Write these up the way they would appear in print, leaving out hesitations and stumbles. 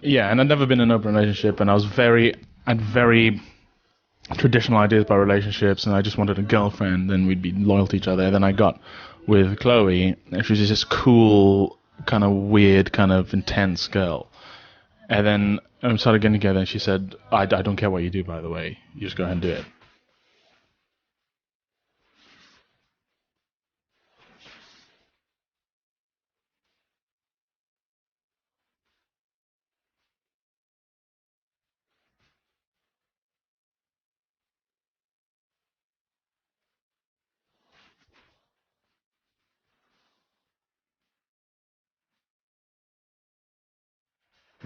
Yeah, and I'd never been in an open relationship, and had very traditional ideas about relationships, and I just wanted a girlfriend, and we'd be loyal to each other. And then I got with Chloe, and she was just this cool, kind of weird, kind of intense girl. And then we started getting together, and she said, I don't care what you do, by the way. You just go ahead and do it.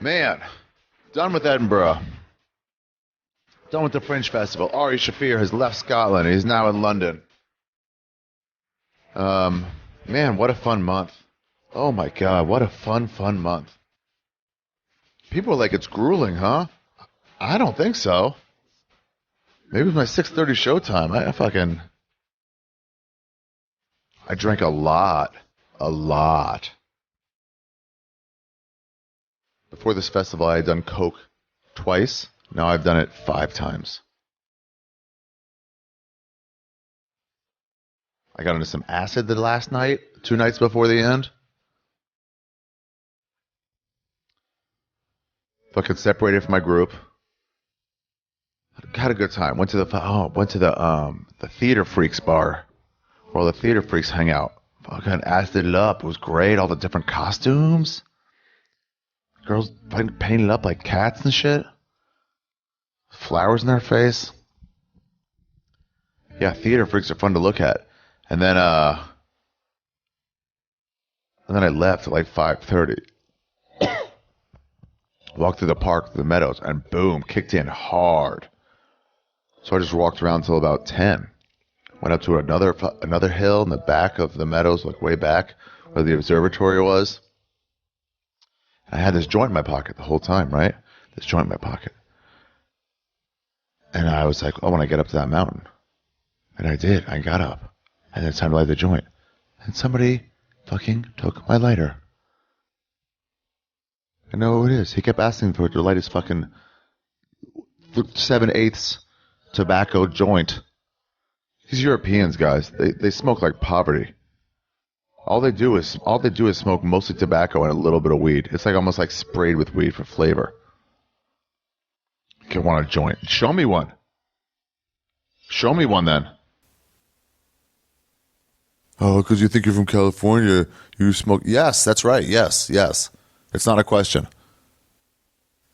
Man, done with Edinburgh. Done with the Fringe Festival. Ari Shaffir has left Scotland. He's now in London. Man, what a fun month. Oh my God, what a fun month. People are like, it's grueling, huh? I don't think so. Maybe it was my 6:30 showtime. I drank a lot. A lot. Before this festival, I had done Coke twice. Now I've done it 5 times. I got into some acid the last night, 2 nights before the end. Fucking separated from my group. Had a good time. Went to the Theater Freaks bar, where all the theater freaks hang out. Fucking acided it up. It was great. All the different costumes. Girls painted up like cats and shit. Flowers in their face. Yeah, theater freaks are fun to look at. And then I left at like 5:30. Walked through the park, the meadows, and boom, kicked in hard. So I just walked around till about 10. Went up to another hill in the back of the meadows, like way back where the observatory was. I had this joint in my pocket the whole time, right? This joint in my pocket. And I was like, oh, I want to get up to that mountain. And I did. I got up. And it's time to light the joint. And somebody fucking took my lighter. I know who it is. He kept asking for it to light his fucking 7/8 tobacco joint. These Europeans, guys, they smoke like poverty. All they do is smoke mostly tobacco and a little bit of weed. It's like almost like sprayed with weed for flavor. You want a joint? Show me one. Show me one then. Oh, because you think you're from California, you smoke. Yes, that's right. Yes. It's not a question.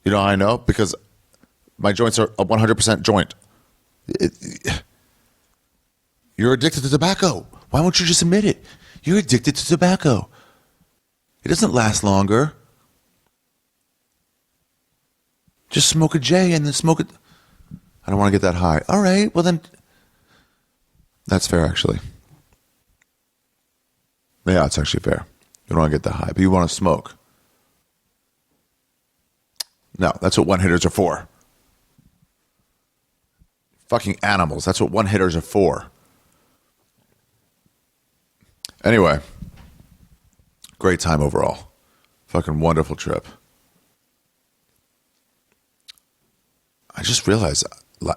You know how I know? Because my joints are a 100% joint. You're addicted to tobacco. Why won't you just admit it? You're addicted to tobacco. It doesn't last longer. Just smoke a J and then smoke it. I don't want to get that high. All right, well then. That's fair, actually. Yeah, it's actually fair. You don't want to get that high, but you want to smoke. No, that's what one-hitters are for. Fucking animals. That's what one-hitters are for. Anyway, great time overall. Fucking wonderful trip. I just realized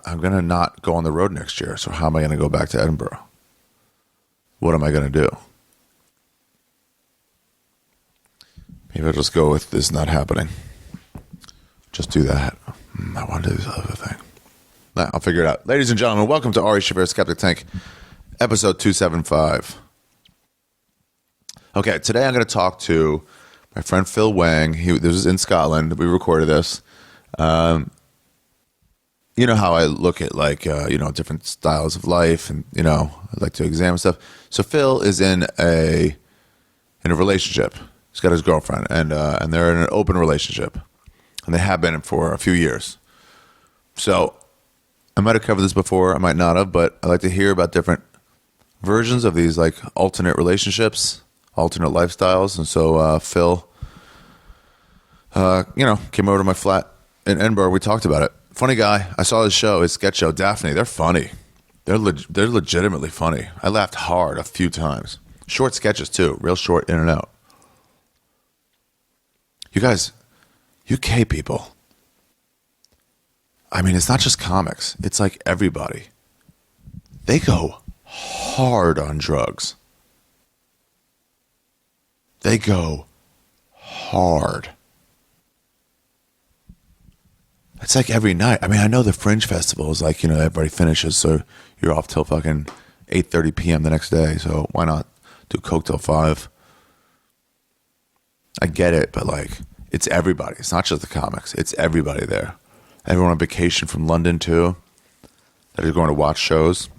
I'm going to not go on the road next year. So how am I going to go back to Edinburgh? What am I going to do? Maybe I'll just go with this not happening. Just do that. I want to do this other thing. Nah, I'll figure it out. Ladies and gentlemen, welcome to Ari Shaffir Skeptic Tank, episode 275. Okay, today I'm going to talk to my friend Phil Wang. This is in Scotland. We recorded this. You know how I look at different styles of life, and I like to examine stuff. So Phil is in a relationship. He's got his girlfriend, and they're in an open relationship, and they have been for a few years. So I might have covered this before, I might not have, but I like to hear about different versions of these like alternate relationships, alternate lifestyles. And so Phil, came over to my flat in Edinburgh. We talked about it. Funny guy. I saw his show, his sketch show, Daphne. They're funny. They're legitimately funny. I laughed hard a few times. Short sketches too, real short, in and out. You guys UK people. I mean, it's not just comics. It's like everybody. They go hard on drugs. They go hard. It's like every night. I mean, I know the Fringe Festival is like, everybody finishes, so you're off till fucking 8:30 p.m. the next day. So why not do coke till 5? I get it, but like, it's everybody. It's not just the comics. It's everybody there. Everyone on vacation from London too, that are going to watch shows.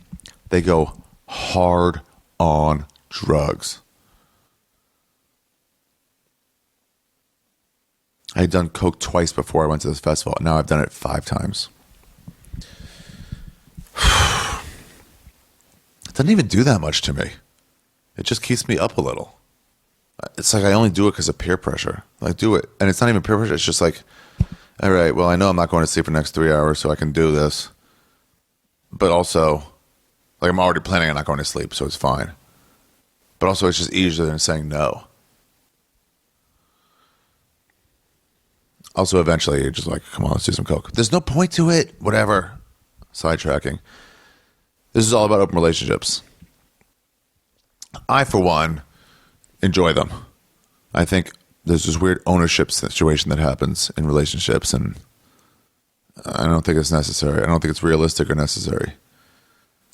They go hard on drugs. I had done coke twice before I went to this festival. Now I've done it 5 times. It doesn't even do that much to me. It just keeps me up a little. It's like I only do it because of peer pressure. Like, do it. And it's not even peer pressure. It's just like, all right, well, I know I'm not going to sleep for the next 3 hours, so I can do this. But also, like, I'm already planning on not going to sleep, so it's fine. But also, it's just easier than saying no. Also, eventually, you're just like, come on, let's do some coke. There's no point to it. Whatever. Sidetracking. This is all about open relationships. I, for one, enjoy them. I think there's this weird ownership situation that happens in relationships, and I don't think it's necessary. I don't think it's realistic or necessary.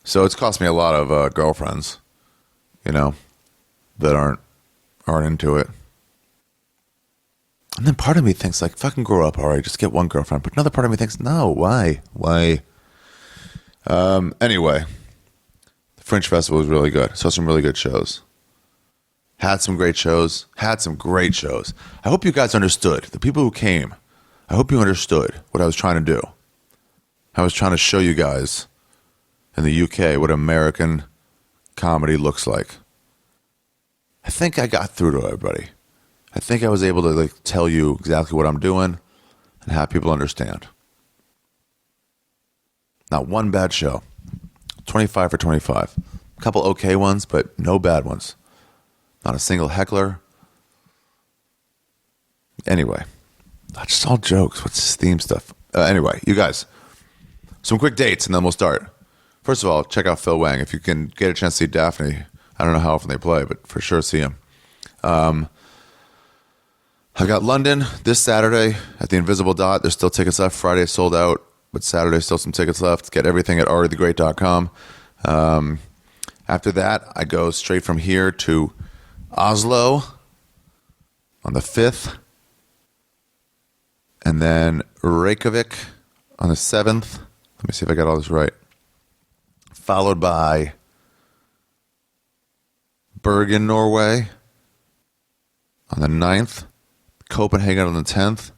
So it's cost me a lot of girlfriends, that aren't into it. And then part of me thinks, like, fucking grow up, all right, just get one girlfriend. But another part of me thinks, no, why? Anyway, the Fringe Festival was really good. Saw some really good shows. Had some great shows. I hope you guys understood. The people who came, I hope you understood what I was trying to do. I was trying to show you guys in the UK what American comedy looks like. I think I got through to everybody. I think I was able to tell you exactly what I'm doing and have people understand. Not one bad show. 25 for 25. A couple okay ones, but no bad ones. Not a single heckler. Anyway, just all jokes. What's this theme stuff? Anyway, you guys, some quick dates and then we'll start. First of all, check out Phil Wang. If you can get a chance to see Daphne, I don't know how often they play, but for sure see him. I got London this Saturday at the Invisible Dot. There's still tickets left. Friday sold out, but Saturday still some tickets left. Get everything at arithegreat.com. After that, I go straight from here to Oslo on the 5th, and then Reykjavik on the 7th. Let me see if I got all this right. Followed by Bergen, Norway on the 9th, Copenhagen on the 10th,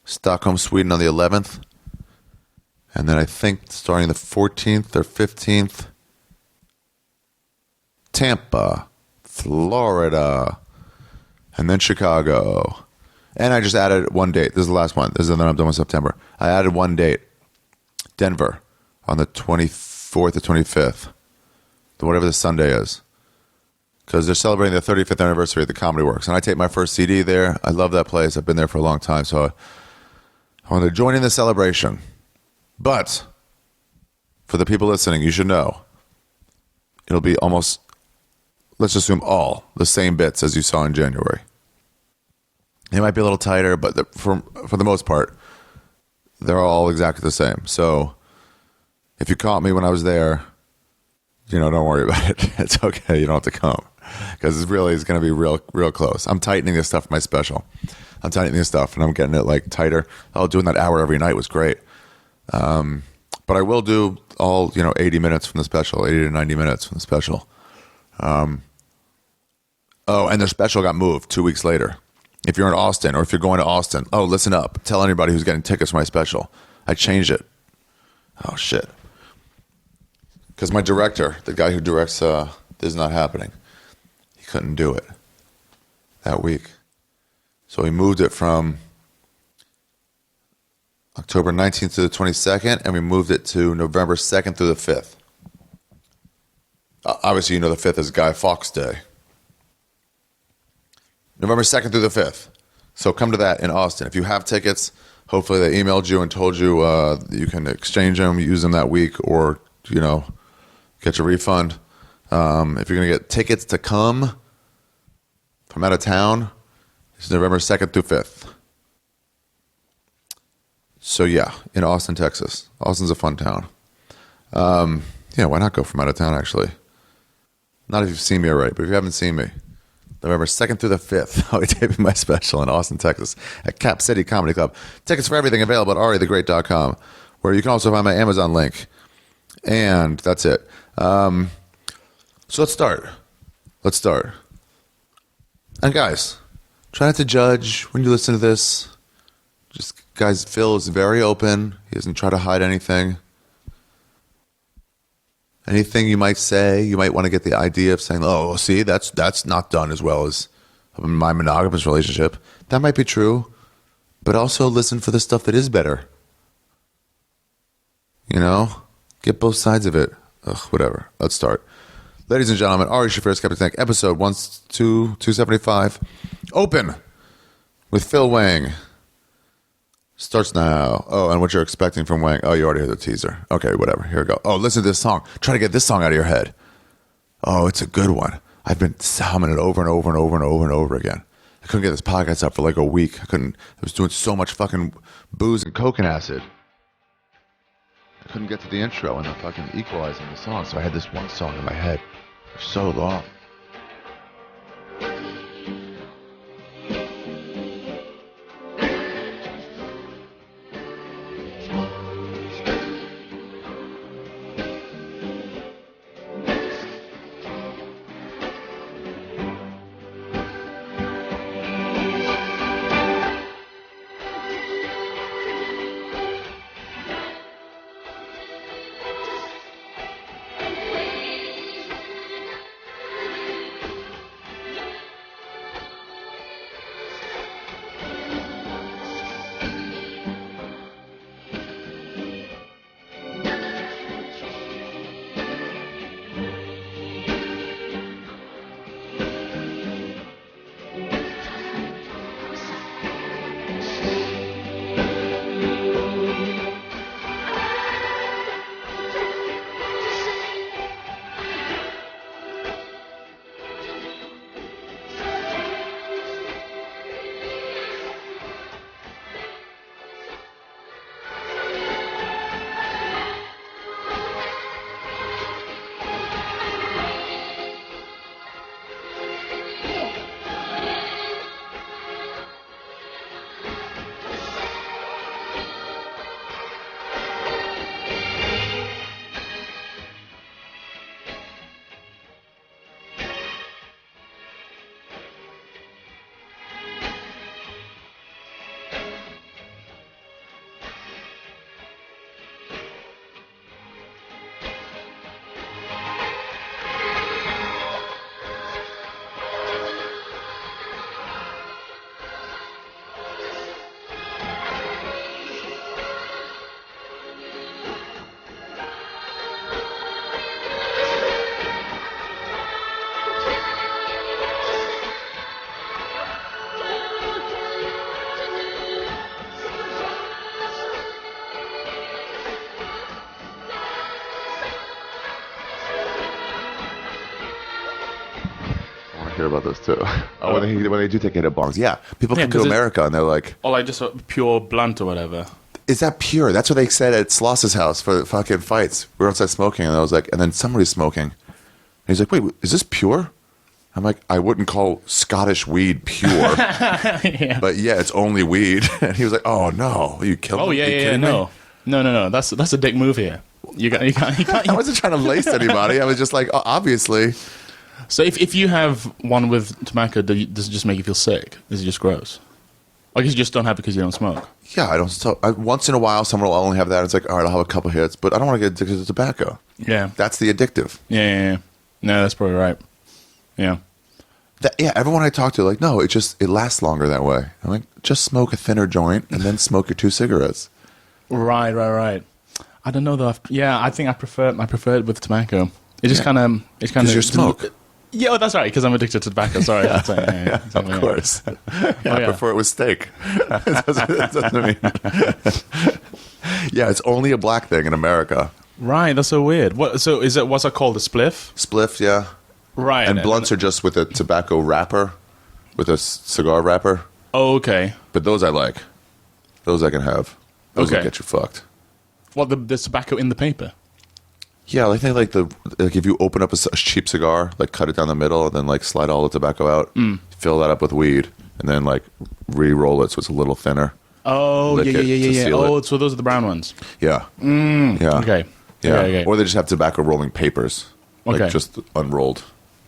Stockholm, Sweden on the 11th, and then I think starting the 14th or 15th, Tampa, Florida, and then Chicago. And I just added one date. This is the last one. This is then I'm done with September. I added one date. Denver on the 24th or 25th. Whatever the Sunday is. Because they're celebrating the 35th anniversary of the Comedy Works. And I take my first CD there. I love that place. I've been there for a long time. So I want to join in the celebration. But for the people listening, you should know it'll be almost, let's assume all the same bits as you saw in January. It might be a little tighter, but for the most part, they're all exactly the same. So if you caught me when I was there, don't worry about it. It's okay. You don't have to come because it's going to be real close. I'm tightening this stuff for my special. I'm tightening this stuff and I'm getting it tighter. Doing that hour every night was great. But I will do all, 80 minutes from the special, 80 to 90 minutes from the special. And their special got moved 2 weeks later. If you're in Austin or if you're going to Austin, listen up. Tell anybody who's getting tickets for my special. I changed it. Oh, shit. Because my director, the guy who directs This Is Not Happening, he couldn't do it that week. So he moved it from October 19th to the 22nd, and we moved it to November 2nd through the 5th. Obviously, the 5th is Guy Fawkes Day. November 2nd through the 5th. So come to that in Austin. If you have tickets, hopefully they emailed you and told you you can exchange them, use them that week, or, get your refund. If you're going to get tickets to come from out of town, it's November 2nd through 5th. So yeah, in Austin, Texas. Austin's a fun town. Why not go from out of town, actually? Not if you've seen me already, but if you haven't seen me, November 2nd through the 5th, I'll be taping my special in Austin, Texas at Cap City Comedy Club. Tickets for everything available at arithegreat.com, where you can also find my Amazon link. And that's it. So let's start. And guys, try not to judge when you listen to this. Just, guys, Phil is very open. He doesn't try to hide anything. Anything you might say, you might want to get the idea of saying, oh, see, that's not done as well as my monogamous relationship. That might be true, but also listen for the stuff that is better. Get both sides of it. Whatever. Let's start. Ladies and gentlemen, Ari Shaffir Skeptic Tank, episode 275. Open with Phil Wang. Starts now. Oh, and what you're expecting from Wang. Oh, you already heard the teaser. Okay, whatever. Here we go. Oh, listen to this song. Try to get this song out of your head. Oh, it's a good one. I've been humming it over and over and over and over and over again. I couldn't get this podcast up for like a week. I was doing so much fucking booze and coke and acid. I couldn't get to the intro and the fucking equalizing the song, so I had this one song in my head for so long. Hear about this too. Oh, when they do take hit bongs, yeah, people come to America and they're like, or like just a pure blunt or whatever. Is that pure? That's what they said at Sloss's house for the fucking fights. We were outside smoking, and I was like, and then somebody's smoking. And he's like, wait, is this pure? I'm like, I wouldn't call Scottish weed pure, yeah. But yeah, it's only weed. And he was like, oh no, are you killing me? Oh yeah, no. That's a dick move here. You can't. I wasn't trying to lace anybody. I was just like, oh, obviously. So if you have one with tobacco, does it just make you feel sick? Is it just gross? I guess you just don't have it because you don't smoke. Yeah, I don't. Once in a while, someone will only have that. It's like, all right, I'll have a couple hits, but I don't want to get addicted to tobacco. Yeah. That's the addictive. Yeah. No, that's probably right. Yeah. Everyone I talk to, like, no, it lasts longer that way. I'm like, just smoke a thinner joint and then smoke your 2 cigarettes. Right. I don't know though. I think I prefer it with tobacco. It just kind of. Because you smoke. Yeah, that's right, because I'm addicted to tobacco. Sorry. Yeah, That's right, yeah, of course. Yeah, I prefer it with steak. It doesn't mean. Yeah, it's only a black thing in America. Right, that's so weird. What's that called? A spliff? Spliff, yeah. Right. And blunts are just with a tobacco wrapper, with a cigar wrapper. Oh, okay. But those I like. Those I can have. Those will Okay. get you fucked. What, the tobacco in the paper? Yeah, I think like if you open up a cheap cigar, like cut it down the middle, and then like slide all the tobacco out, fill that up with weed, and then like re-roll it so it's a little thinner. Oh, Lick yeah. it to seal Oh, it. so those are the brown ones. Yeah. Yeah. Okay. Yeah. Okay. Or they just have tobacco rolling papers, like Okay. just unrolled.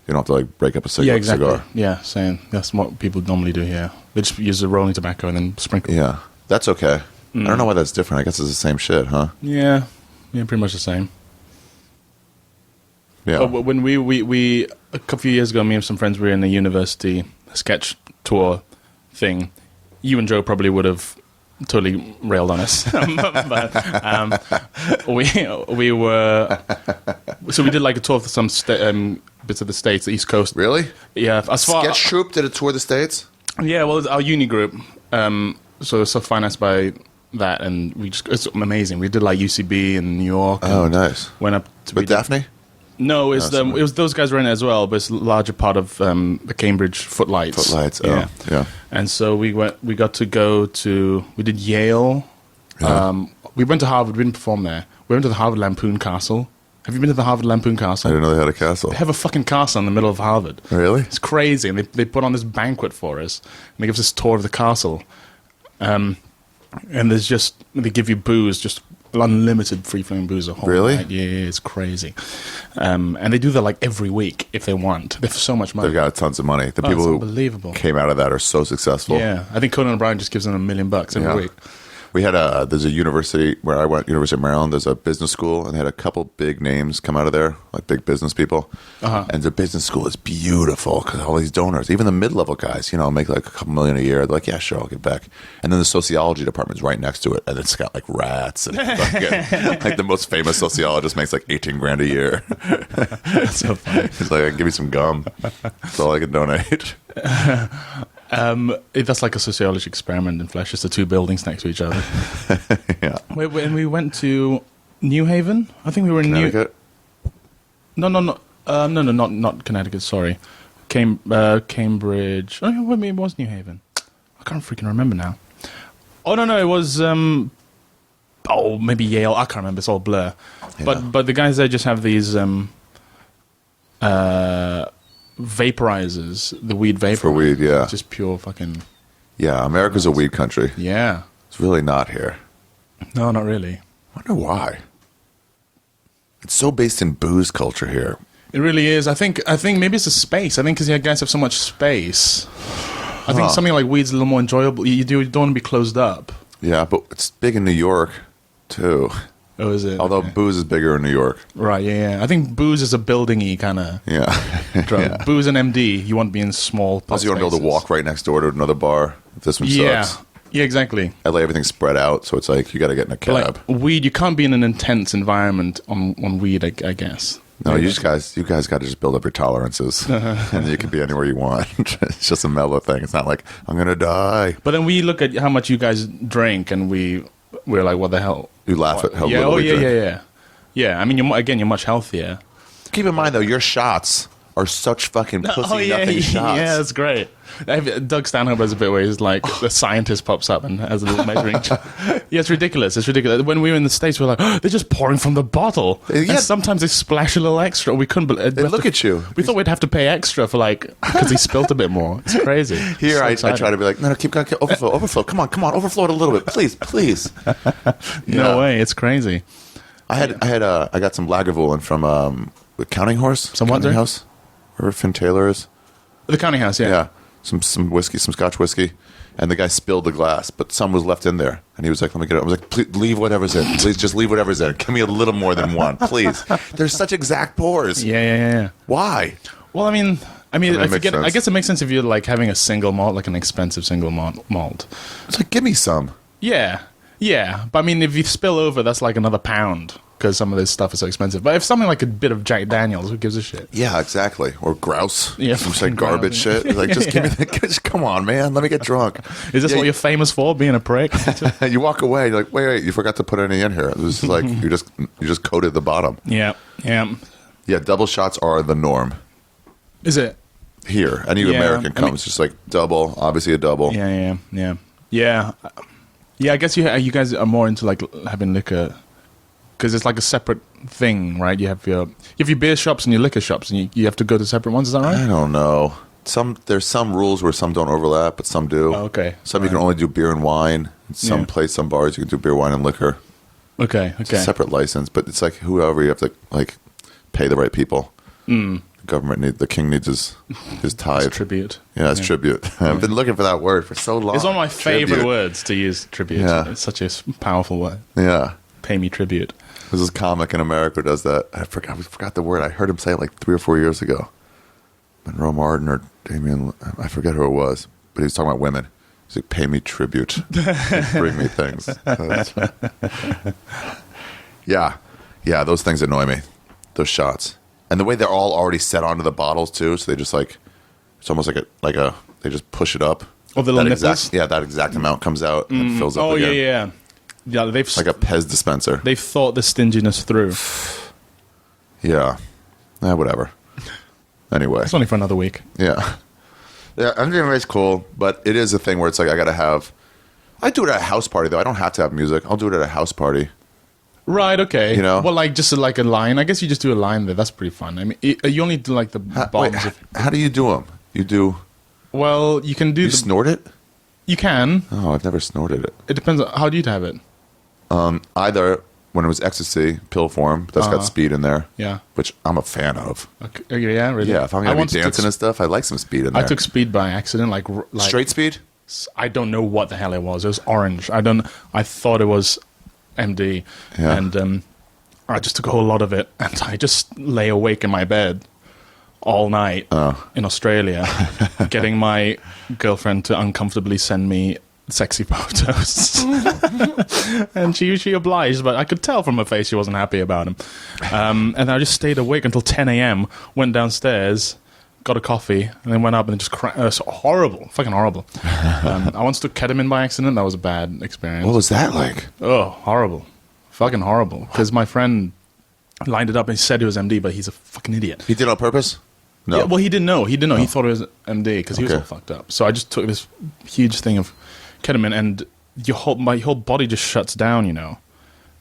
You don't have to like break up a Yeah, exactly. cigar. Yeah, same. That's what people normally do here. They just use the rolling tobacco and then sprinkle. Yeah, that's okay. I don't know why that's different. I guess it's the same shit, huh? Yeah, pretty much the same. Yeah. Oh, when we a couple of years ago, me and some friends were in a university sketch tour thing. You and Joe probably would have totally railed on us, but we were so we did like a tour of some bits of the States, the East Coast. Really? Yeah, as far Sketch troupe did a tour of the States? yeah. Well, it's our uni group, so it's financed by that, and it's amazing. We did like UCB in New York. Oh, and nice. Went up to With Daphne? No, it sorry. was those guys were in it as well, but it's a larger part of the Cambridge Footlights. Footlights, yeah. yeah. And so we got to go to, we did Yale. Yeah. We went to Harvard. We didn't perform there. We went to the Harvard Lampoon Castle. Have you been to the Harvard Lampoon Castle? I didn't know they had a castle. They have a fucking castle in the middle of Harvard. Really? It's crazy. And they put on this banquet for us. And they give us this tour of the castle. And they give you booze, just unlimited free-flowing booze a whole Really? night. Yeah, it's crazy. And they do that like every week if they want. They have so much money. They've got tons of money. The Oh, people it's who unbelievable. came out of that are so successful. Yeah, I think Conan O'Brien just gives them $1 million every Yeah. week. We had there's a university where I went, University of Maryland. There's a business school, and they had a couple big names come out of there, like big business people. Uh-huh. And the business school is beautiful because all these donors, even the mid-level guys, make like a couple million a year. They're like, yeah, sure, I'll get back. And then the sociology department's right next to it, and it's got like rats and fucking, like the most famous sociologist makes like 18 grand a year. That's so funny. He's like, give me some gum. That's all I can donate. That's like a sociology experiment in flesh. It's the two buildings next to each other. Yeah. And we went to New Haven. I think we were in Connecticut? No, not Connecticut. Sorry, Cambridge. Oh, maybe it was New Haven. I can't freaking remember now. Oh no, it was. Maybe Yale. I can't remember. It's all blur. Yeah. But the guys there just have these vaporizers, the weed vapor For weed, yeah. just pure fucking Yeah, America's a weed country. yeah. It's really not here. No, not really. I wonder why. It's so based in booze culture here. It really is. I think maybe it's the space. I think because you guys have so much space. I think something like weed's a little more enjoyable. You don't want to be closed up. Yeah, but it's big in New York, too. Oh, is it? Although Okay. booze is bigger in New York. Right, yeah. I think booze is a building-y kind of Yeah. drug. Yeah. Booze and MD, you want to be in small Also, you want to be able to spaces. walk right next door to another bar. If this one Yeah. sucks. Yeah, exactly. LA, everything's spread out, so it's like you got to get in a cab. Like weed, you can't be in an intense environment on weed, I guess. No, you guys got to just build up your tolerances, and you can be anywhere you want. It's just a mellow thing. It's not like I'm gonna die. But then we look at how much you guys drink, and we're like, what the hell? You laugh at how Yeah, little oh we yeah, drink. yeah. Yeah, I mean, you're much healthier. Keep in mind though, your shots are such fucking pussy nothing shots. Yeah, that's great. Doug Stanhope has a bit where he's like, the scientist pops up and has a little measuring. Yeah, it's ridiculous. It's ridiculous. When we were in the States, we were like, oh, they're just pouring from the bottle. Yeah. And sometimes they splash a little extra. We couldn't believe They look at you. We thought we'd have to pay extra for because he spilt a bit more. It's crazy. Here, So I exciting. try to be like, no, keep going, overflow. Come on, overflow it a little bit, please. No Yeah. way. It's crazy. I got some Lagavulin from Counting Horse. Some what, Counting sir? House, wherever Finn Taylor is. The Counting House, yeah. Yeah, some whiskey, some Scotch whiskey, and the guy spilled the glass, but some was left in there, and he was like, "Let me get it." I was like, "Please leave whatever's in. Please just leave whatever's in. Give me a little more than one, please." There's such exact pours. Yeah. Why? Well, I mean, it makes I sense. guess it makes sense if you're like having a single malt, like an expensive single malt. It's like, give me some. Yeah. But I mean, if you spill over, that's like another pound because some of this stuff is so expensive. But if something like a bit of Jack Daniels, who gives a shit? Yeah, exactly. Or grouse. Yeah, some like garbage shit. Like, just give me just come on, man. Let me get drunk. Is this what you're famous for, being a prick? You walk away. You're like, wait, you forgot to put any in here. It was like you just coated the bottom. Yeah. Double shots are the norm. Is it? Here, any American comes just like double, obviously a double. Yeah. I guess you guys are more into like having liquor because it's like a separate thing, right? You have your beer shops and your liquor shops, and you have to go to separate ones. Is that right? I don't know. There's some rules where some don't overlap, but some do. Oh, okay. Some you can only do beer and wine. Some bars you can do beer, wine, and liquor. Okay. It's a separate license, but it's like whoever you have to like pay the right people. The king needs his tithe. It's tribute. Yeah, it's tribute. I've been looking for that word for so long. It's one of my favorite words to use, tribute. Yeah. It's such a powerful word. Yeah. Pay me tribute. There's this comic in America who does that. We forgot the word. I heard him say it like 3 or 4 years ago. Monroe Martin or Damien, I forget who it was, but he was talking about women. He's like, pay me tribute. Bring me things. Yeah, those things annoy me. Those shots. And the way they're all already set onto the bottles too, so they just like it's almost like a they just push it up. Oh, the little nipples? That exact amount comes out and fills up again. Yeah, they've like a Pez dispenser. They've thought the stinginess through. Yeah. Whatever. Anyway. It's only for another week. Yeah. Yeah, MDMA is cool, but it is a thing where it's like I do it at a house party though. I don't have to have music. I'll do it at a house party. Right, okay. Well, like just like a line. I guess you just do a line there. That's pretty fun. I mean, you only do like the bombs. How do you do them? You do... Well, you can do... You snort it? You can. Oh, I've never snorted it. It depends on... How do you have it? Either when it was ecstasy, pill form, that's got speed in there. Yeah. Which I'm a fan of. Okay. Yeah, really? Yeah, if I'm going to be dancing and stuff, I like some speed in there. I took speed by accident. Like straight speed? I don't know what the hell it was. It was orange. I thought it was... MD, and I just took a whole lot of it, and I just lay awake in my bed all night in Australia, getting my girlfriend to uncomfortably send me sexy photos, and she obliged, but I could tell from her face she wasn't happy about him, and I just stayed awake until 10 a.m., went downstairs, got a coffee, and then went up and just horrible, fucking horrible. I once took ketamine by accident. That was a bad experience. What was that like? Oh, horrible. Fucking horrible. Because my friend lined it up and he said he was MD, but he's a fucking idiot. He did it on purpose? No. Yeah, well, he didn't know. He thought it was MD because he was all fucked up. So I just took this huge thing of ketamine, and my whole body just shuts down,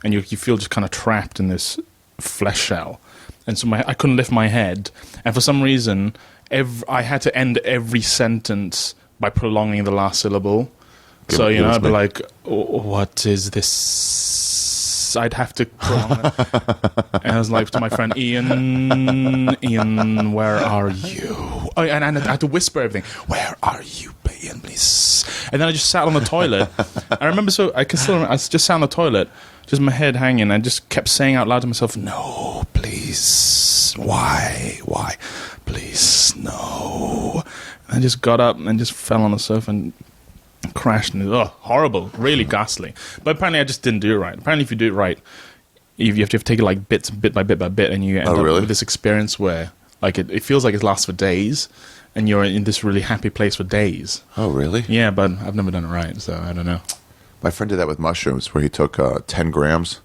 and you feel just kind of trapped in this flesh shell. And so I couldn't lift my head. And for some reason, I had to end every sentence by prolonging the last syllable. So, I'd be like, what is this? I'd have to prolong it. And I was like to my friend, Ian, where are you? Oh, and I had to whisper everything. Where are you, Ian, please? And then I just sat on the toilet. I remember, I just sat on the toilet, just my head hanging. I just kept saying out loud to myself, no, please. Why? Please, no. And I just got up and just fell on the sofa and crashed. And horrible, really ghastly. But apparently I just didn't do it right. Apparently if you do it right, you have to take it like bit by bit, and you end up with this experience where like it feels like it lasts for days, and you're in this really happy place for days. Oh, really? Yeah, but I've never done it right, so I don't know. My friend did that with mushrooms, where he took 10 grams.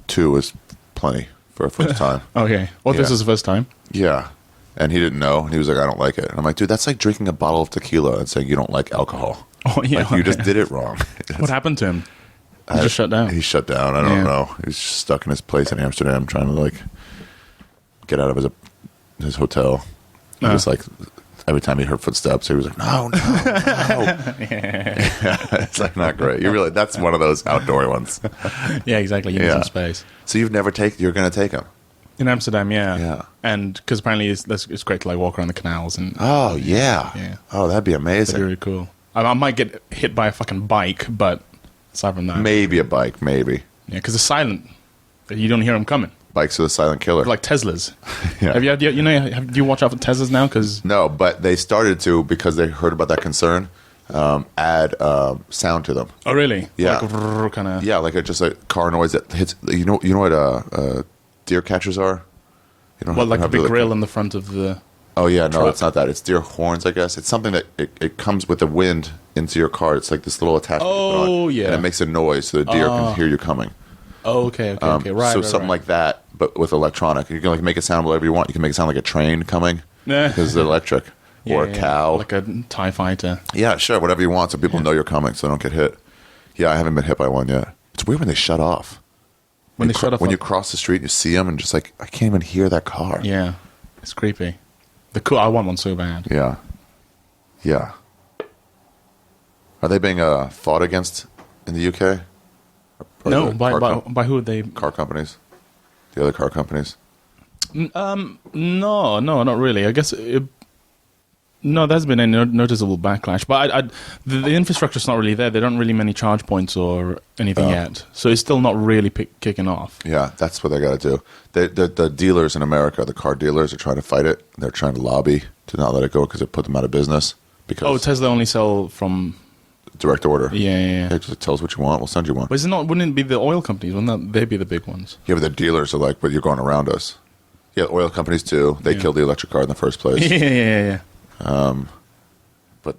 2 was plenty for a first time. Okay. Well, this is the first time? Yeah. And he didn't know, and he was like, I don't like it. And I'm like, dude, that's like drinking a bottle of tequila and saying you don't like alcohol. Oh, yeah. Like, you just did it wrong. What happened to him? He just shut down? He shut down. I don't know. He was just stuck in his place in Amsterdam trying to, like, get out of his hotel. He was like, every time he heard footsteps, he was like, no. It's like not great. You really, that's one of those outdoor ones. Yeah, exactly. You need some space. So you're going to take him? In Amsterdam, yeah. And because apparently it's great to like walk around the canals and. Oh yeah. Oh, that'd be amazing. That'd be really cool. I might get hit by a fucking bike, but aside from that, maybe a bike, maybe. Yeah, because it's silent. You don't hear them coming. Bikes are the silent killer. They're like Teslas. Yeah. Do you watch out for Teslas now? Cause no, but they started to because they heard about that concern. add sound to them. Oh, really? Yeah. Like kind of. Yeah, like just a car noise that hits. You know what deer catchers are? You don't Well, like a have big to, grill in the front of the. Oh yeah, no, truck. it's not that. It's deer horns, I guess. It's something that it comes with the wind into your car. It's like this little attachment. Oh, yeah. And it makes a noise so the deer can hear you coming. Oh, okay, right. So right, something right. like that, but with electronic. You can like make it sound whatever you want. You can make it sound like a train coming because it's electric, or a cow, like a TIE fighter. Yeah, sure, whatever you want, so people know you're coming, so they don't get hit. Yeah, I haven't been hit by one yet. It's weird when they shut off. When you cross the street, and you see them, and just like I can't even hear that car. Yeah, it's creepy. I want one so bad. Yeah, yeah. Are they being fought against in the UK? No, by who would they? Car companies, the other car companies. No, not really. I guess no, there's been a noticeable backlash, but the infrastructure's not really there. They don't really many charge points or anything yet, so it's still not really kicking off. Yeah, that's what they got to do. The dealers in America, the car dealers, are trying to fight it. They're trying to lobby to not let it go because it put them out of business. Because Tesla only sell from direct order. Yeah. It just tells what you want. We'll send you one. But wouldn't it be the oil companies? Wouldn't they be the big ones? Yeah, but the dealers are like, but you're going around us. Yeah, oil companies too. They killed the electric car in the first place. Yeah. But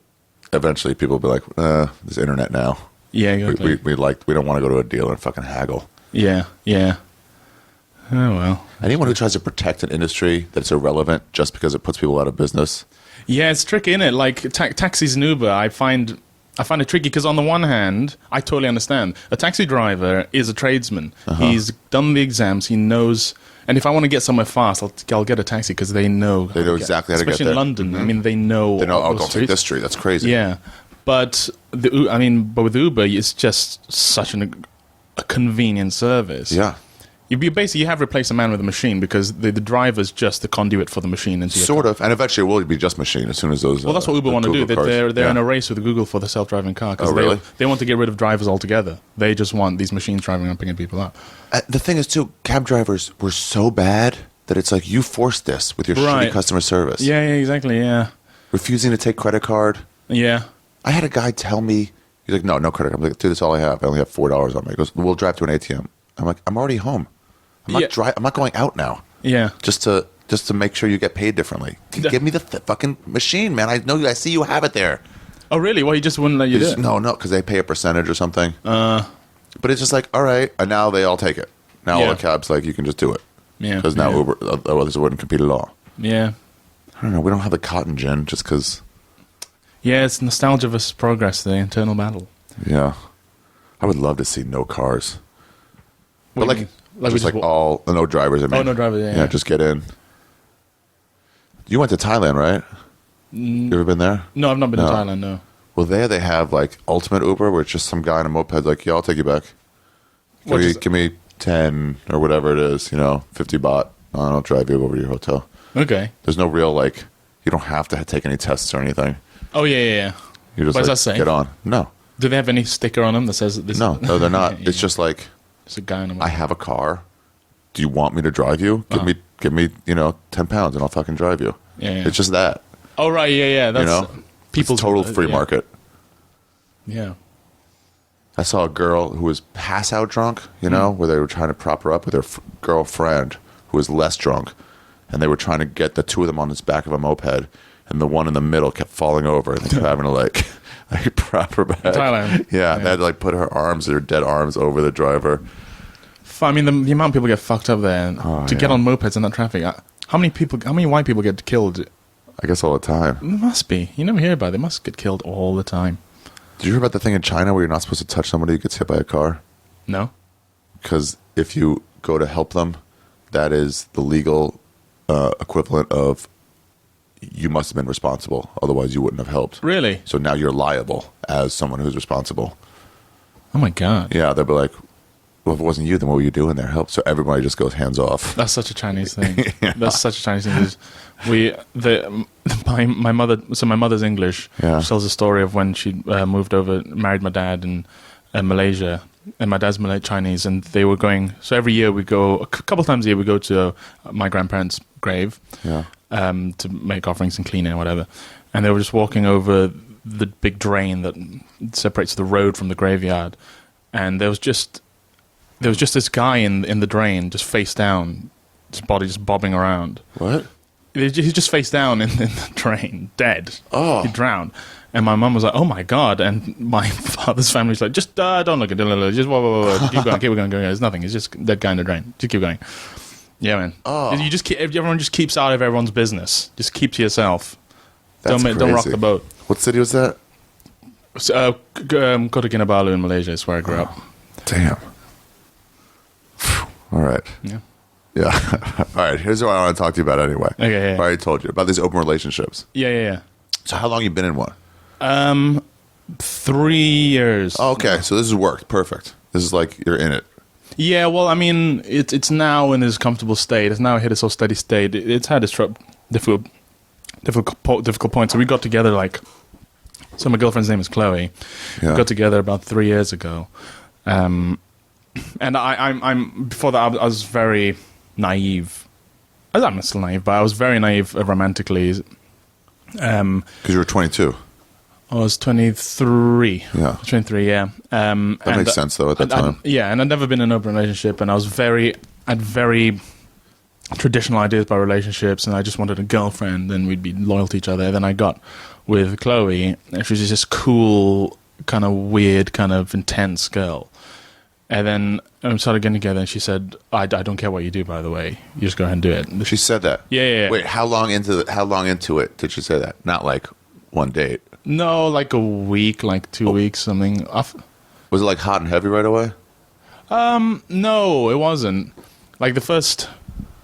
eventually people will be like, there's internet now. Yeah, exactly. We don't want to go to a dealer and fucking haggle. Yeah. Oh, well. Anyone who tries to protect an industry that's irrelevant just because it puts people out of business. Yeah, it's tricky, isn't it? Like taxis and Uber, I find it tricky because on the one hand, I totally understand. A taxi driver is a tradesman. He's done the exams. He knows. And if I want to get somewhere fast, I'll get a taxi because they know. They know exactly how to get there. Especially in London. Mm-hmm. I mean, they know. They know. I'll go take this street. That's crazy. Yeah, but with Uber, it's just such a convenient service. Yeah. You have replaced a man with a machine because the driver's just the conduit for the machine into your car. And eventually it will be just machine as soon as those. Well, that's what Uber want to do. They're in a race with Google for the self-driving car because they want to get rid of drivers altogether. They just want these machines driving and picking people up. The thing is, too, cab drivers were so bad that it's like you forced this with your shitty customer service. Yeah, exactly. Yeah, refusing to take credit card. Yeah, I had a guy tell me, he's like, no credit card. I'm like, dude, that's all I have. I only have $4 on me. He goes, we'll drive to an ATM. I'm like, I'm already home. I'm not going out now. Yeah. Just to make sure you get paid differently. Give me the fucking machine, man. I see you have it there. Oh, really? Well, he just wouldn't let you do it? No, because they pay a percentage or something. But it's just like, all right, and now they all take it. Now all the cabs like you can just do it. Yeah. Because now Uber, otherwise it wouldn't compete at all. Yeah. I don't know. We don't have the cotton gin just because. Yeah, it's nostalgia versus progress, the internal battle. Yeah. I would love to see no cars. But no drivers. I mean. Oh, no drivers. Yeah. Just get in. You went to Thailand, right? You ever been there? No, I've not been to Thailand. No. Well, there they have like ultimate Uber, where it's just some guy on a moped, like, yeah, I'll take you back. Give me 10 or whatever it is, 50 baht. I'll drive you over to your hotel. Okay. There's no real you don't have to take any tests or anything. Oh yeah. You just get on. No. Do they have any sticker on them that says this? No, they're not. It's just like. It's a guy in a I have a car. Do you want me to drive you? Give me, 10 pounds and I'll fucking drive you. Yeah. It's just that. Oh, right. Yeah. That's people's total free market. Yeah. I saw a girl who was pass out drunk, where they were trying to prop her up with her girlfriend who was less drunk. And they were trying to get the two of them on this back of a moped. And the one in the middle kept falling over. And they were having to prop her back. Thailand. Yeah. They had to put her dead arms over the driver. I mean, the amount of people get fucked up there get on mopeds in that traffic. How many white people get killed? I guess all the time. There must be. You never hear about it. They must get killed all the time. Did you hear about the thing in China where you're not supposed to touch somebody who gets hit by a car? No. Because if you go to help them, that is the legal equivalent of you must have been responsible. Otherwise, you wouldn't have helped. Really? So now you're liable as someone who's responsible. Oh, my God. Yeah, they'll be like, well, if it wasn't you, then what were you doing there? Help. So everybody just goes hands off. That's such a Chinese thing. Yeah. That's such a Chinese thing. My mother's English. Yeah. She tells a story of when she moved over, married my dad in Malaysia, and my dad's Chinese, and they were going. So every year we go, a couple times a year we go to my grandparents' grave, to make offerings and clean it and whatever. And they were just walking over the big drain that separates the road from the graveyard, and there was just this guy in the drain, just face down, his body just bobbing around. What? He's just face down in the drain, dead. Oh. He drowned. And my mum was like, "Oh my god!" And my father's family's like, "Just don't look at it. Just whoa. Keep going. There's nothing. It's just dead guy in the drain. Just keep going." Yeah, man. Oh. You just everyone just keeps out of everyone's business. Just keep to yourself. That's Don't rock the boat. What city was that? So, Kota Kinabalu in Malaysia is where I grew up. Damn. All right. Yeah. Yeah. All right. Here's what I want to talk to you about anyway. Okay. Yeah. I already told you about these open relationships. Yeah. So how long you been in one? 3 years. Oh, okay. So this has worked. Perfect. This is like you're in it. Yeah, well, I mean, it's now in this comfortable state. It's now hit a so steady state. It's had its difficult points. So we got together so my girlfriend's name is Chloe. Yeah. We got together about 3 years ago, and I'm before that I was very naive. I'm still naive, but I was very naive romantically. Because you were 22. I was 23. Yeah. 23, yeah. That makes sense, though, at that time. And I'd never been in an open relationship, and I had very traditional ideas about relationships, and I just wanted a girlfriend, and we'd be loyal to each other. Then I got with Chloe, and she was just this cool, kind of weird, kind of intense girl. And then we started getting together, and she said, I don't care what you do, by the way. You just go ahead and do it. She said that? Yeah. Wait, how long into it did she say that? Not like one date? No, like a week, like 2 weeks, something. Was it like hot and heavy right away? No, it wasn't. Like the first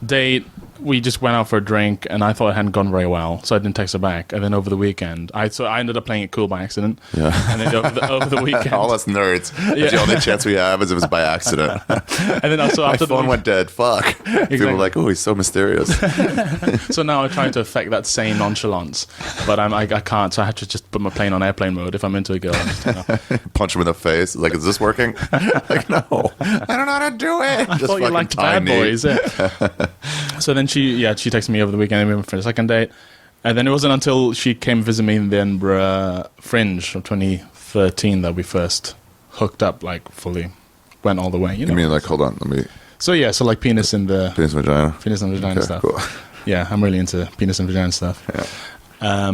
date, we just went out for a drink, and I thought it hadn't gone very well, so I didn't text her back. And then over the weekend, I ended up playing it cool by accident. Yeah. And then over the weekend, all us nerds. Yeah. The only chance we have is if it's by accident. And then also my after phone went dead. Fuck. Exactly. People were like, "Oh, he's so mysterious." So now I'm trying to affect that same nonchalance, but I can't. So I have to just put my plane on airplane mode if I'm into a girl. Punch him in the face. Like, is this working? Like, no, I don't know how to do it. I thought you liked bad boys. Yeah. So then she texted me over the weekend, and we went for a second date. And then it wasn't until she came visit me in the Edinburgh Fringe of 2013 that we first hooked up, like fully went all the way. You mean like, hold on, let me... So yeah, so like penis and vagina okay, stuff. Cool. Yeah, I'm really into penis and vagina stuff. Yeah.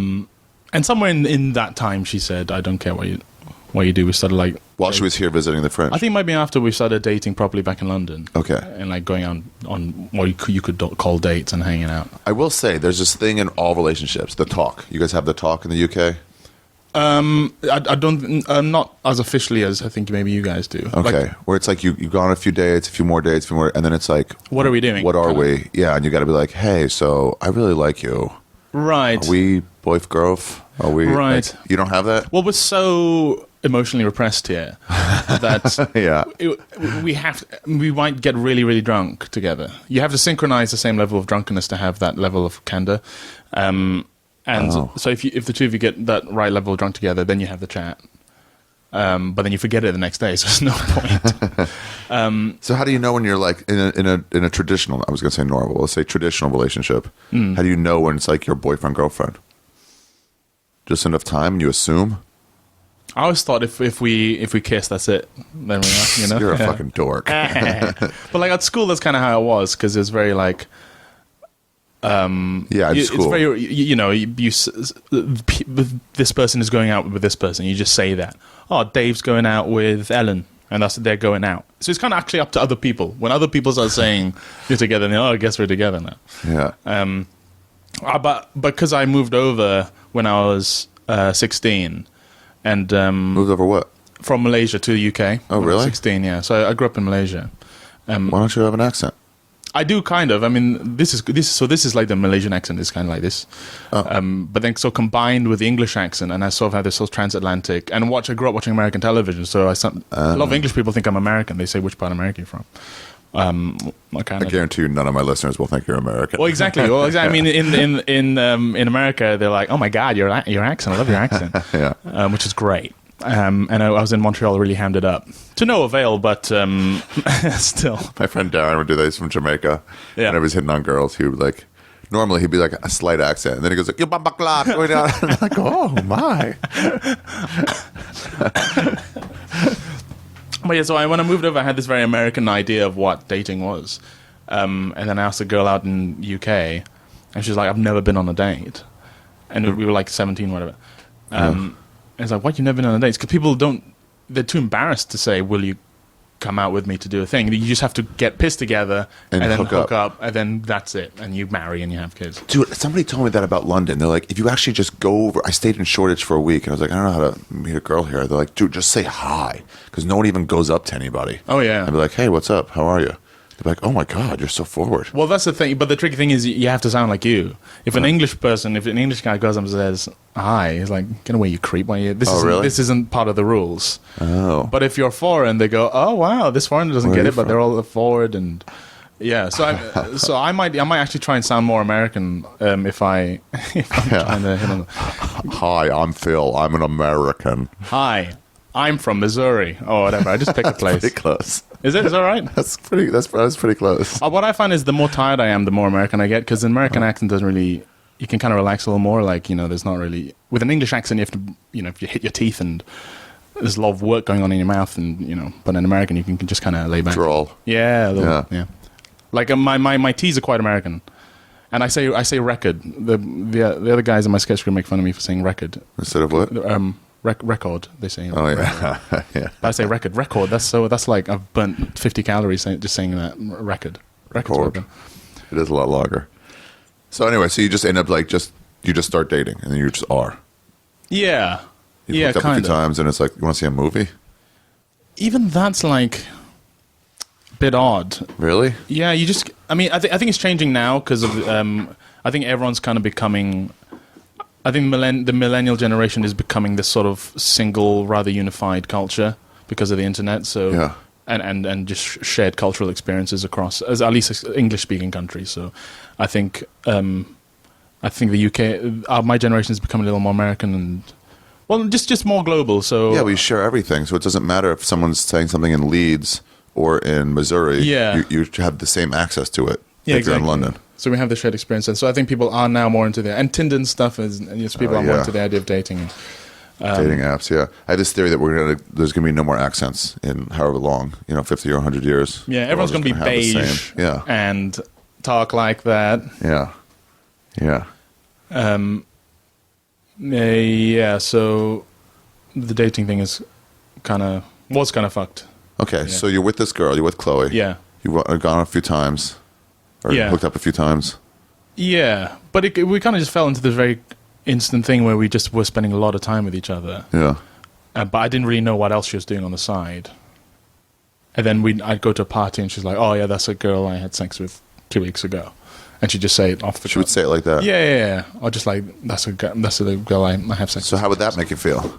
And somewhere in that time, she said, "I don't care what you do." We started like while she was here visiting the French. I think maybe after we started dating properly back in London. Okay. And like going on what you could call dates and hanging out. I will say there's this thing in all relationships, the talk. You guys have the talk in the UK? I don't, not as officially as I think maybe you guys do. Okay. Like, where it's like you've gone a few dates, a few more dates, and then it's like, what are we doing? What are we? Yeah, and you got to be like, hey, so I really like you. Right. Are we boyf girlf? Are we? Right. Like, you don't have that? Well, we're so emotionally repressed here that yeah. We might get really, really drunk together. You have to synchronize the same level of drunkenness to have that level of candor. So if the two of you get that right level of drunk together, then you have the chat. But then you forget it the next day, so there's no point. So how do you know when you're like in a traditional? I was going to say normal. Let's say traditional relationship. How do you know when it's like your boyfriend girlfriend? Just enough time, and you assume. I always thought if we kiss, that's it. Then we are, you know. You're a fucking dork. But like at school, that's kind of how it was because it's very like. Yeah, in school. It's very, this person is going out with this person. You just say that. Oh, Dave's going out with Ellen, and they're going out. So it's kind of actually up to other people. When other people start saying you're together, then I guess we're together now. Yeah. But because I moved over when I was 16, and moved over what? From Malaysia to the UK. Oh, really? 16, yeah. So I grew up in Malaysia. Why don't you have an accent? I do kind of. I mean, this is like the Malaysian accent is kind of like this, but then so combined with the English accent, and I sort of have this sort of transatlantic. And I grew up watching American television, so a lot of English people think I'm American. They say, "Which part of America are you from?" I guarantee you, none of my listeners will think you're American. Well, exactly. I mean, in America, they're like, "Oh my God, your accent! I love your accent," yeah, which is great. And I was in Montreal, really hammed it up to no avail, but still. My friend Darren would do that. He's from Jamaica. Yeah. Whenever he's hitting on girls, he would like Normally he'd be like a slight accent, and then he goes like, "You babakla," going down. And I'm like, oh my. But yeah, so when I moved over, I had this very American idea of what dating was, and then I asked a girl out in UK, and she's like, "I've never been on a date," and we were like 17, whatever. And it's like, "What? You've never been on a date?" Because people they're too embarrassed to say, "Will you come out with me to do a thing?" You just have to get pissed together and then hook up, and then that's it, and you marry and you have kids. Dude, somebody told me that about London. They're like, if you actually just go over, I stayed in Shoreditch for a week, and I was like, I don't know how to meet a girl here. They're like, dude, just say hi, because no one even goes up to anybody. Oh yeah. I'd be like, hey, what's up? How are you? They're like, oh my god, you're so forward. Well, that's the thing. But the tricky thing is, you have to sound like you. If an English guy goes up and says hi, he's like, get away, you creep. This isn't part of the rules. Oh. But if you're foreign, they go, oh wow, this foreigner doesn't get it, but they're all forward and yeah. So I might actually try and sound more American if I'm trying to hit on. Hi, I'm Phil. I'm an American. Hi, I'm from Missouri or whatever. I just pick a place. Pretty close. Is it? Is that right? That's pretty close. What I find is the more tired I am, the more American I get, because an American accent doesn't really. You can kind of relax a little more. Like, there's not really with an English accent. You have to, if you hit your teeth and there's a lot of work going on in your mouth, and but in American you can just kind of lay back. Drawl. Yeah, yeah. Like my T's are quite American, and I say record. The other guys in my sketch group make fun of me for saying record Instead of what? Record, they say. Oh yeah, yeah. I say record. That's like I've burnt 50 calories just saying that record. It is a lot longer. So anyway, so you just end up like you just start dating and then you just are. Yeah. You hooked up a few times and it's like, you want to see a movie? Even that's like a bit odd. Really? Yeah, I think it's changing now because of I think everyone's kind of becoming. I think the millennial generation is becoming this sort of single, rather unified culture because of the internet. So yeah. And just shared cultural experiences across, at least English-speaking countries. So I think the UK, my generation is becoming a little more American and just more global. So yeah, we share everything. So it doesn't matter if someone's saying something in Leeds or in Missouri. Yeah. you have the same access to it. Yeah, if you're in London. So we have the shared experience, and so I think people are now more into that. And Tinder and stuff is, people are more into the idea of dating. Dating apps, yeah. I have this theory that there's going to be no more accents in however long, 50 or 100 years. Yeah, everyone's going to be beige and talk like that. Yeah. Yeah. Yeah, so the dating thing was kind of fucked. Okay, so you're with this girl, you're with Chloe. Yeah. You've gone a few times, or hooked up a few times. Yeah, but we kind of just fell into this very instant thing where we just were spending a lot of time with each other. Yeah. But I didn't really know what else she was doing on the side. And then I'd go to a party and she's like, oh yeah, that's a girl I had sex with 2 weeks ago. And she'd just say it off the cuff. She would say it like that? Yeah. Or just like, that's the girl I have sex with. So how would that make you feel?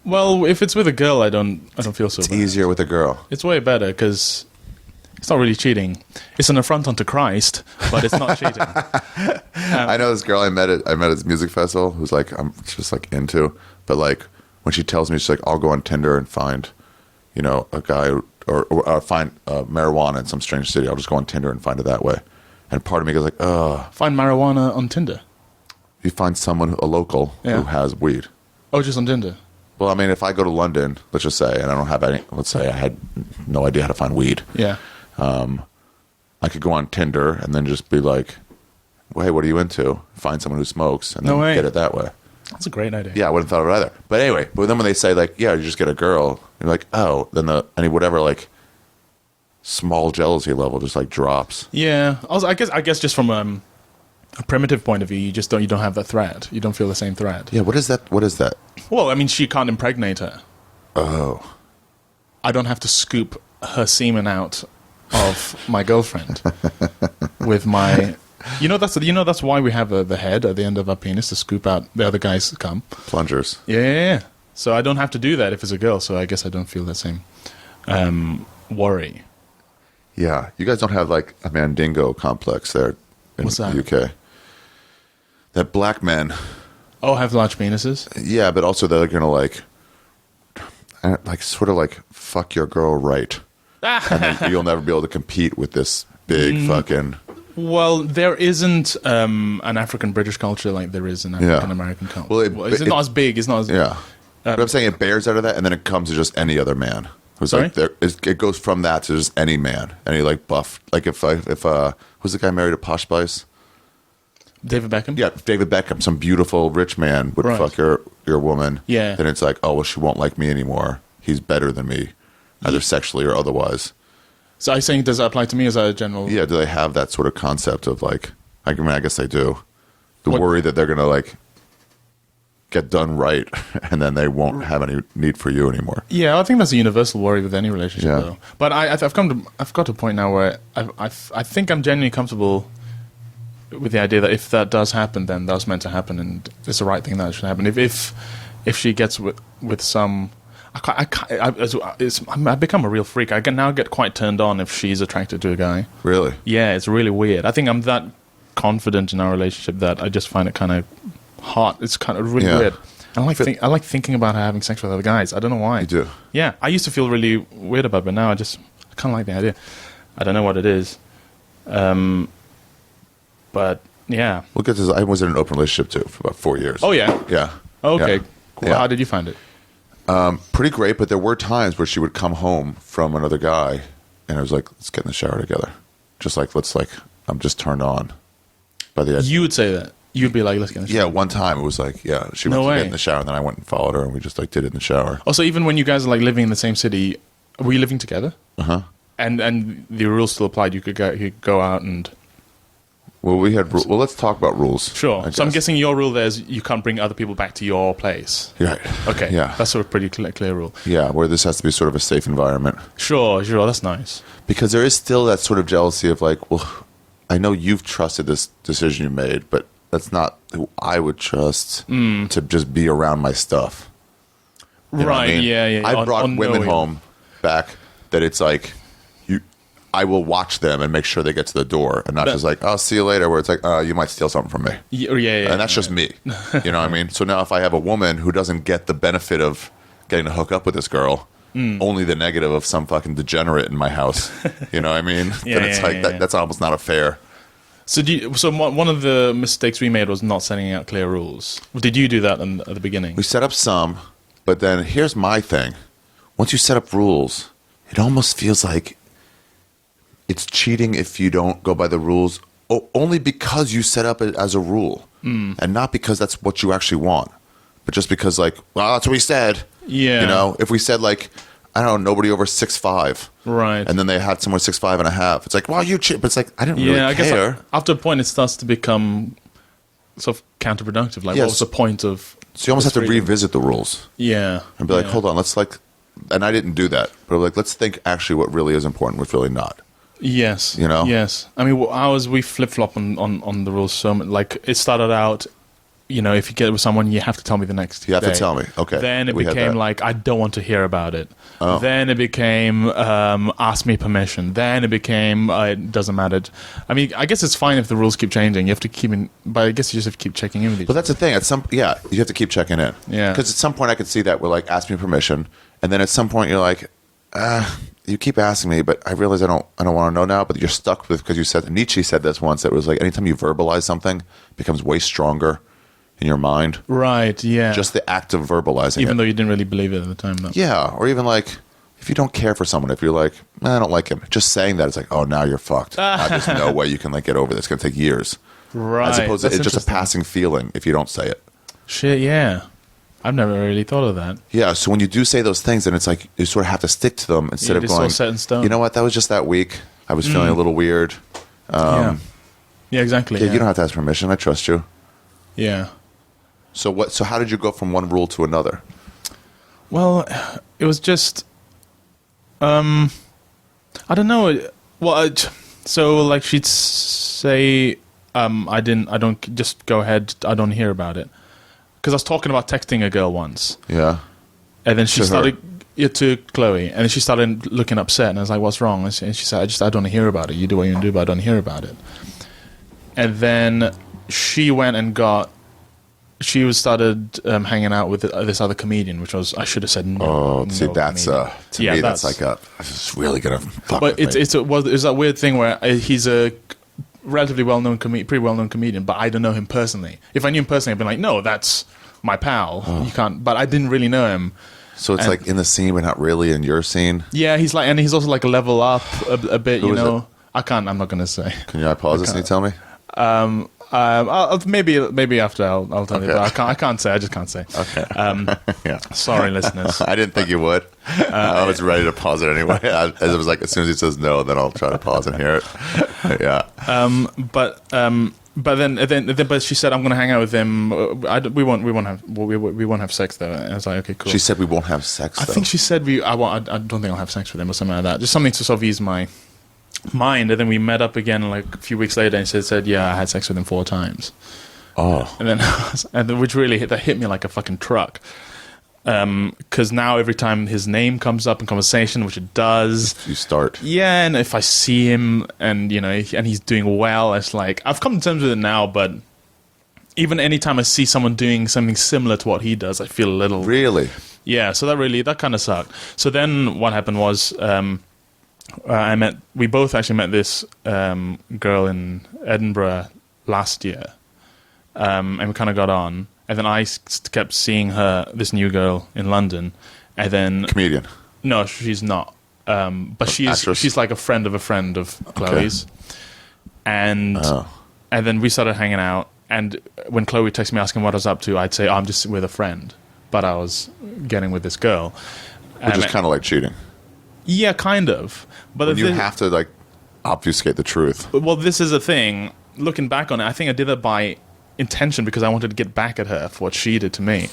Well, if it's with a girl, I don't feel so bad. It's easier with a girl. It's way better because it's not really cheating. It's an affront unto Christ, but it's not cheating. I know this girl I met at this music festival who's like, I'm just like into, but like when she tells me, she's like, I'll go on Tinder and find, a guy or find marijuana in some strange city. I'll just go on Tinder and find it that way. And part of me goes like, find marijuana on Tinder? You find someone, a local, who has weed. Oh, just on Tinder? Well, I mean, if I go to London, let's just say, and I don't have any, let's say I had no idea how to find weed. Yeah. I could go on Tinder and then just be like, well, hey, what are you into? Find someone who smokes and then get it that way. That's a great idea. Yeah, I wouldn't have thought of it either. But anyway, then when they say like, yeah, you just get a girl, you're like, oh, then whatever like small jealousy level just like drops. Yeah. Also, I guess just from a primitive point of view, you don't have that threat. You don't feel the same threat. Yeah, what is that? Well, I mean, she can't impregnate her. Oh. I don't have to scoop her semen out of my girlfriend with my. That's why we have the head at the end of our penis to scoop out the other guy's cum. Plungers. Yeah. So I don't have to do that if it's a girl. So I guess I don't feel the same worry. Yeah, you guys don't have like a mandingo complex there in What's that? the UK. That black men. Oh, have large penises? Yeah, but also they're gonna like sort of like fuck your girl right, and then you'll never be able to compete with this big fucking. Well, there isn't an African British culture like there is an African American culture. Well, it's not as big. It's not as But I'm saying it bears out of that, and then it comes to just any other man. Who's Sorry? like it goes from that to just any man, any like buff. Like if who's the guy married to Posh Spice? David Beckham. Yeah, David Beckham, some beautiful rich man would fuck your woman. Yeah. Then it's like, oh well, she won't like me anymore. He's better than me, either sexually or otherwise. So are you saying, does that apply to me as a general? Yeah, do they have that sort of concept of like? I mean, I guess they do. The worry that they're gonna like get done right, and then they won't have any need for you anymore. Yeah, I think that's a universal worry with any relationship, though. But I've got to a point now where I think I'm genuinely comfortable with the idea that if that does happen, then that's meant to happen, and it's the right thing that should happen. If she gets with some, I've become a real freak. I can now get quite turned on if she's attracted to a guy. Really? Yeah, it's really weird. I think I'm that confident in our relationship that I just find it kind of hot. It's kind of really weird. And I like thinking about her having sex with other guys. I don't know why. You do? Yeah, I used to feel really weird about it, but now I kind of like the idea. I don't know what it is. But yeah. Well, because I was in an open relationship too for about 4 years. Oh yeah. Yeah. Okay. Yeah. Cool. Yeah. How did you find it? Pretty great, but there were times where she would come home from another guy, and I was like, "Let's get in the shower together." Just like I'm just turned on by the idea. You would say that. You'd be like, "Let's get in the shower." Yeah, one time it was like, she went to get in the shower, and then I went and followed her, and we just like did it in the shower. Also, even when you guys are like living in the same city, were you living together? And the rules still applied. You could go out and. Well, we had. Well, let's talk about rules. Sure. So I'm guessing your rule there is you can't bring other people back to your place. Right. Okay. Yeah. That's sort of pretty clear rule. Yeah, where this has to be sort of a safe environment. Sure. That's nice. Because there is still that sort of jealousy of like, well, I know you've trusted this decision you made, but that's not who I would trust to just be around my stuff. You know what I mean? Yeah. I brought women home back that it's like, I will watch them and make sure they get to the door, and not just like, "I'll see you later," where it's like, "You might steal something from me." Yeah. And that's just me. You know what I mean? So now if I have a woman who doesn't get the benefit of getting to hook up with this girl, only the negative of some fucking degenerate in my house, you know what I mean? Then it's like that's almost not a fair. So one of the mistakes we made was not setting out clear rules. Did you do that at the beginning? We set up some, but then here's my thing. Once you set up rules, it almost feels like it's cheating if you don't go by the rules only because you set up it as a rule and not because that's what you actually want, but just because like, well, that's what we said. Yeah. You know, if we said like, I don't know, nobody over 6'5", right, and then they had someone 6'5.5", it's like, well, you cheat, but it's like, I didn't really care. Guess after a point it starts to become sort of counterproductive. Like, what was the point of? So you almost have to revisit the rules. Yeah. And be like, hold on, let's like, and I didn't do that, but like, let's think actually what really is important, what's really not. Yes. You know? Yes. I mean, we flip-flop on the rules so much. Like, it started out, you know, if you get with someone, you have to tell me the next day. You have to tell me. Okay. Then it became like, I don't want to hear about it. Oh. Then it became, ask me permission. Then it became, it doesn't matter. I mean, I guess it's fine if the rules keep changing. You have to keep in, but I guess you just have to keep checking in with each other. But that's the thing. You have to keep checking in. Yeah. Because at some point I could see that we're like, ask me permission. And then at some point you're like, you keep asking me, but I realize I don't want to know now. But you're stuck with, because you said, Nietzsche said this once. It was like anytime you verbalize something, it becomes way stronger in your mind. Right. Yeah. Just the act of verbalizing, even though you didn't really believe it at the time. Though. Yeah. Or even like, if you don't care for someone, if you're like, I don't like him, just saying that, it's like, oh, now you're fucked. There's no way you can like get over this. It's gonna take years. Right. As opposed to it's just a passing feeling if you don't say it. Shit. Yeah. I've never really thought of that. Yeah, so when you do say those things, then it's like you sort of have to stick to them instead of going, set in stone. You know what, that was just that week. I was feeling a little weird. Yeah, exactly. Yeah, you don't have to ask permission. I trust you. Yeah. So how did you go from one rule to another? Well, it was just, I don't know. Well, so like she'd say, I don't, just go ahead. I don't hear about it. Because I was talking about texting a girl once. Yeah. And then she started to Chloe, and then she started looking upset, and I was like, "What's wrong?" And she said, "I don't hear about it. You do what you do, but I don't hear about it." And then she went and got she was started hanging out with this other comedian, which was, I should have said no. Oh, see, no that's comedian. to me that's like it's really gonna fuck But with me. it's that weird thing where he's a relatively well-known pretty well-known comedian, but I don't know him personally. If I knew him personally, I'd be like, no, that's my pal. You can't. But I didn't really know him. So it's like in the scene, but not really in your scene. Yeah, he's like, and he's also like a level up a bit. Who you is know, it? I'm not gonna say. Can you pause this and you tell me? Maybe after I'll tell you. But I can't say. I just can't say. Okay. Yeah. Sorry, listeners. I didn't think you would. I was ready to pause it anyway. As it was like, as soon as he says no, then I'll try to pause and hear it. Yeah. But she said, I'm going to hang out with him. We won't have sex though. And I was like, okay, cool. She said we won't have sex. I think she said I don't think I'll have sex with him or something like that. Just something to sort of ease my mind. And then we met up again like a few weeks later, and she said, yeah, I had sex with him 4 times. Oh. And then which really hit me like a fucking truck. Because now every time his name comes up in conversation, which it does, You start. yeah, and if I see him and and he's doing well, it's like I've come to terms with it now. But even anytime I see someone doing something similar to what he does, I feel a little Really? yeah. So that kind of sucked. So then what happened was we both actually met this girl in Edinburgh last year, and we kind of got on. And then I kept seeing this new girl in London, and then Comedian. no, she's not. But Actress? she's like a friend of Chloe's, and then we started hanging out. And when Chloe texted me asking what I was up to, I'd say, I'm just with a friend, but I was getting with this girl, Which is kind of like cheating. yeah, kind of. But When you have to like obfuscate the truth. well, this is a thing. Looking back on it, I think I did that by intention because I wanted to get back at her for what she did to me.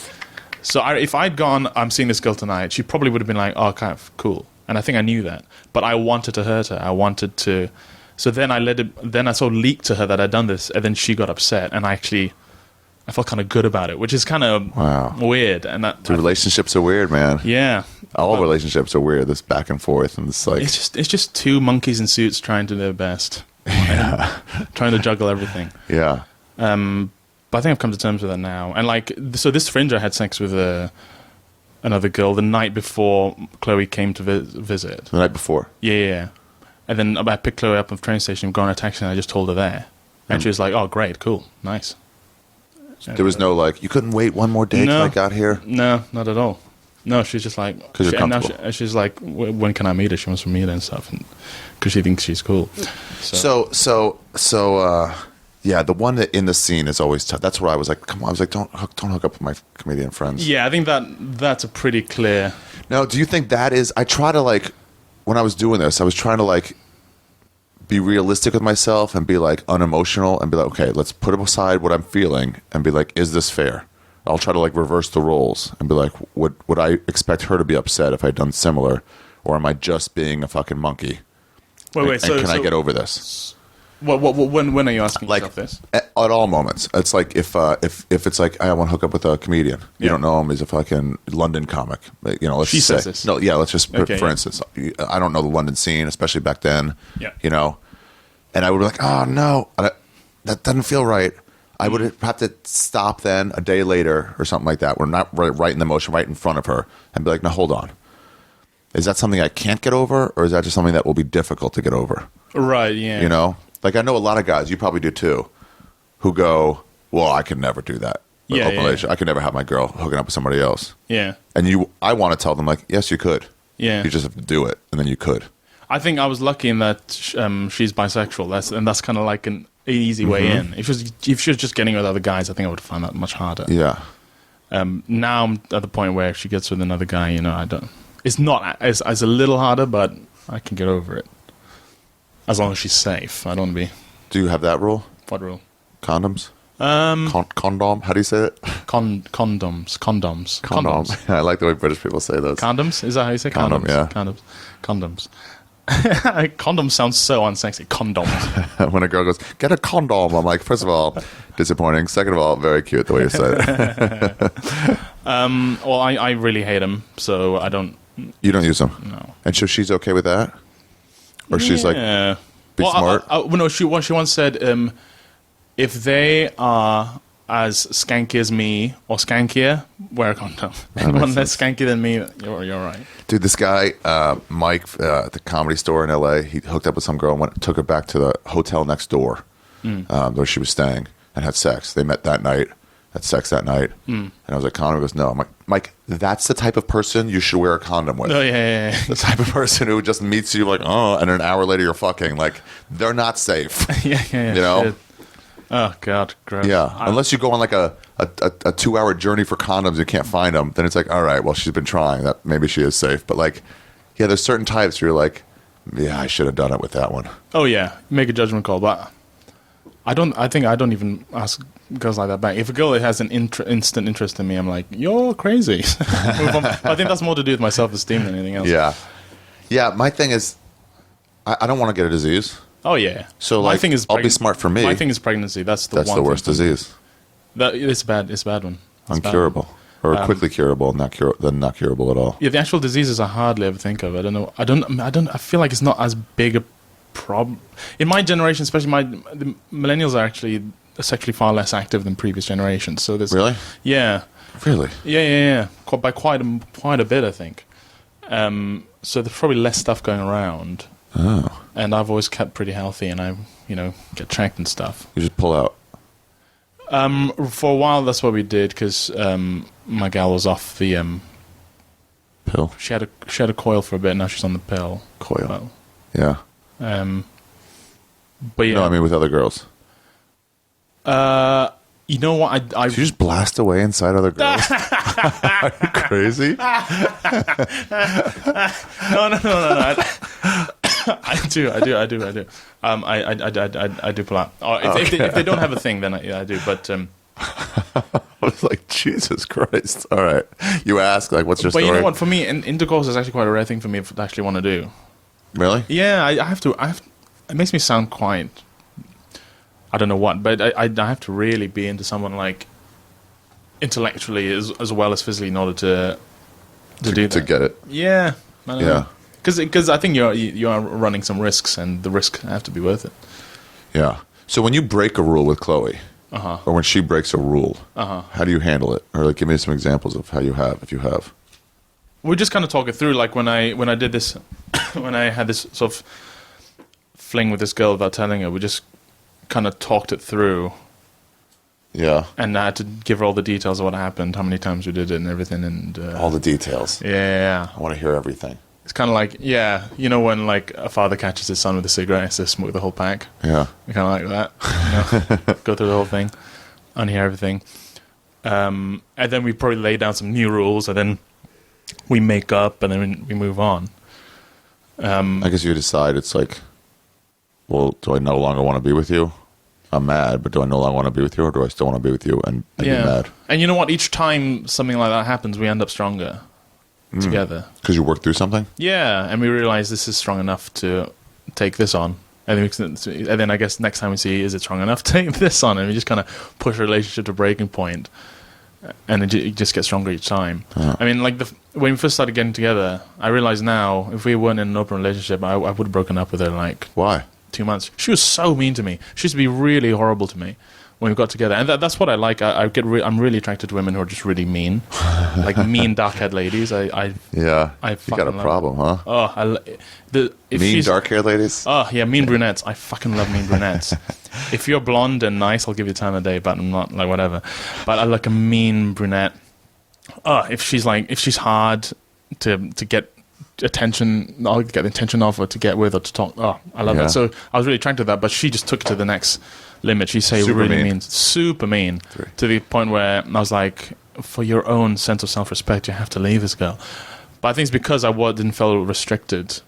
So if I'd gone, I'm seeing this girl tonight, she probably would have been like, oh, kind of cool. And I think I knew that. But I wanted to hurt her. I wanted to. So then I sort of leaked to her that I'd done this, and then she got upset, and I felt kind of good about it, which is kind of weird. And Relationships are weird, man. yeah. All relationships are weird. This back and forth, and it's like It's just 2 monkeys in suits trying to do their best. Yeah. Trying to juggle everything. yeah. But I think I've come to terms with that now. And like, so this fringe, I had sex with another girl the night before Chloe came to visit. The night before. Yeah. And then I picked Chloe up at the train station, gone on a taxi, and I just told her there. And she was like, oh, great, cool, nice. There was no like, you couldn't wait one more day till I got here? No, not at all. No, she's just like... Because you're comfortable. She's like, when can I meet her? She wants to meet her and stuff. Because she thinks she's cool. Yeah, the one that in the scene is always tough. That's where I was like, come on. I was like, don't hook up with my comedian friends. Yeah, I think that's a pretty clear... Now, do you think that is... I try to like... When I was doing this, I was trying to like be realistic with myself and be like unemotional and be like, okay, let's put aside what I'm feeling and be like, is this fair? I'll try to like reverse the roles and be like, would I expect her to be upset if I'd done similar? Or am I just being a fucking monkey? Wait, and can I get over this? When are you asking Like yourself this? at all moments, it's like if it's like I want to hook up with a comedian, you don't know him, he's a fucking London comic. Let's She say says this. no, yeah. Let's just Okay, for yeah. instance, I don't know the London scene, especially back then. Yeah. And I would be like, oh no, that doesn't feel right. I would have to stop then a day later or something like that. We're not right in the motion, right in front of her, and be like, no, hold on. Is that something I can't get over, or is that just something that will be difficult to get over? Right, yeah. Like I know a lot of guys, you probably do too, who go, well, I could never do that. Yeah, Open yeah. relationship. I could never have my girl hooking up with somebody else. Yeah. And I want to tell them like, yes, you could. Yeah. You just have to do it, and then you could. I think I was lucky in that she's bisexual. That's kind of like an easy way in. If she was just getting with other guys, I think I would find that much harder. Yeah. Now I'm at the point where if she gets with another guy, I don't. It's not as a little harder, but I can get over it as long as she's safe. I don't want to be. Do you have that rule? What rule? Condoms? Condom? How do you say it? Condoms. Condoms. I like the way British people say those. Condoms? Is that how you say Condom, condoms? yeah. Condoms. Condoms sounds so unsexy. Condoms. When a girl goes, get a condom, I'm like, first of all, disappointing. Second of all, very cute the way you say it. Well, I really hate them, so I don't. You don't use them? No. And so she's okay with that? Or she's like, Yeah. be smart? No, she once said, if they are as skanky as me or skankier, wear a condom. Anyone less skanky than me, you're right. Dude, this guy, Mike, at the Comedy Store in LA, he hooked up with some girl and took her back to the hotel next door where she was staying and had sex. They met that night, had sex that night. And I was like, Connor goes, no. I'm like, Mike, that's the type of person you should wear a condom with. Oh, yeah. The type of person who just meets you like, oh, and an hour later you're fucking. Like, they're not safe. Yeah. You know? Shit. Oh, God, gross. Yeah, unless you go on like a 2-hour journey for condoms and can't find them, then it's like, all right, well, she's been trying. That maybe she is safe. But like, yeah, there's certain types where you're like, yeah, I should have done it with that one. Oh, yeah. Make a judgment call. But I think I don't even ask girls like that back. If a girl has an instant interest in me, I'm like, you're crazy. I think that's more to do with my self-esteem than anything else. Yeah. Yeah, my thing is, I don't want to get a disease. Oh, yeah. So, like, I'll be smart for me. My thing is pregnancy. That's the worst disease. It's a bad one. It's uncurable. Or quickly curable, not curable at all. Yeah, the actual diseases I hardly ever think of. I don't know. I feel like it's not as big a problem. In my generation, especially the millennials are actually sexually far less active than previous generations. So there's Really? Yeah. Really? Yeah. By quite a bit, I think. So there's probably less stuff going around. Oh. And I've always kept pretty healthy, and I, get checked and stuff. You just pull out. For a while, that's what we did because my gal was off the pill. She had a coil for a bit. Now she's on the pill. Coil. Well, yeah. But yeah. No, I mean with other girls. You know what? Did you just blast away inside other girls? Are you crazy? No. I do. I do pull out. If they don't have a thing, then I do. But I was like, Jesus Christ! All right, you ask like, what's your story? But you know what? For me, intercourse is actually quite a rare thing for me to actually want to do. Really? Yeah, I have to. It makes me sound quite. I don't know what, but I have to really be into someone like intellectually as well as physically in order to do that. To get it. Yeah. I don't know. Because I think you are running some risks, and the risks have to be worth it. Yeah. So when you break a rule with Chloe, or when she breaks a rule, how do you handle it? Or like, give me some examples of how you have, if you have. We just kind of talk it through. Like when I did this, when I had this sort of fling with this girl without telling her, we just kind of talked it through. Yeah. And I had to give her all the details of what happened, how many times we did it, and everything, and all the details. Yeah. I want to hear everything. It's kind of like, when like a father catches his son with a cigarette, it's to smoke the whole pack. Yeah. Kind of like that. Go through the whole thing, unhear everything. And then we probably lay down some new rules, and then we make up, and then we move on. I guess you decide it's like, well, do I no longer want to be with you? I'm mad, but do I no longer want to be with you, or do I still want to be with you and be mad? And you know what? Each time something like that happens, we end up stronger. Together. Because you work through something? Yeah, and we realize this is strong enough to take this on. And then I guess next time we see, is it strong enough to take this on? And we just kind of push a relationship to a breaking point, and it just gets stronger each time. I mean, like when we first started getting together, I realize now, if we weren't in an open relationship, I would have broken up with her like... Why? 2 months. She was so mean to me. She used to be really horrible to me when we got together, and that's what I like. I'm really attracted to women who are just really mean, like mean dark-haired ladies. I you got a problem, huh? Oh, mean dark-haired ladies. Oh yeah, mean brunettes. I fucking love mean brunettes. If you're blonde and nice, I'll give you time of day, but I'm not like whatever. But I like a mean brunette. If she's hard to get attention, I'll get the attention of, or to get with, or to talk. Oh, I love that. So I was really attracted to that, but she just took it to the next limit. She say super mean, super mean, to the point where I was like, for your own sense of self-respect, you have to leave this girl. But I think it's because I didn't feel restricted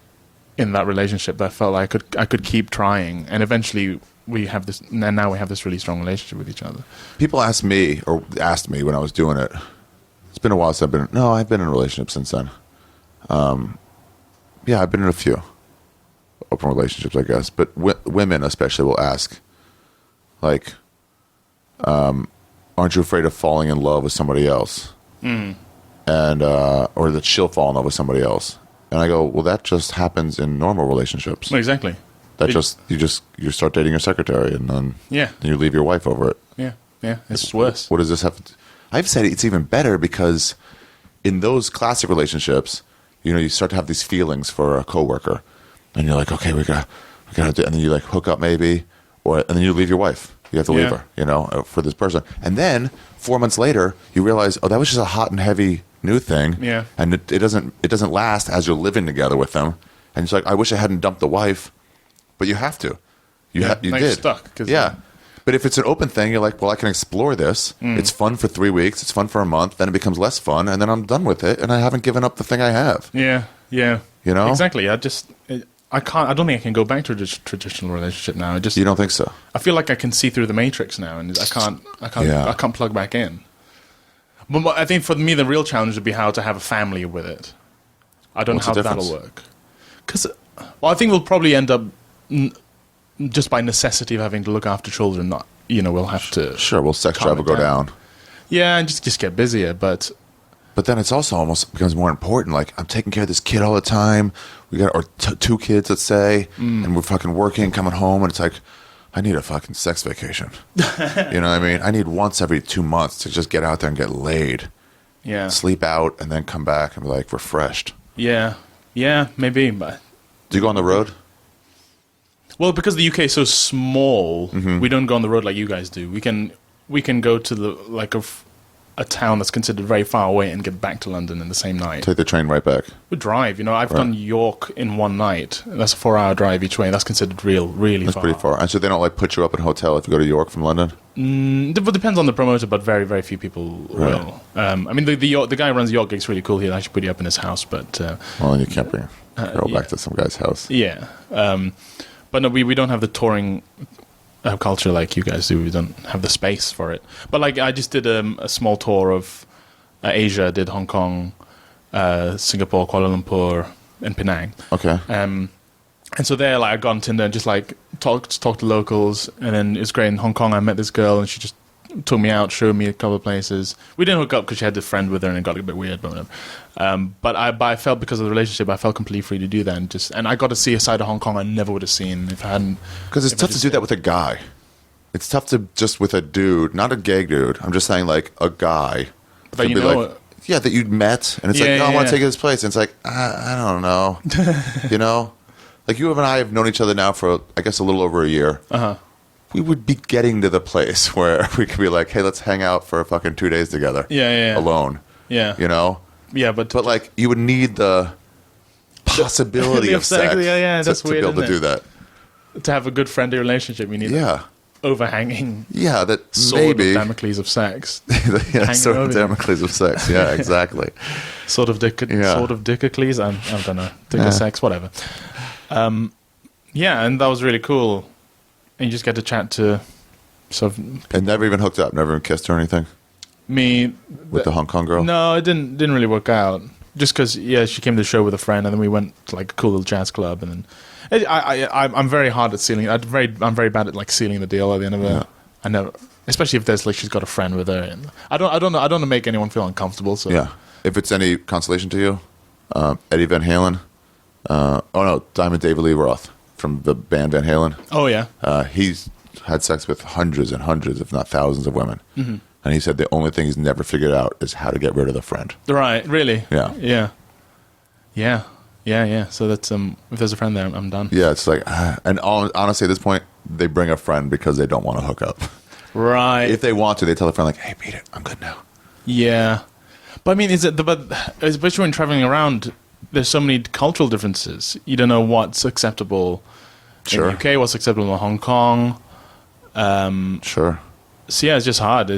in that relationship that I felt like I could keep trying, and eventually we have this. And now we have this really strong relationship with each other. People asked me when I was doing it. It's been a while since I've been in a relationship since then. Yeah, I've been in a few open relationships, I guess. But women especially will ask, like, aren't you afraid of falling in love with somebody else? And or that she'll fall in love with somebody else. And I go, well, that just happens in normal relationships. Exactly. You start dating your secretary, and then you leave your wife over it. Yeah. Yeah, it's just worse. What does this have to I've said it's even better because in those classic relationships, you start to have these feelings for a coworker, and you're like, okay, we gotta do, and then you like hook up maybe, and then you leave your wife. You have to leave her, for this person, and then 4 months later, you realize, oh, that was just a hot and heavy new thing, and it doesn't last as you're living together with them, and it's like, I wish I hadn't dumped the wife, but you have to, you did, stuck, But if it's an open thing, you're like, well, I can explore this. It's fun for 3 weeks. It's fun for a month. Then it becomes less fun, and then I'm done with it, and I haven't given up the thing I have. Yeah. Exactly. I can't. I don't think I can go back to a traditional relationship now. You don't think so? I feel like I can see through the matrix now, and I can't plug back in. But I think for me, the real challenge would be how to have a family with it. I don't know how that'll work. Because, I think we'll probably end up. Just by necessity of having to look after children, we'll have to. Sure, will sex drive will go down. Yeah, and just get busier, but then it's also almost becomes more important. Like, I'm taking care of this kid all the time. We got two kids, let's say, and we're fucking working, coming home, and it's like, I need a fucking sex vacation. You know what I mean? I need once every 2 months to just get out there and get laid. Yeah. Sleep out and then come back and be like refreshed. Yeah, maybe. But do you go on the road? Well, because the UK is so small, we don't go on the road like you guys do. We can go to a town that's considered very far away and get back to London in the same night. Take the train right back. We drive. I've done York in one night. That's a 4-hour drive each way. That's considered really far. That's pretty far. And so they don't put you up in a hotel if you go to York from London? It depends on the promoter, but very, very few people will. The guy who runs York gigs really cool. He'll actually put you up in his house, but well, you can't bring a girl back to some guy's house. Yeah. But no, we don't have the touring culture like you guys do. We don't have the space for it. But I just did a small tour of Asia. Did Hong Kong, Singapore, Kuala Lumpur, and Penang. Okay. And so there, I got on Tinder and just talked to locals. And then it was great in Hong Kong. I met this girl, and she just took me out, showed me a couple of places. We didn't hook up because she had a friend with her, and it got a bit weird, but whatever. But I felt, because of the relationship, I felt completely free to do that, and I got to see a side of HongOng I never would have seen if I hadn't. Because it's tough to do that with a guy. It's tough to just with a dude, not a gay dude. I'm just saying, a guy. But that you'd met, and it's I want to take you to this place, and it's like, I don't know, Like you and I have known each other now for, I guess, a little over a year. We would be getting to the place where we could be like, hey, let's hang out for fucking 2 days together. Yeah. Alone. Yeah. Yeah, but you would need the possibility of sex. That's to weird, be able to do that. To have a good friendly relationship, you need overhanging. Yeah, that sword maybe of Damocles of sex. Sword of Damocles of sex. Yeah, exactly. Sword of Dickocles. I don't know. Dick of sex, whatever. And that was really cool. And you just get to chat to and never even hooked up, never even kissed or anything? Me. With the Hong Kong girl? No, it didn't really work out. Just because, she came to the show with a friend, and then we went to a cool little jazz club, and then I'm very hard at sealing. I'm very bad at sealing the deal at the end of it. I never, especially if there's she's got a friend with her, and I don't know. I don't want to make anyone feel uncomfortable. So if it's any consolation to you, Eddie Van Halen. Diamond David Lee Roth from the band Van Halen. Oh yeah. He's had sex with hundreds and hundreds, if not thousands, of women. And he said the only thing he's never figured out is how to get rid of the friend. Right, really? Yeah. Yeah. So that's if there's a friend there, I'm done. Yeah, it's and honestly, at this point, they bring a friend because they don't want to hook up. Right. If they want to, they tell a friend hey, beat it, I'm good now. Yeah, but I mean, especially when traveling around, there's so many cultural differences. You don't know what's acceptable in the UK, what's acceptable in Hong Kong. Sure. So it's just hard.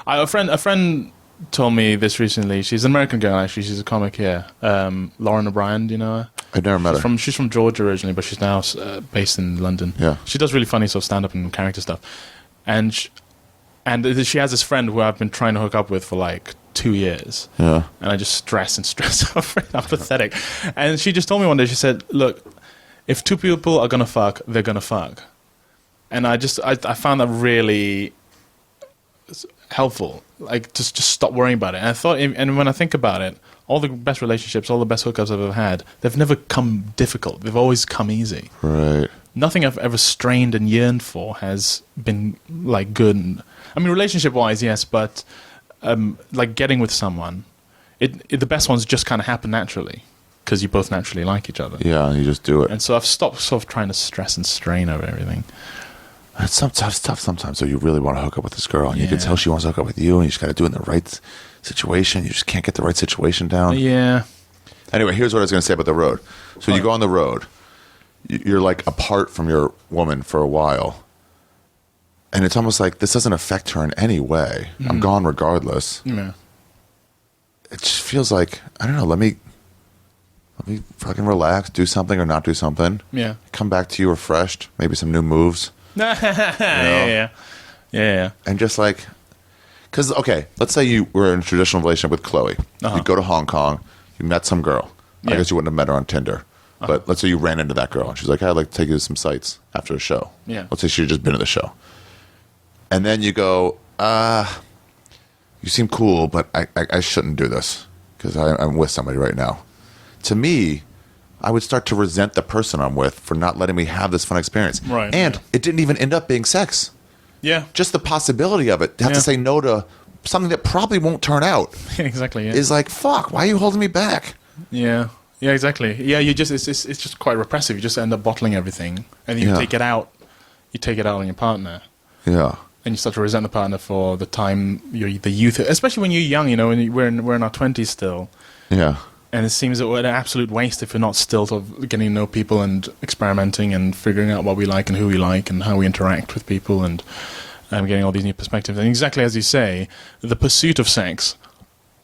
A friend told me this recently. She's an American girl, actually. She's a comic here. Lauren O'Brien, do you know her? I've never met her. She's from Georgia originally, but she's now based in London. Yeah. She does really funny stand-up and character stuff. And she has this friend who I've been trying to hook up with for 2 years. Yeah. And I just stress over it. I'm pathetic. And she just told me one day, she said, look, if two people are going to fuck, they're going to fuck. And I found that really helpful. Just stop worrying about it. And I thought, and when I think about it, all the best relationships, all the best hookups I've ever had, they've never come difficult. They've always come easy. Right. nothing I've ever strained and yearned for has been like good. I mean, relationship-wise, yes, but like getting with someone, the best ones just kind of happen naturally because you both naturally like each other. Yeah, you just do it. And so I've stopped sort of trying to stress and strain over everything. It's tough sometimes. So you really want to hook up with this girl, and you Yeah. can tell she wants to hook up with you, and you just got to do it in the right situation. You just can't get the right situation down. Yeah. Anyway, here's what I was going to say about the road. So you go on the road. You're like apart from your woman for a while. And it's almost like this doesn't affect her in any way. I'm gone regardless. Yeah. It just feels like, I don't know, let me fucking relax, do something or not do something. Yeah. Come back to you refreshed, maybe some new moves. Yeah. And just like, because, okay, let's say you were in a traditional relationship with Chloe. You go to Hong Kong, you met some girl. I Yeah. guess you wouldn't have met her on Tinder. But let's say you ran into that girl. And she's like, hey, I'd like to take you to some sights after a show. Yeah. Let's say she had just been to the show. And then you go, you seem cool, but I shouldn't do this because I'm with somebody right now. To me, I would start to resent the person I'm with for not letting me have this fun experience. Right, And yeah. it didn't even end up being sex. Yeah. Just the possibility of it, to have to Yeah. say no to something that probably won't turn out, Exactly. Yeah. is like, fuck, why are you holding me back? Yeah. Yeah, exactly. Yeah, you just it's just quite repressive. You just end up bottling everything, and then you Yeah. take it out. You take it out on your partner, Yeah. and you start to resent the partner for the time the youth, especially when you're young. You know, when we're in our 20s still, Yeah. and it seems that we're an absolute waste if we're not still sort of getting to know people and experimenting and figuring out what we like and who we like and how we interact with people and getting all these new perspectives. And exactly as you say, the pursuit of sex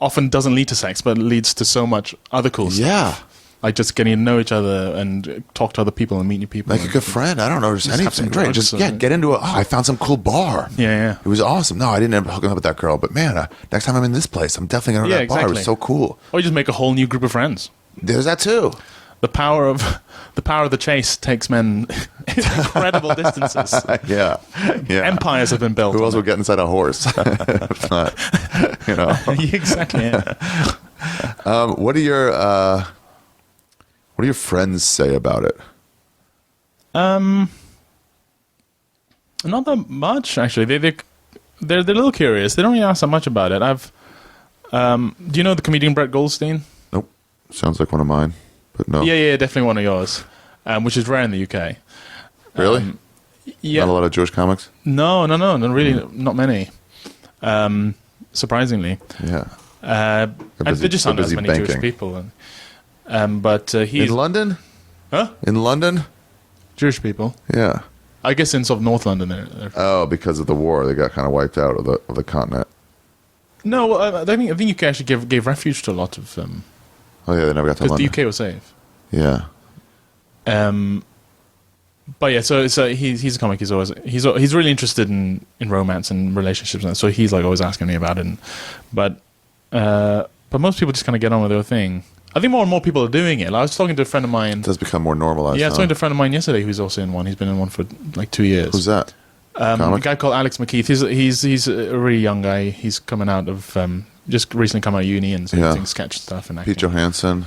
often doesn't lead to sex, but leads to so much other cool stuff. Yeah. Like just getting to know each other and talk to other people and meet new people. Like a good friend. I don't know. Just have anything. some Great. drugs Just, or- yeah, get into it. Oh, I found some cool bar. Yeah. It was awesome. No, I didn't end up hooking up with that girl, but man, next time I'm in this place, I'm definitely going to Yeah, that bar. It was exactly. so cool. Or you just make a whole new group of friends. There's that too. The power of the chase takes men incredible distances. Yeah. Empires have been built. Who else on would get inside a horse? If not, you know. it. Exactly. Yeah. What do your friends say about it? Not that much actually. They're a little curious. They don't really ask that much about it. Do you know the comedian Brett Goldstein? Nope. Sounds like one of mine, but no. Yeah, definitely one of yours, which is rare in the UK. Really? Yeah. Not a lot of Jewish comics? No, really, not many. Surprisingly, Yeah. and there just aren't as busy many Jewish banking. people. But he's In London? huh? In London? Jewish people. Yeah. I guess in sort of North London. They're Oh, because of the war, they got kind of wiped out of the continent. no, I think UK actually gave refuge to a lot of Oh yeah, they never got to because the London. UK was safe. Yeah. But yeah, so he's a comic. He's really interested in romance and relationships, and so he's like always asking me about it. But most people just kind of get on with their thing. I think more and more people are doing it. Like, I was talking to a friend of mine. It does become more normalized. Yeah, I was huh? talking to a friend of mine yesterday who's also in one. He's been in one for like 2 years. Who's that? A Comic? guy called Alex McKeith. He's a really young guy. He's coming out of just recently come out of uni and so he's doing sketch stuff and acting. Pete Johansson.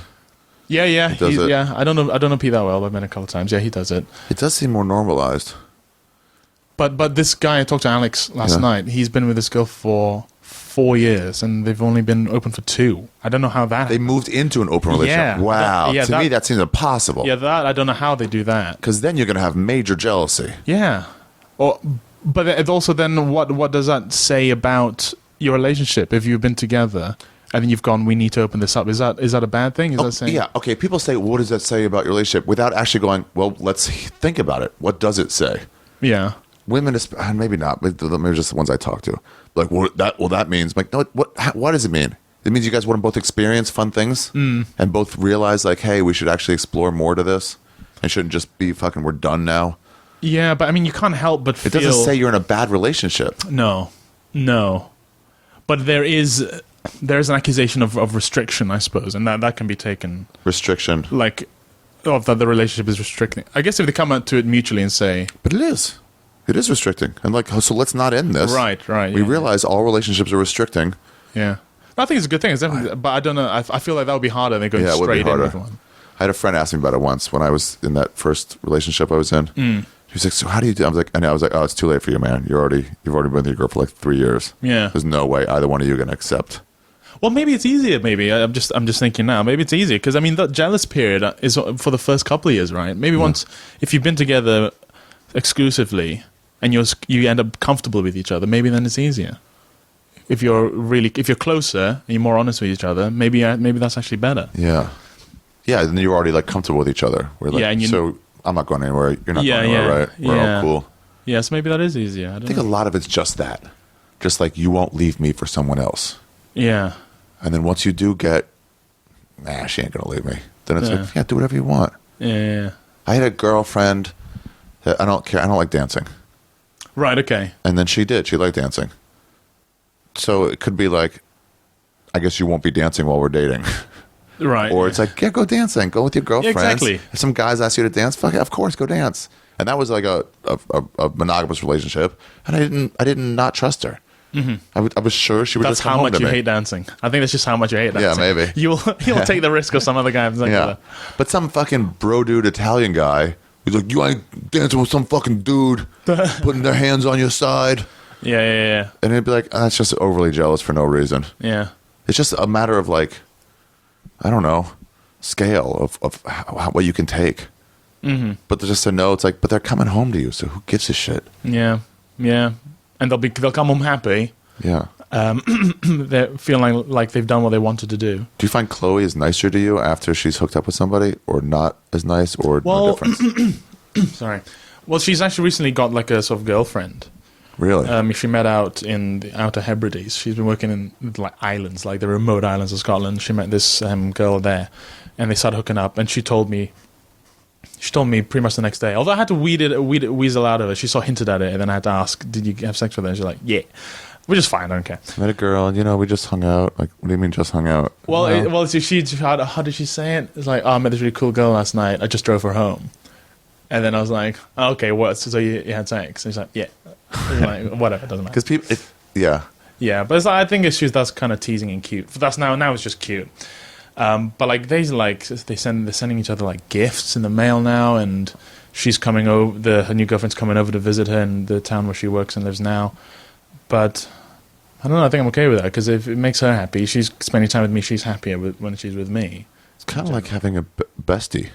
Yeah, He does it. yeah. I don't know Pete that well. I've met him a couple of times. Yeah, he does it. It does seem more normalized. But this guy, I talked to Alex last Yeah. night. He's been with this girl for 4 years, and they've only been open for 2. I don't know how that. They moved into an open relationship. Yeah. Wow. Yeah, to me, that seems impossible. Yeah, that I don't know how they do that. Because then you're going to have major jealousy. Yeah, but it also then what does that say about your relationship if you've been together and then you've gone? We need to open this up. Is that a bad thing? Is that saying? Yeah. Okay. People say, what does that say about your relationship? Without actually going, well, let's think about it. What does it say? Yeah. Women, maybe not, but maybe just the ones I talk to. Like, that means, like, no, what does it mean? It means you guys want to both experience fun things and both realize, like, hey, we should actually explore more to this and shouldn't just be fucking, we're done now. Yeah, but I mean, you can't help but It feel. doesn't say you're in a bad relationship. No. But there's an accusation of restriction, I suppose, and that can be taken Restriction. like of that the relationship is restricting. I guess if they come out to it mutually and say, But it is. It is restricting. And like, so let's not end this. right, We yeah, realize all relationships are restricting. yeah. I think it's a good thing. It's definitely, but I don't know. I feel like that would be harder than going Yeah, it would be straight in harder. with one. I had a friend ask me about it once when I was in that first relationship I was in. He was like, "So how do you do?" I was like, "Oh, it's too late for you, man. You've already been with your girl for like 3 years. Yeah. There's no way either one of you are gonna accept." Well, maybe it's easier. Maybe I'm just thinking now. Maybe it's easier because I mean, the jealous period is for the first couple of years, right? Maybe once if you've been together exclusively and you end up comfortable with each other, maybe then it's easier. If you're closer and you're more honest with each other, maybe that's actually better. Yeah. Yeah, then you're already like comfortable with each other. We're like, and so I'm not going anywhere. You're not going anywhere, right? We're all cool. Yeah, so maybe that is easier. I think a lot of it's just that. Just like you won't leave me for someone else. Yeah. And then once you do get, she ain't going to leave me. Then it's like, yeah, do whatever you want. Yeah. I had a girlfriend that I don't care. I don't like dancing. Right, okay. And then she did. She liked dancing. So it could be like, I guess you won't be dancing while we're dating. Right. Or it's like, yeah, go dancing. Go with your girlfriends. Yeah, exactly. If some guys ask you to dance, fuck it, of course, go dance. And that was like a monogamous relationship, and I didn't not trust her. Mm-hmm. I was sure she would just come home to me. That's how much you hate dancing. I think that's just how much you hate dancing. Yeah, maybe. You'll take the risk of some other guy. Yeah. But some fucking bro dude Italian guy, he's like, you ain't dancing with some fucking dude putting their hands on your side. Yeah. And it'd be like, that's just overly jealous for no reason. Yeah. It's just a matter of like, I don't know, scale of what you can take. Mm-hmm. But just to know, it's like, but they're coming home to you, so who gives a shit? Yeah. And they'll come home happy. Yeah. They're feeling like they've done what they wanted to do. Do you find Chloe is nicer to you after she's hooked up with somebody, or not as nice, or no difference? Sorry. Well, she's actually recently got like a sort of girlfriend. Really? She met out in the Outer Hebrides. She's been working in like islands, like the remote islands of Scotland. She met this girl there, and they started hooking up. And she told me pretty much the next day. Although I had to weasel out of it. She sort of hinted at it, and then I had to ask, "Did you have sex with her?" And she's like, "Yeah." Which is fine. I don't care. I met a girl, and we just hung out. Like, what do you mean just hung out? Well, how did she say it? It's like, "Oh, I met this really cool girl last night. I just drove her home." And then I was like, oh, "Okay, what? So you had sex?" And she's like, "Yeah." Like, whatever, doesn't matter. Because people, yeah, but I think that's kind of teasing and cute. That's now it's just cute. But like they're sending each other like gifts in the mail now, and she's coming over. Her new girlfriend's coming over to visit her in the town where she works and lives now. But I don't know. I think I'm okay with that because if it makes her happy, she's spending time with me. She's happier when she's with me. It's kind of like having a bestie,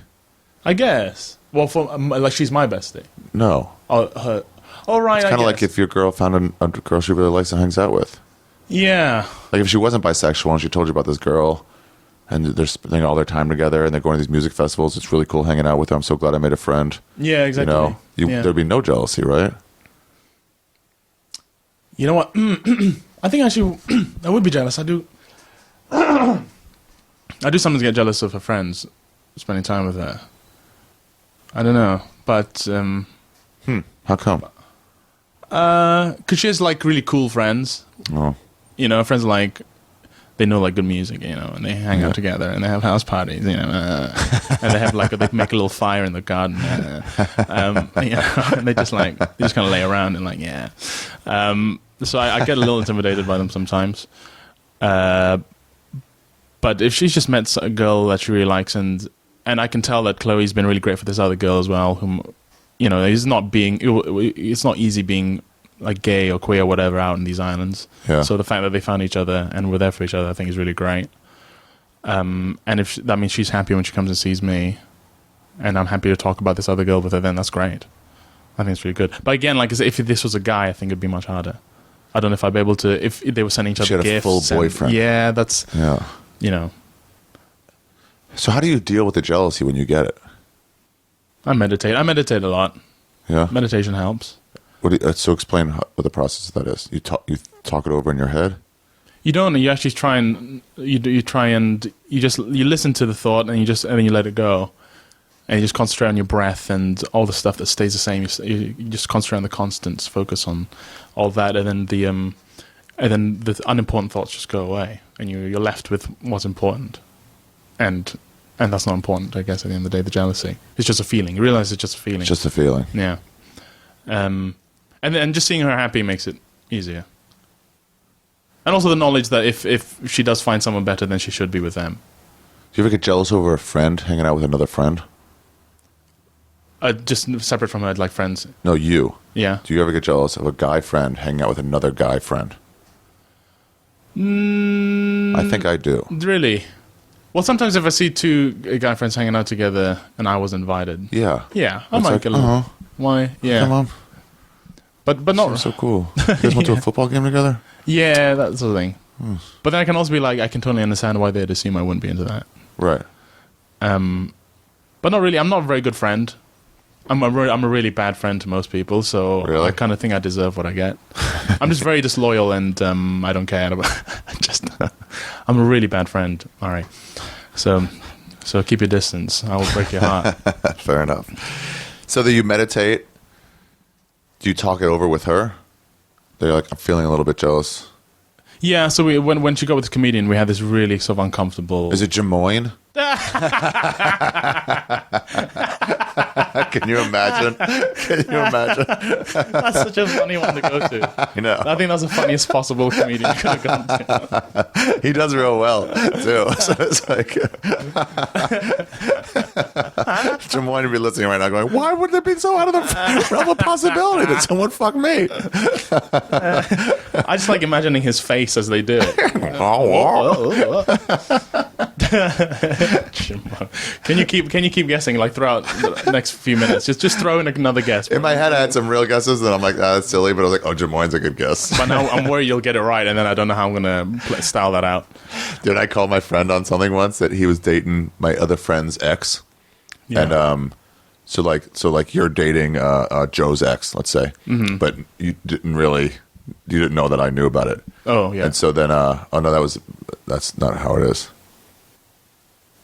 I guess. Well, like she's my bestie. No. Her. Oh, right. It's kind of like if your girl found a girl she really likes and hangs out with. Yeah. Like if she wasn't bisexual and she told you about this girl and they're spending all their time together and they're going to these music festivals, it's really cool hanging out with her. I'm so glad I made a friend. Yeah, exactly. There'd be no jealousy, right? You know what? I think actually I would be jealous. I do sometimes get jealous of her friends spending time with her. I don't know, but how come? Because she has like really cool friends. Oh. Friends like they know like good music, and they hang out together and they have house parties, and they have like they make a little fire in the garden, and they just kind of lay around and like so I get a little intimidated by them sometimes. But if she's just met a girl that she really likes and I can tell that Chloe's been really great for this other girl as well, whom. It's not easy being like gay or queer or whatever out in these islands. Yeah. So the fact that they found each other and were there for each other, I think is really great. And if that means she's happy when she comes and sees me, and I'm happy to talk about this other girl with her, then that's great. I think it's really good. But again, like if this was a guy, I think it'd be much harder. I don't know if I'd be able to if they were sending each other gifts. She had a full boyfriend. Yeah, that's So how do you deal with the jealousy when you get it? I meditate a lot. Yeah. Meditation helps. So explain what the process of that is. You talk it over in your head? You don't. You actually try and you listen to the thought and then you let it go, and you just concentrate on your breath and all the stuff that stays the same. You just concentrate on the constants, focus on all that, and then the unimportant thoughts just go away, and you're left with what's important, and that's not important, I guess, at the end of the day. The jealousy, it's just a feeling. You realize it's just a feeling. It's just a feeling. Yeah. And then just seeing her happy makes it easier. And also the knowledge that if she does find someone better, then she should be with them. Do you ever get jealous over a friend hanging out with another friend? Just separate from her, like friends. No, you. Yeah. Do you ever get jealous of a guy friend hanging out with another guy friend? I think I do. Really? Well, sometimes if I see two guy friends hanging out together and I was invited. Yeah. Yeah, I might get a little. Why? Yeah. Come on. But not So cool. You guys went to a football game together? Yeah, that sort of thing. But then I can also be like, I can totally understand why they'd assume I wouldn't be into that. Right. But not really. I'm not a very good friend. I'm a really bad friend to most people, so Really? I kind of think I deserve what I get. I'm just very disloyal, and I don't care. I'm a really bad friend. All right, so keep your distance. I will break your heart. Fair enough. So that you meditate, do you talk it over with her? They're like, I'm feeling a little bit jealous. Yeah. So when she got with this comedian, we had this really sort of uncomfortable. Is it Jamoyne? Can you imagine? That's such a funny one to go to. I know. I think that's the funniest possible comedian you could have gone to. He does real well, too. So it's like... Jamoyne would be listening right now going, why would it be so out of the realm of possibility that someone fuck me? I just like imagining his face as they do it. Can you keep guessing like throughout the next few minutes? Just throw in another guess. In my head, I had some real guesses, and I'm like, that's silly. But I was like, oh, Jamoyne's a good guess. But now I'm worried you'll get it right, and then I don't know how I'm gonna style that out. Dude, I called my friend on something once that he was dating my other friend's ex, and so like you're dating Joe's ex, let's say, but you didn't know that I knew about it. Oh yeah. And so then, that's not how it is.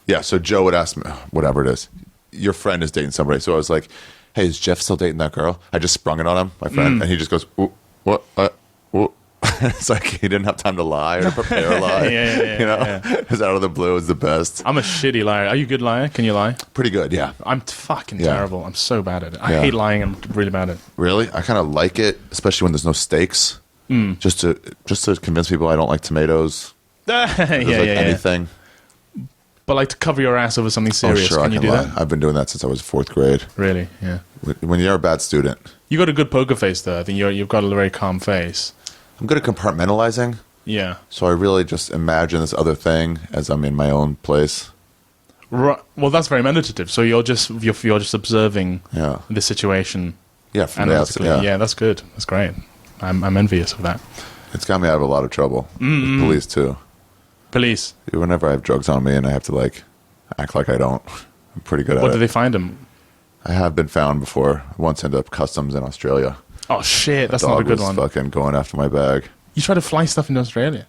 Yeah, so Joe would ask me, whatever it is, your friend is dating somebody. So I was like, hey, is Jeff still dating that girl? I just sprung it on him, my friend, and he just goes, what? It's like he didn't have time to lie or prepare a lie. Yeah. It's out of the blue. It's the best. I'm a shitty liar. Are you a good liar? Can you lie? Pretty good, yeah. I'm fucking terrible. I'm so bad at it. I hate lying. I'm really bad at it. Really? I kind of like it, especially when there's no stakes. Just to convince people I don't like tomatoes. Anything. But like to cover your ass over something serious. Sure, can you do lie. that? I've been doing that since I was 4th grade. Really? Yeah. When you're a bad student. You got a good poker face though. I think you've got a very calm face. I'm good at compartmentalizing. Yeah. So I really just imagine this other thing as I'm in my own place. Right. Well, that's very meditative. So you're just observing the situation. Yeah. From the outside, yeah, that's good. That's great. I'm envious of that. It's got me out of a lot of trouble. With police too. Police. Whenever I have drugs on me and I have to like act like I don't, I'm pretty good at it. What do they find them? I have been found before. Once ended up customs in Australia. Oh shit, that's not a good one. Fucking going after my bag. You try to fly stuff into Australia?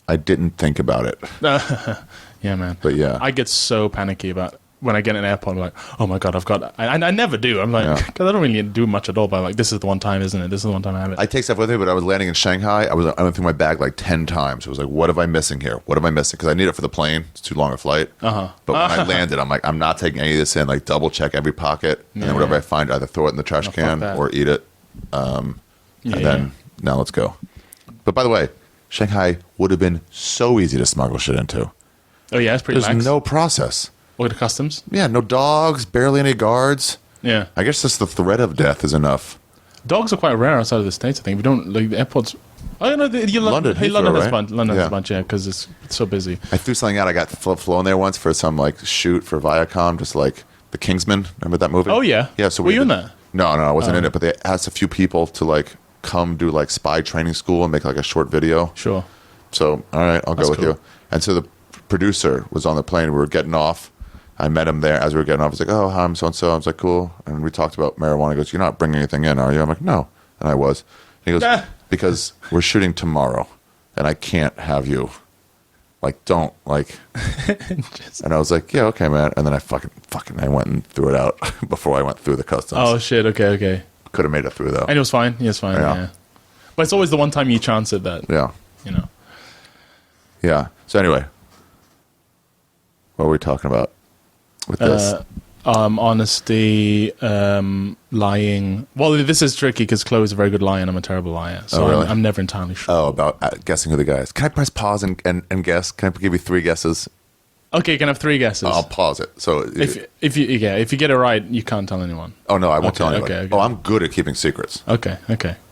I didn't think about it. Yeah, man. But yeah. I get so panicky about when I get in an airport. I'm like, oh my God, I never do. I'm like, because I don't really do much at all. But I'm like, this is the one time, isn't it? This is the one time I have it. I take stuff with me, but I was landing in Shanghai. I went through my bag like 10 times. It was like, what am I missing here? What am I missing? Because I need it for the plane. It's too long a flight. But when I landed, I'm like, I'm not taking any of this in. Like, double check every pocket. And then whatever I find, either throw it in the trash can or eat it. And then, now let's go. But by the way, Shanghai would have been so easy to smuggle shit into. Oh, yeah, it's pretty There's lax. no process. Look at the customs. Yeah, no dogs, barely any guards. Yeah. I guess just the threat of death is enough. Dogs are quite rare outside of the States, I think. We don't, like, the airports... Oh, no, London. London has right? a bunch. London has a bunch, yeah, because it's so busy. I threw something out. I got flown there once for some, like, shoot for Viacom, just like The Kingsman. Remember that movie? Oh, yeah. Yeah, so were you in that? No, I wasn't in it, but they asked a few people to, like, come do, like, spy training school and make, like, a short video. Sure. So, all right, I'll go with cool. you. And so the producer was on the plane. We were getting off. I met him there as we were getting off. He's like, oh, hi, I'm so-and-so. I was like, cool. And we talked about marijuana. He goes, you're not bringing anything in, are you? I'm like, no. And I was. And he goes, because we're shooting tomorrow, and I can't have you. Like, don't. Like, and I was like, yeah, okay, man. And then I I went and threw it out before I went through the customs. Oh, shit. Okay. Could have made it through, though. And it was fine. Yeah, it's fine. Yeah. But it's always the one time you chance it that, you know. Yeah. So anyway, what were we talking about with this? Honesty, lying. Well, this is tricky because Chloe's a very good liar and I'm a terrible liar. So really? I'm never entirely sure. Oh, about guessing who the guy is. Can I press pause and guess? Can I give you 3 guesses? Okay, you can have 3 guesses. I'll pause it. So if you get it right, you can't tell anyone. Oh no, I won't tell anyone. Okay. Oh, I'm good at keeping secrets. Okay,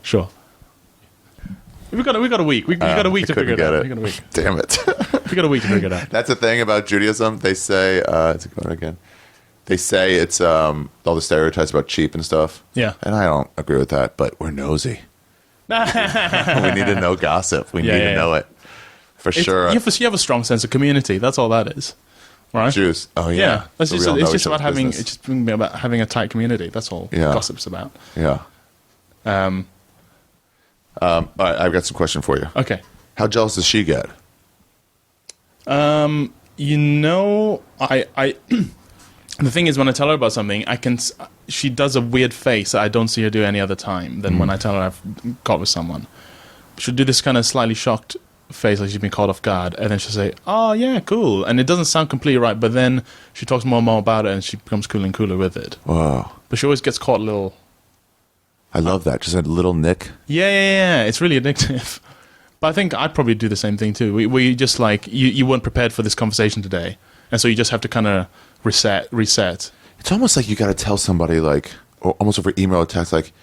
sure. We got a week. We got a week to figure it out. We got a week. Damn it. We got a week to figure it out. That's the thing about Judaism. They say They say it's all the stereotypes about cheap and stuff. Yeah. And I don't agree with that, but we're nosy. We need to know gossip. We need to know it. For sure. You have a strong sense of community. That's all that is. Right? Jews. Oh, yeah. Yeah. It's just about having a tight community. That's all gossip's about. Yeah. All right, I've got some question for you. Okay. How jealous does she get? I the thing is, when I tell her about something, she does a weird face that I don't see her do any other time than when I tell her I've got with someone. She'll do this kind of slightly shocked face, like she's been caught off guard, and then she'll say, "Oh yeah, cool," and it doesn't sound completely right, but then she talks more and more about it, and she becomes cooler and cooler with it. Wow. But she always gets caught a little... I love that. Just a little nick. Yeah. It's really addictive. But I think I'd probably do the same thing too. We just like, you weren't prepared for this conversation today, and so you just have to kind of reset. It's almost like you got to tell somebody, like, or almost over email or text, like,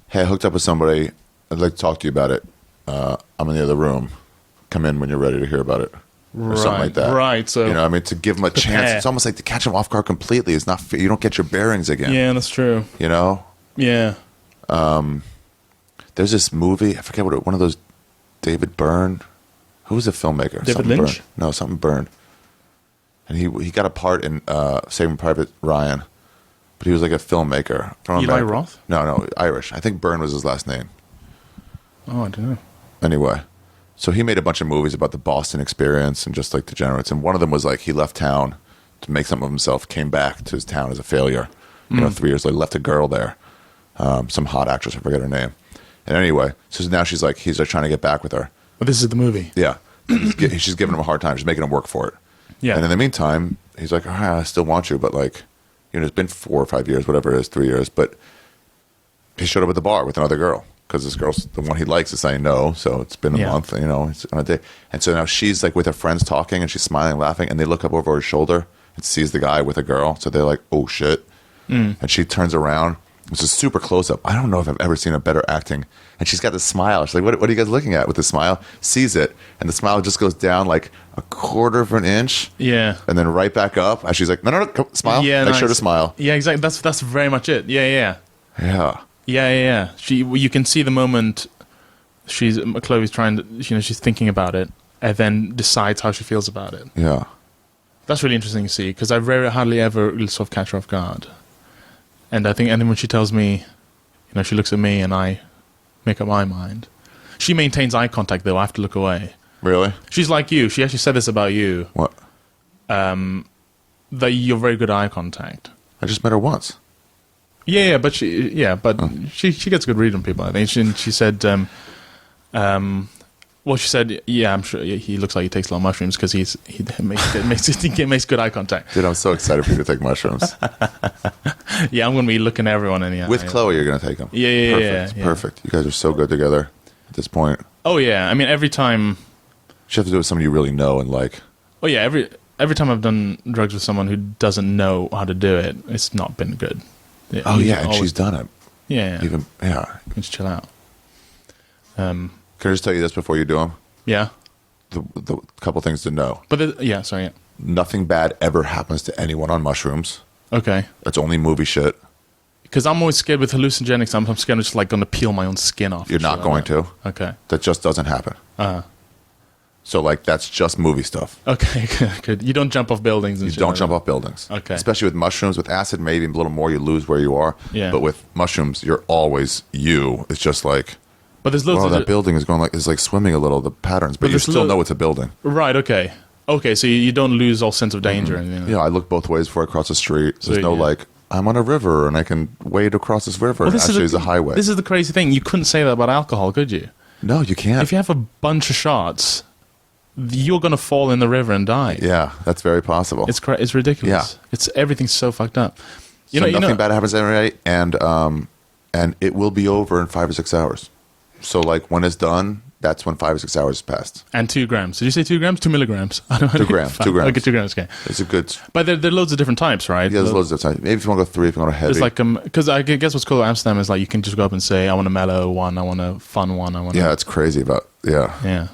"Hey, I hooked up with somebody. I'd like to talk to you about it. I'm in the other room. Come in when you're ready to hear about it." Or something like that. Right. So, you know, I mean, to give them a chance. It's almost like to catch them off guard completely. It's not fair. You don't get your bearings again. Yeah, that's true. You know? Yeah. There's this movie. I forget what one of those. David Byrne. Who was the filmmaker? David Lynch? Byrne. No, something Byrne. And he got a part in Saving Private Ryan, but he was like a filmmaker from Eli America. Roth? No, Irish. I think Byrne was his last name. Oh, I don't know. Anyway, so he made a bunch of movies about the Boston experience and just like degenerates. And one of them was like he left town to make something of himself, came back to his town as a failure. 3 years later, left a girl there, some hot actress, I forget her name. And anyway, so now he's like trying to get back with her. But this is the movie. Yeah. She's giving him a hard time. She's making him work for it. Yeah. And in the meantime, he's like, I still want you, but like, it's been 4 or 5 years, whatever it is, 3 years. But he showed up at the bar with another girl because this girl's the one he likes is saying no. So it's been a month, it's on a date. And so now she's like with her friends talking and she's smiling, laughing, and they look up over her shoulder and sees the guy with a girl. So they're like, oh shit. And she turns around. It's a super close up. I don't know if I've ever seen a better acting. And she's got this smile. She's like, what are you guys looking at with the smile? Sees it. And the smile just goes down like a quarter of an inch. Yeah. And then right back up. And she's like, no, smile. Yeah, Make sure to smile. Yeah, exactly. That's very much it. Yeah. Yeah. You can see the moment Chloe's trying to, she's thinking about it and then decides how she feels about it. Yeah. That's really interesting to see because I hardly ever really sort of catch her off guard. And then when she tells me, she looks at me and I make up my mind. She maintains eye contact though. I have to look away. Really? She's like you. She actually said this about you. What? That you're very good at eye contact. I just met her once. Yeah, but she gets a good read on people. I think she said, she said, yeah, I'm sure he looks like he takes a lot of mushrooms because he makes good eye contact. Dude, I'm so excited for you to take mushrooms. Yeah, I'm going to be looking at everyone in the eye. With Chloe, you're going to take them. Yeah, Perfect. You guys are so good together at this point. Oh yeah, I mean every time. You have to do it with somebody you really know and like. Oh yeah, every time I've done drugs with someone who doesn't know how to do it, it's not been good. And she's done it. Yeah. Just chill out. Can I just tell you this before you do them? Yeah. The couple things to know. But nothing bad ever happens to anyone on mushrooms. Okay. It's only movie shit. Because I'm always scared with hallucinogenics. I'm scared of just like going to peel my own skin off. You're not going to. Okay. That just doesn't happen. So like that's just movie stuff. Okay, good. You don't jump off buildings. You don't jump off buildings. Okay. Especially with mushrooms. With acid, maybe a little more. You lose where you are. Yeah. But with mushrooms, you're always you. It's just like. But there's loads. That building is going is like swimming a little. The patterns, but you still know it's a building. Right. Okay. Okay. So you don't lose all sense of danger. Mm-hmm. Or anything. Yeah. I look both ways before I cross the street. So there's no like I'm on a river and I can wade across this river. Well, actually, it's a highway. This is the crazy thing. You couldn't say that about alcohol, could you? No, you can't. If you have a bunch of shots, you're going to fall in the river and die. Yeah, that's very possible. It's ridiculous. Yeah. Everything's so fucked up. Nothing bad happens every night, and it will be over in 5 or 6 hours. So like when it's done, that's when 5 or 6 hours passed. And 2 grams. Did you say 2 grams? 2 milligrams? I don't know. 2 grams. 2 grams. Okay, 2 grams. Okay. It's a good. But there are loads of different types, right? Yeah, there's loads of types. Maybe if you want to go 3, if you want to heavy. It's like because I guess what's cool about Amsterdam is like you can just go up and say I want a mellow one, I want a fun one, I want. Yeah, it's crazy about yeah.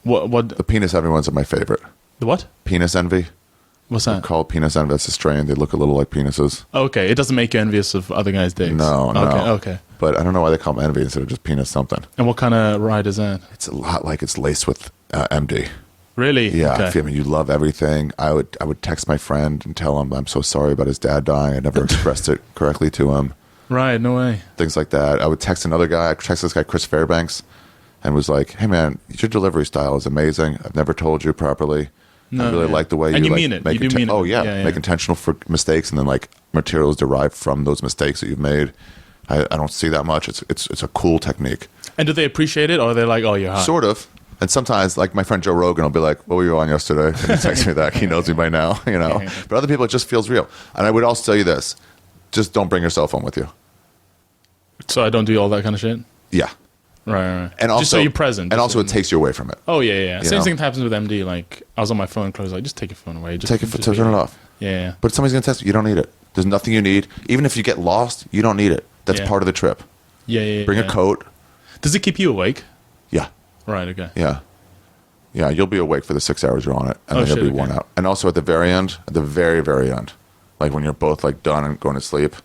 What The penis envy ones are my favorite. the what? Penis envy. What's They're that? called penis envy. That's a strain. They look a little like penises. Okay, it doesn't make you envious of other guys' dicks. No. Okay. But I don't know why they call them envy instead of just penis something. And what kind of ride is that? It's a lot like it's laced with MD. Really? Yeah, Okay. I mean, you love everything. I would text my friend and tell him I'm so sorry about his dad dying. I never expressed it correctly to him. Right. No way. Things like that. I would text another guy. I texted this guy Chris Fairbanks, and was like, "Hey man, your delivery style is amazing. I've never told you properly. I really like the way you and you like, mean it. make You do mean it. Oh yeah, Yeah. make intentional for mistakes, and then like materials derived from those mistakes that you've made. I don't see that much. It's a cool technique. And do they appreciate it, or are they like, "Oh, you're hot"? Sort of. And sometimes, like my friend Joe Rogan will be like, "What were you on yesterday?" And he texts me that. He knows me by now, you know. But other people, it just feels real. And I would also tell you this: just don't bring your cell phone with you. So I don't do all that kind of shit. Yeah. Right. And also, just so you're present. And also, it takes you away from it. Oh yeah. You Same know? thing happens with MD. Like I was on my phone, close. Like just take your phone away. Just Take it, just turn it off. Yeah. But if somebody's gonna text you, you don't need it. There's nothing you need. Even if you get lost, you don't need it. That's Yeah. part of the trip. Yeah. Bring a coat. Does it keep you awake? Yeah. Right. Okay. Yeah. Yeah, you'll be awake for the 6 hours you're on it, and Oh, then you'll shit, be worn okay. out. And also at the very end, at the very, very end, like when you're both like done and going to sleep,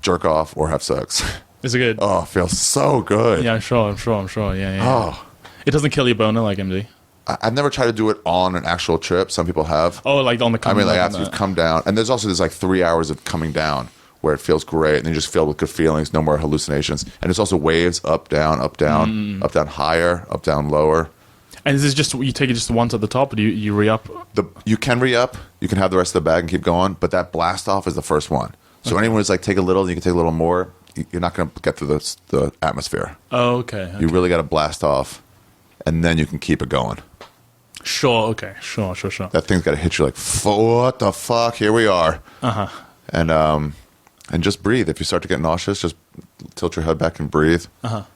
jerk off or have sex. Is it good? Oh, it feels so good. Yeah, I'm sure. Yeah. Oh, It doesn't kill your boner like MD. I've never tried to do it on an actual trip. Some people have. Oh, like on the. I mean, like on after you've come down, and there's also like 3 hours of coming down where it feels great, and then you're just filled with good feelings, no more hallucinations, and it's also waves up, down, up, down, up, down, higher, up, down, lower. And is this just you take it just once at the top, or do you re-up? You can re-up, you can have the rest of the bag and keep going, but that blast off is the first one. So anyone who's like take a little, you can take a little more. You're not going to get through the atmosphere. Oh, okay. You really got to blast off, and then you can keep it going. Sure. Okay. Sure. That thing's got to hit you like, what the fuck? Here we are. And just breathe. If you start to get nauseous, just tilt your head back and breathe.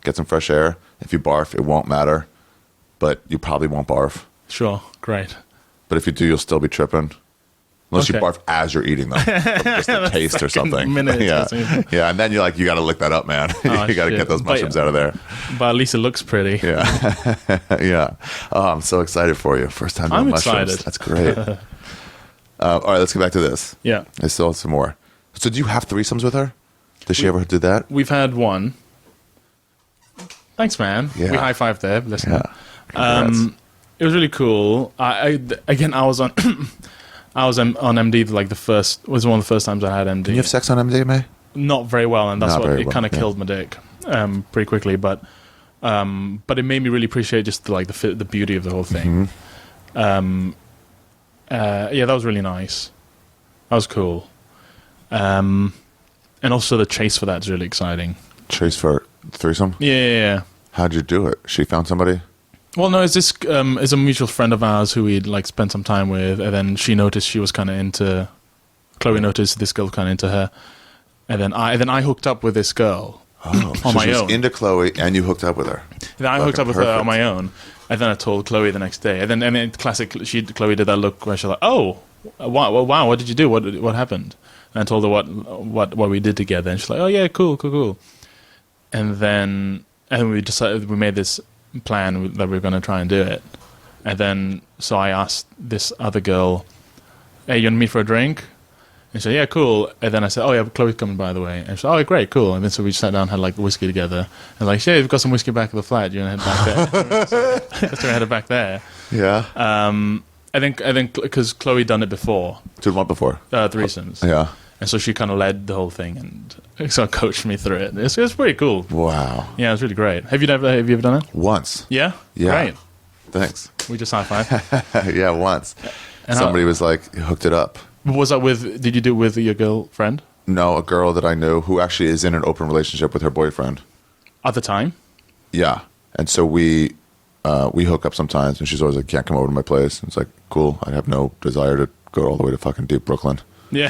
Get some fresh air. If you barf, it won't matter, but you probably won't barf. Sure. Great. But if you do, you'll still be tripping. Unless you Okay. barf as you're eating them, just a taste or something. Minute, yeah. And then you're like, you got to lick that up, man. Oh, you got to shit. get those But- mushrooms out of there. But at least it looks pretty. Yeah, yeah. Oh, I'm so excited for you. First time doing I'm mushrooms. excited. That's great. All right, let's get back to this. Yeah. I still have some more. So, do you have threesomes with her? Did she ever do that? We've had one. Thanks, man. Yeah. We high-fived there. Listen. Yeah. Congrats. It was really cool. I was on I was on MD like was one of the first times I had MD. Did you have sex on MDMA? Not very well, and that's Not what very it well, kind of yeah. killed my dick pretty quickly. But it made me really appreciate just the beauty of the whole thing. Yeah, that was really nice. That was cool. And also the chase for that's really exciting. Chase for threesome? Yeah. How'd you do it? She found somebody? Well, no, it's this is a mutual friend of ours who we'd like spent some time with, and then she noticed she was kind of into. Chloe noticed this girl kind of into her, and then I hooked up with this girl Oh, on so my she was own. into Chloe and you hooked up with her. Then I hooked up with her Perfect. on my own, and then I told Chloe the next day. And then classic, Chloe did that look where she's like, "Oh, wow, what did you do? What happened?" And I told her what we did together, and she's like, "Oh yeah, cool." And then we decided we made this plan that we were going to try and do it. And then so I asked this other girl, "Hey, you want to meet for a drink?" And she said, "Yeah, cool." And then I said, "Oh yeah, Chloe's coming by the way." And she said, "Oh great, cool." And then so we sat down, had like whiskey together, and like, "Yeah, we've got some whiskey back at the flat. You want to head back there?" So we headed back there. Yeah. I think because Chloe done it before, Did one before. threesomes. Yeah. And so she kind of led the whole thing and sort of coached me through it. It's pretty cool. Wow. Yeah, it was really great. Have you ever done it? Once. Yeah? Yeah. Great. Thanks. We just high five. Yeah, once. And Somebody was like, hooked it up. Was that did you do it with your girlfriend No, a girl that I knew who actually is in an open relationship with her boyfriend. at the time? Yeah. And so we hook up sometimes, and she's always like, can't come over to my place. And it's like, cool. I have no desire to go all the way to fucking deep Brooklyn. Yeah,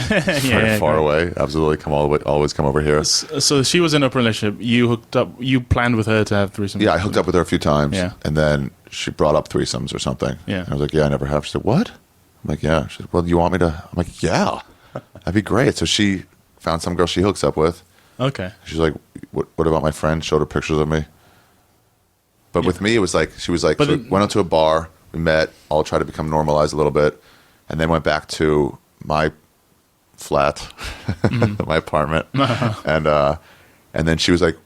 far great. away. Absolutely, always come over here. So she was in a relationship. You hooked up. You planned with her to have threesomes. Yeah, I hooked up with her a few times. Yeah. And then she brought up threesomes or something. Yeah. And I was like, yeah, I never have. She said, what? I'm like, yeah. She said, well, do you want me to? I'm like, yeah, that'd be great. So she found some girl she hooks up with. Okay. She's like, what about my friend? Showed her pictures of me. But with me, it was like, she was like, so we went out to a bar, we met, all tried to become normalized a little bit, and then went back to my flat, my apartment. And then she was like,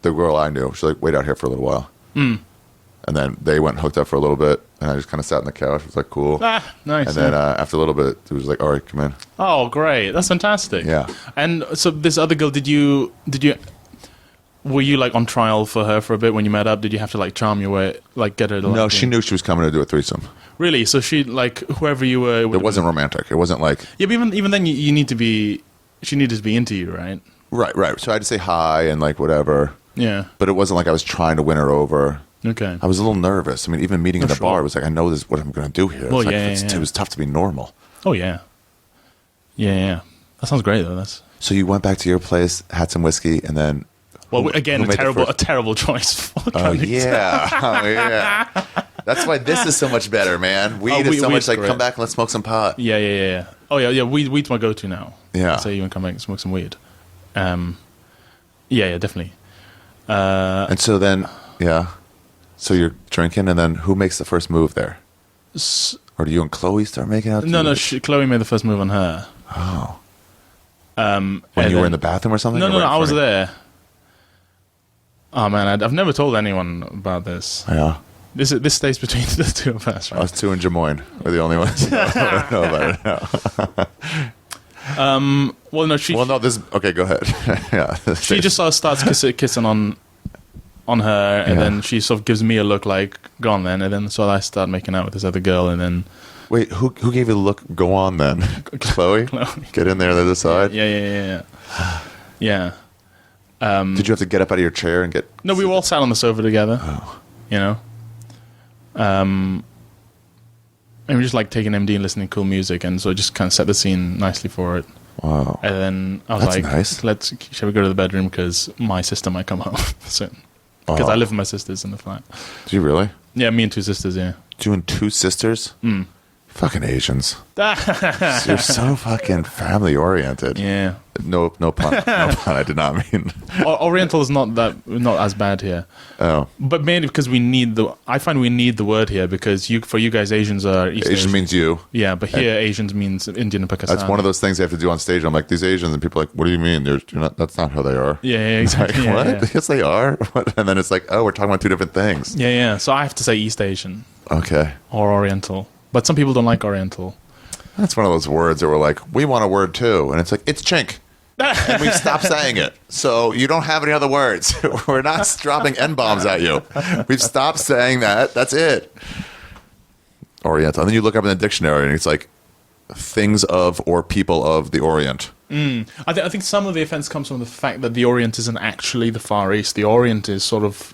the girl I knew, she's like, wait out here for a little while. And then they went and hooked up for a little bit, and I just kind of sat on the couch. It was like, cool. Nice. And then after a little bit, it was like, all right, come in. Oh, great. That's fantastic. Yeah. And so this other girl, were you like on trial for her for a bit when you met up? Did you have to like charm your way, like get her to No, she knew she was coming to do a threesome. Really? So she, like, whoever you were... It wasn't romantic. It wasn't like... Yeah, but even then, you need to be... She needed to be into you, right? Right. So I had to say hi and like whatever. Yeah. But it wasn't like I was trying to win her over. Okay. I was a little nervous. I mean, even meeting in the bar, it was like, I know this is what I'm going to do here. Well, It was tough to be normal. Oh, yeah. Yeah. That sounds great, though. So you went back to your place, had some whiskey, and then... Well, again, a terrible choice. Oh, yeah. That's why this is so much better, man. Weed is so much like, come back and let's smoke some pot. Yeah. Oh, yeah. Weed's my go-to now. Yeah. So you can come back and smoke some weed. Yeah, definitely. And so then, yeah. So you're drinking, and then who makes the first move there? Or do you and Chloe start making out? No, Chloe made the first move on her. Oh. When you were in the bathroom or something? No, I was there. Oh, man, I've never told anyone about this. Yeah. This stays between the two of us, right? Us two in Jemoines are the only ones who know about it now. Well, no, okay, go ahead. Yeah. She just sort of starts kissing on her, and then she sort of gives me a look like, go on then, and then so I start making out with this other girl, and then... Wait, who gave you the look, go on then? Chloe? Get in there on the other side? Yeah. Yeah. Did you have to get up out of your chair and get... No, we all sat on the sofa together. Oh. You know? And we just like taking MD and listening to cool music, and so it just kind of set the scene nicely for it. Wow. And then I was That's like, nice. Shall we go to the bedroom because my sister might come home soon. Because I live with my sisters in the flat. Do you really? Yeah, me and two sisters, yeah. You and two sisters? Fucking Asians. You're so fucking family oriented. Yeah. No pun. No pun. I did not mean. Oriental is not as bad here. Oh. But mainly because I find we need the word here because for you guys, Asians are East Asian means you. Yeah, but here Asians means Indian and Pakistani. That's one of those things they have to do on stage. I'm like, these Asians, and people are like, what do you mean? That's not how they are. Yeah, exactly. Like, what? Yeah. Yes, they are. And then it's like, oh, we're talking about two different things. Yeah. So I have to say East Asian. Okay. Or Oriental. But some people don't like Oriental. That's one of those words that we're like, we want a word too. And it's like, it's chink. And we've stopped saying it. So you don't have any other words. We're not dropping N-bombs at you. We've stopped saying that. That's it. Oriental. And then you look up in the dictionary and it's like things of or people of the Orient. I think some of the offense comes from the fact that the Orient isn't actually the Far East. The Orient is sort of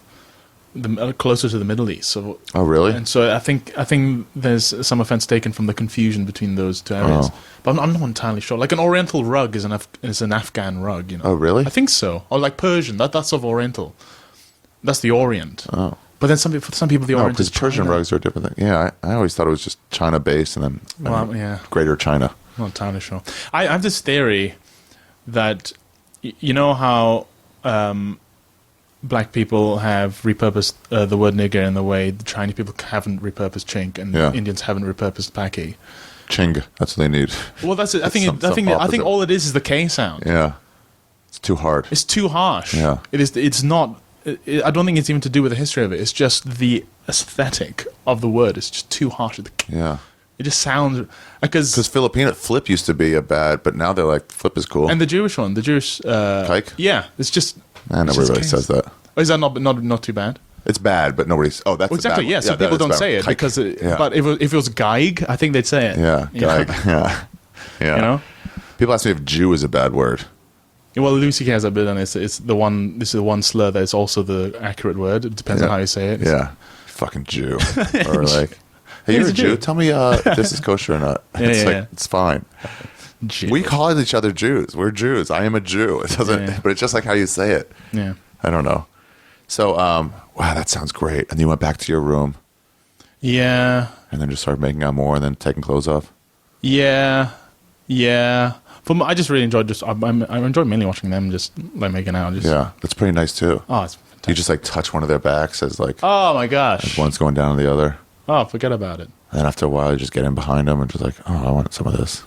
closer to the Middle East. So, oh, really? And so I think there's some offense taken from the confusion between those two areas. Oh. But I'm not entirely sure. Like an Oriental rug is an Afghan rug, you know. Oh, really? I think so. Or like Persian. That's of Oriental. That's the Orient. Oh. But then for some people the Orient is because Persian rugs are a different thing. Yeah, I always thought it was just China based and then Greater China. Not entirely sure. I have this theory that you know how black people have repurposed the word nigger in the way the Chinese people haven't repurposed chink and Indians haven't repurposed paki. Ching, that's what they need. Well, that's it. I think all it is the K sound. Yeah, it's too hard. It's too harsh. Yeah, it is. It's not. I don't think it's even to do with the history of it. It's just the aesthetic of the word. It's just too harsh. Yeah. It just sounds because Filipino flip used to be a bad, but now they're like flip is cool. And the Jewish one, kike. Yeah, it's just. Nobody really says that. Oh, is that not too bad? It's bad, but nobody's. Oh, that's exactly. Yeah, so people don't say it because. But if it was geig, I think they'd say it. Yeah, geig. Yeah. You know, people ask me if Jew is a bad word. Well, Lucy has a bit on it. It's the one. This is the one slur that is also the accurate word. It depends on how you say it. Yeah, fucking Jew. Or like, hey, you're a Jew. Tell me, this is kosher or not? It's It's fine. Jews. We call each other Jews. We're Jews. I am a Jew. It doesn't, Yeah. but it's just like how you say it. Yeah. I don't know. So, wow, that sounds great. And you went back to your room Yeah. and then just started making out more and then taking clothes off. Yeah. I just really enjoyed I enjoyed mainly watching them just like making out. Yeah, that's pretty nice too. Oh, it's fantastic. You just like touch one of their backs as like Oh my gosh. one's going down to the other. Oh, forget about it. And then after a while, you just get in behind them and just like, oh, I want some of this.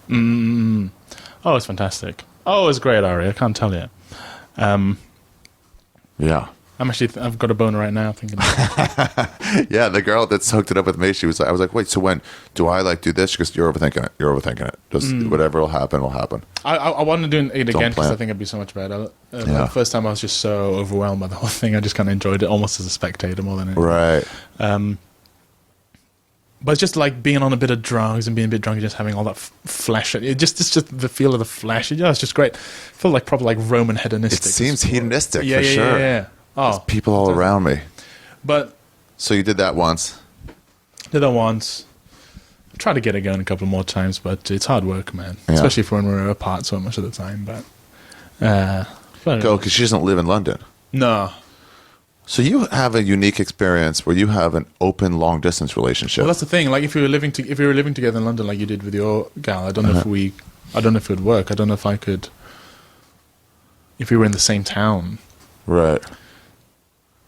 Oh, it's fantastic. Oh, it's great, Ari. I can't tell you. Yeah. I've got a boner right now thinking. Yeah, the girl that hooked it up with me, she was like, I was like, wait, so when do I like do this? She goes, you're overthinking it. You're overthinking it. Just whatever will happen, will happen. I want to do it again because plan. I think it'd be so much better. The first time I was just so overwhelmed by the whole thing. I just kind of enjoyed it almost as a spectator more than anything. Right. But it's just like being on a bit of drugs and being a bit drunk and just having all that flesh. It's just the feel of the flesh. It's just great. I feel like proper like Roman hedonistic. It seems hedonistic yeah, for yeah, sure. Yeah. There's people all around me. But So you did that once. did that once. I tried to get it going a couple more times, but it's hard work, man. Yeah. Especially for when we're apart so much of the time. But Go, because she doesn't live in London. No. So you have a unique experience where you have an open long distance relationship. Well, that's the thing. Like if you were living together in London, like you did with your gal, I don't know I don't know if it would work. I don't know if I could. If we were in the same town, Right.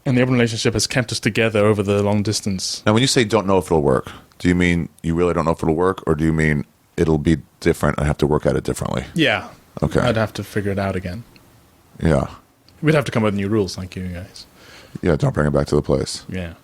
and the open relationship has kept us together over the long distance. Now, when you say don't know if it'll work, do you mean you really don't know if it'll work, or do you mean it'll be different and have to work at it differently? Yeah. Okay. I'd have to figure it out again. Yeah. We'd have to come up with new rules, like you guys. Yeah, don't bring it back to the place. Yeah.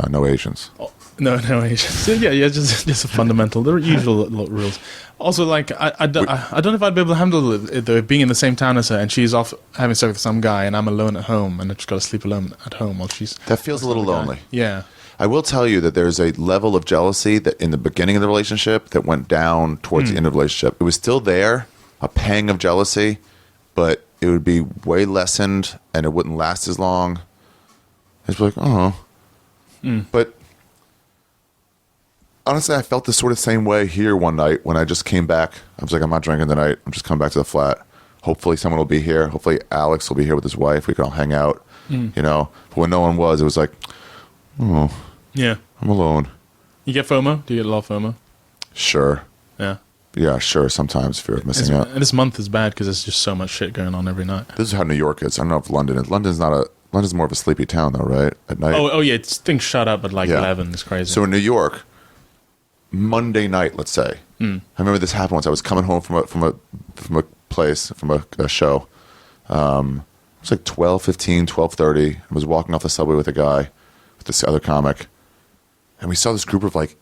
No Asians. Oh, no Asians. So, yeah, just a fundamental, the usual rules. Also, like, I don't know if I'd be able to handle it, though, being in the same town as her, and she's off having sex with some guy, and I'm alone at home, and I've just got to sleep alone at home while she's... That feels a little lonely. Yeah. I will tell you that there's a level of jealousy that in the beginning of the relationship that went down towards the end of the relationship. It was still there, a pang of jealousy, but it would be way lessened, and it wouldn't last as long. It's like, oh... But honestly, I felt the sort of same way here one night when I just came back. I was like, I'm not drinking tonight. I'm just coming back to the flat. Hopefully someone will be here. Hopefully Alex will be here with his wife. We can all hang out, you know. But when no one was, it was like, oh, Yeah. I'm alone. You get FOMO? Do you get a lot of FOMO? Sure. Yeah. Yeah, sure. Sometimes fear of missing out. And this month is bad because there's just so much shit going on every night. This is how New York is. I don't know if London is. London's more of a sleepy town, though, right? At night. Oh yeah, things shut up at like Yeah. 11. It's crazy. So in New York, Monday night, let's say, I remember this happened once. I was coming home from a place, from a show. It was like 12:15, 12:30. I was walking off the subway with a guy, with this other comic, and we saw this group of like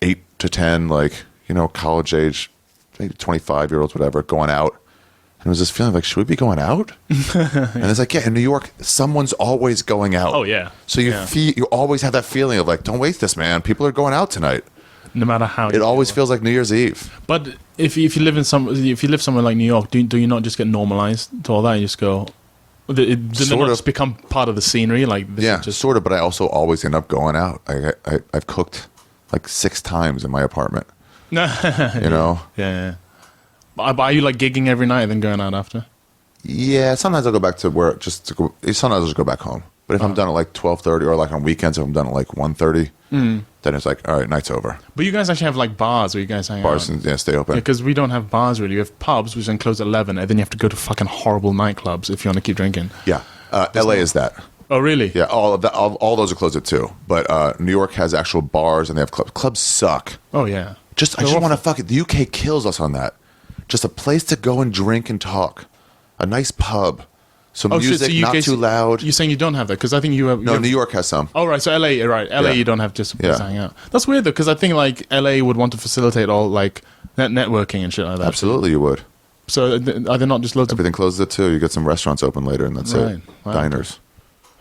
8 to 10, like, you know, college age, maybe 25-year-olds, whatever, going out. And it was this feeling like, should we be going out? And it's like, yeah, in New York, someone's always going out. Oh, yeah. So you always have that feeling of like, don't waste this, man. People are going out tonight. No matter how. It always feels like New Year's Eve. But if you live somewhere like New York, do you not just get normalized to all that? You just go. Did it not just become part of the scenery? Like this Yeah, is just sort of. But I also always end up going out. I've cooked like 6 times in my apartment. You know. Yeah. But are you like gigging every night and then going out after? Yeah, sometimes I'll go back to work sometimes I'll just go back home. But if I'm done at like 12:30 or like on weekends if I'm done at like 1:30, then it's like, all right, night's over. But you guys actually have like bars where you guys hang Bars out. and stay open. Because we don't have bars really. We have pubs which then close at 11, and then you have to go to fucking horrible nightclubs if you want to keep drinking. Yeah, LA is that. Oh really? Yeah, all of that. All those are closed at 2. But New York has actual bars and they have clubs. Clubs suck. Oh yeah. I just want to fuck it. The UK kills us on that. Just a place to go and drink and talk. A nice pub. Some music, so not too loud. You're saying you don't have that? Because I think you have... No, New York has some. Oh, right. So LA, right. LA, Yeah. you don't have just a place to hang out. That's weird, though, because I think, like, LA would want to facilitate all, like, networking and shit like that. Absolutely, you would. So are there not just loads Everything closes at 2. You get some restaurants open later, and that's Right. it. Wow. Diners.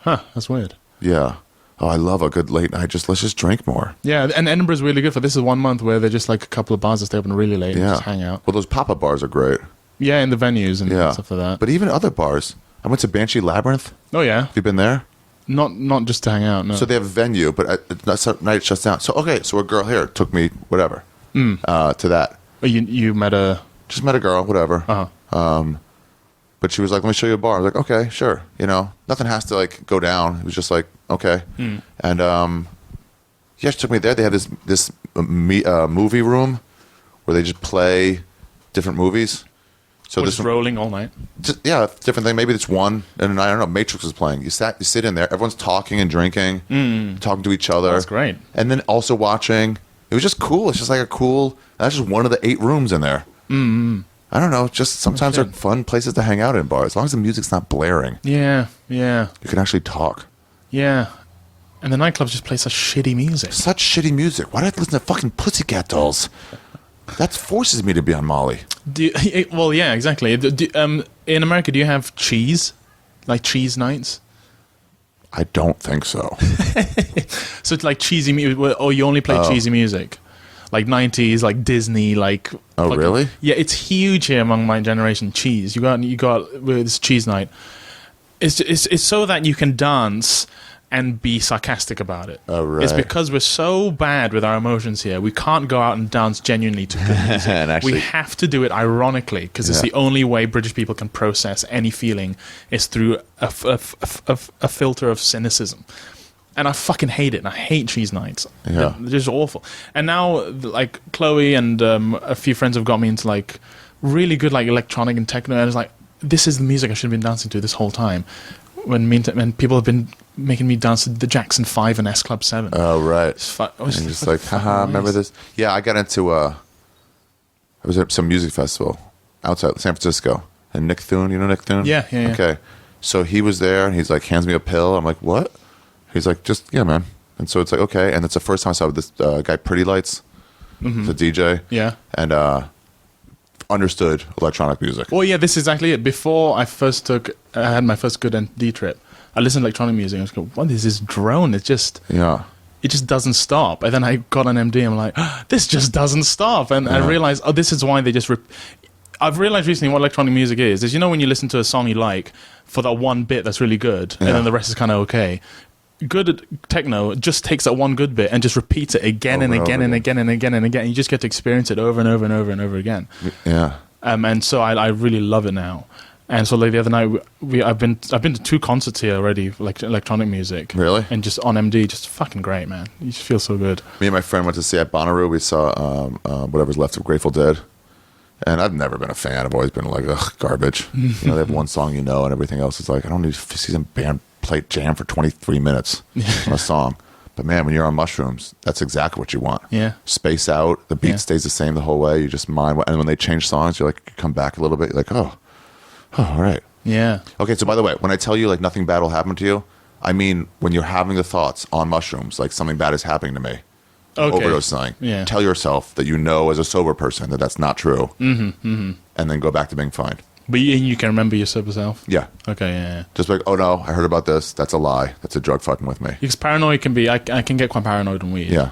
Huh, that's weird. Yeah. Oh, I love a good late night. Let's just drink more. Yeah, and Edinburgh's really good for this. Is 1 month where they're just, like, a couple of bars that stay open really late and Yeah. just hang out. Well, those pop-up bars are great. Yeah, in the venues and Yeah. stuff like that. But even other bars. I went to Banshee Labyrinth. Oh, yeah. Have you been there? Not just to hang out, no. So they have a venue, but at night it shuts down. So, okay, so a girl here took me, whatever, to that. Oh, you met a... Just met a girl, whatever. Uh-huh. But she was like, "Let me show you a bar." I was like, "Okay, sure." You know, nothing has to like go down. It was just like, okay. And yeah, she took me there. They had this movie room where they just play different movies. So this rolling all night. Just, yeah, different thing. Maybe it's one, and I don't know. Matrix was playing. You sit in there. Everyone's talking and drinking, talking to each other. That's great. And then also watching. It was just cool. It's just like a cool. That's just one of the 8 rooms in there. I don't know. Just sometimes they're fun places to hang out in bars, as long as the music's not blaring. Yeah. You can actually talk. Yeah. And the nightclubs just play such shitty music. Such shitty music. Why do I have to listen to fucking Pussycat Dolls? That forces me to be on Molly. Well, yeah, exactly. In America, do you have cheese? Like cheese nights? I don't think so. So it's like cheesy music, or you only play cheesy music? Like 90s, like Disney, like... Oh, fucking, really? Yeah, it's huge here among my generation, cheese. You got this cheese night. It's so that you can dance and be sarcastic about it. Oh, right. It's because we're so bad with our emotions here. We can't go out and dance genuinely to good music. Actually, we have to do it ironically, because it's the only way British people can process any feeling is through a filter of cynicism. And I fucking hate it. And I hate cheese nights. Yeah. They're just awful. And now, like, Chloe and a few friends have got me into, like, really good, like, electronic and techno. And it's like, this is the music I should have been dancing to this whole time. When people have been making me dance to the Jackson 5 and S Club 7. Oh, right. And just like, haha, remember this? Yeah, I got into, I was at some music festival outside San Francisco. And Nick Thune, you know Nick Thune? Yeah. Okay. So he was there, and he's like, hands me a pill. I'm like, what? He's like, just, yeah, man. And so it's like, okay. And it's the first time I saw this guy, Pretty Lights, the DJ. Yeah. And understood electronic music. Well, yeah, this is exactly it. Before I had my first good ND trip, I listened to electronic music. I was going, what is this drone? It just doesn't stop. And then I got an MD. I'm like, this just doesn't stop. And I realized, this is why they just... I've realized recently what electronic music is you know when you listen to a song you like for that one bit that's really good, and then the rest is kind of okay. Good techno just takes that one good bit and just repeats it again and again and again and again and again. You just get to experience it over and over and over and over again. Yeah. And so I really love it now. And so like the other night I've been to 2 concerts here already, like electronic music. Really? And just on MD, just fucking great, man. You just feel so good. Me and my friend went to see at Bonnaroo. We saw whatever's left of Grateful Dead. And I've never been a fan. I've always been like, ugh, garbage. You know, they have one song and everything else is like, I don't need to see some band play jam for 23 minutes on a song. But man, when you're on mushrooms, that's exactly what you want. Yeah. Space out. The beat stays the same the whole way. You just mind. And when they change songs, you're like, you come back a little bit. You're like, oh, all right. Yeah. Okay, so by the way, when I tell you like nothing bad will happen to you, I mean when you're having the thoughts on mushrooms, like something bad is happening to me. Okay. Overdose something. Tell yourself that you know as a sober person that that's not true. And then go back to being fine. But you can remember your sober self? Yeah. Okay, yeah. Just like, oh no, I heard about this. That's a lie. That's a drug fucking with me. Because paranoid can be... I can get quite paranoid on weed. Yeah.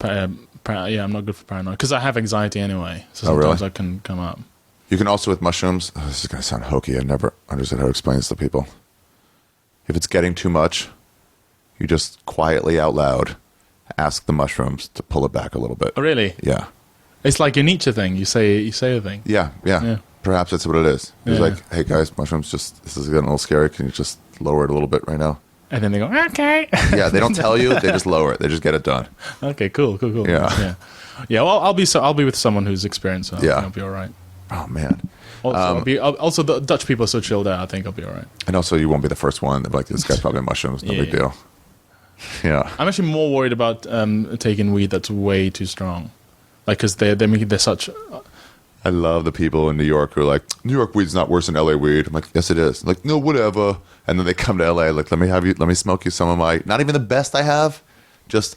Yeah, I'm not good for paranoid. Because I have anxiety anyway. So Oh, sometimes really? I can come up. You can also with mushrooms... Oh, this is going to sound hokey. I never understood how to explain this to people. If it's getting too much, you just quietly out loud ask the mushrooms to pull it back a little bit. Oh, really? Yeah. It's like a Nietzsche thing. You say a thing. Yeah. Perhaps that's what it is. It's like, hey guys, mushrooms, this is getting a little scary. Can you just lower it a little bit right now? And then they go, okay. Yeah, they don't tell you. They just lower it. They just get it done. Okay, cool. Yeah. Well, I'll be with someone who's experienced, so I think I'll be all right. Oh man. Also, the Dutch people are so chilled out. I think I'll be all right. And also, you won't be the first one. Like, this guy's probably mushrooms. No big deal. Yeah. I'm actually more worried about taking weed that's way too strong, like because they're such. I love the people in New York who are like, New York weed's not worse than LA weed. I'm like, yes, it is. Like, no, whatever. And then they come to LA, like, let me smoke you some of my, not even the best I have, just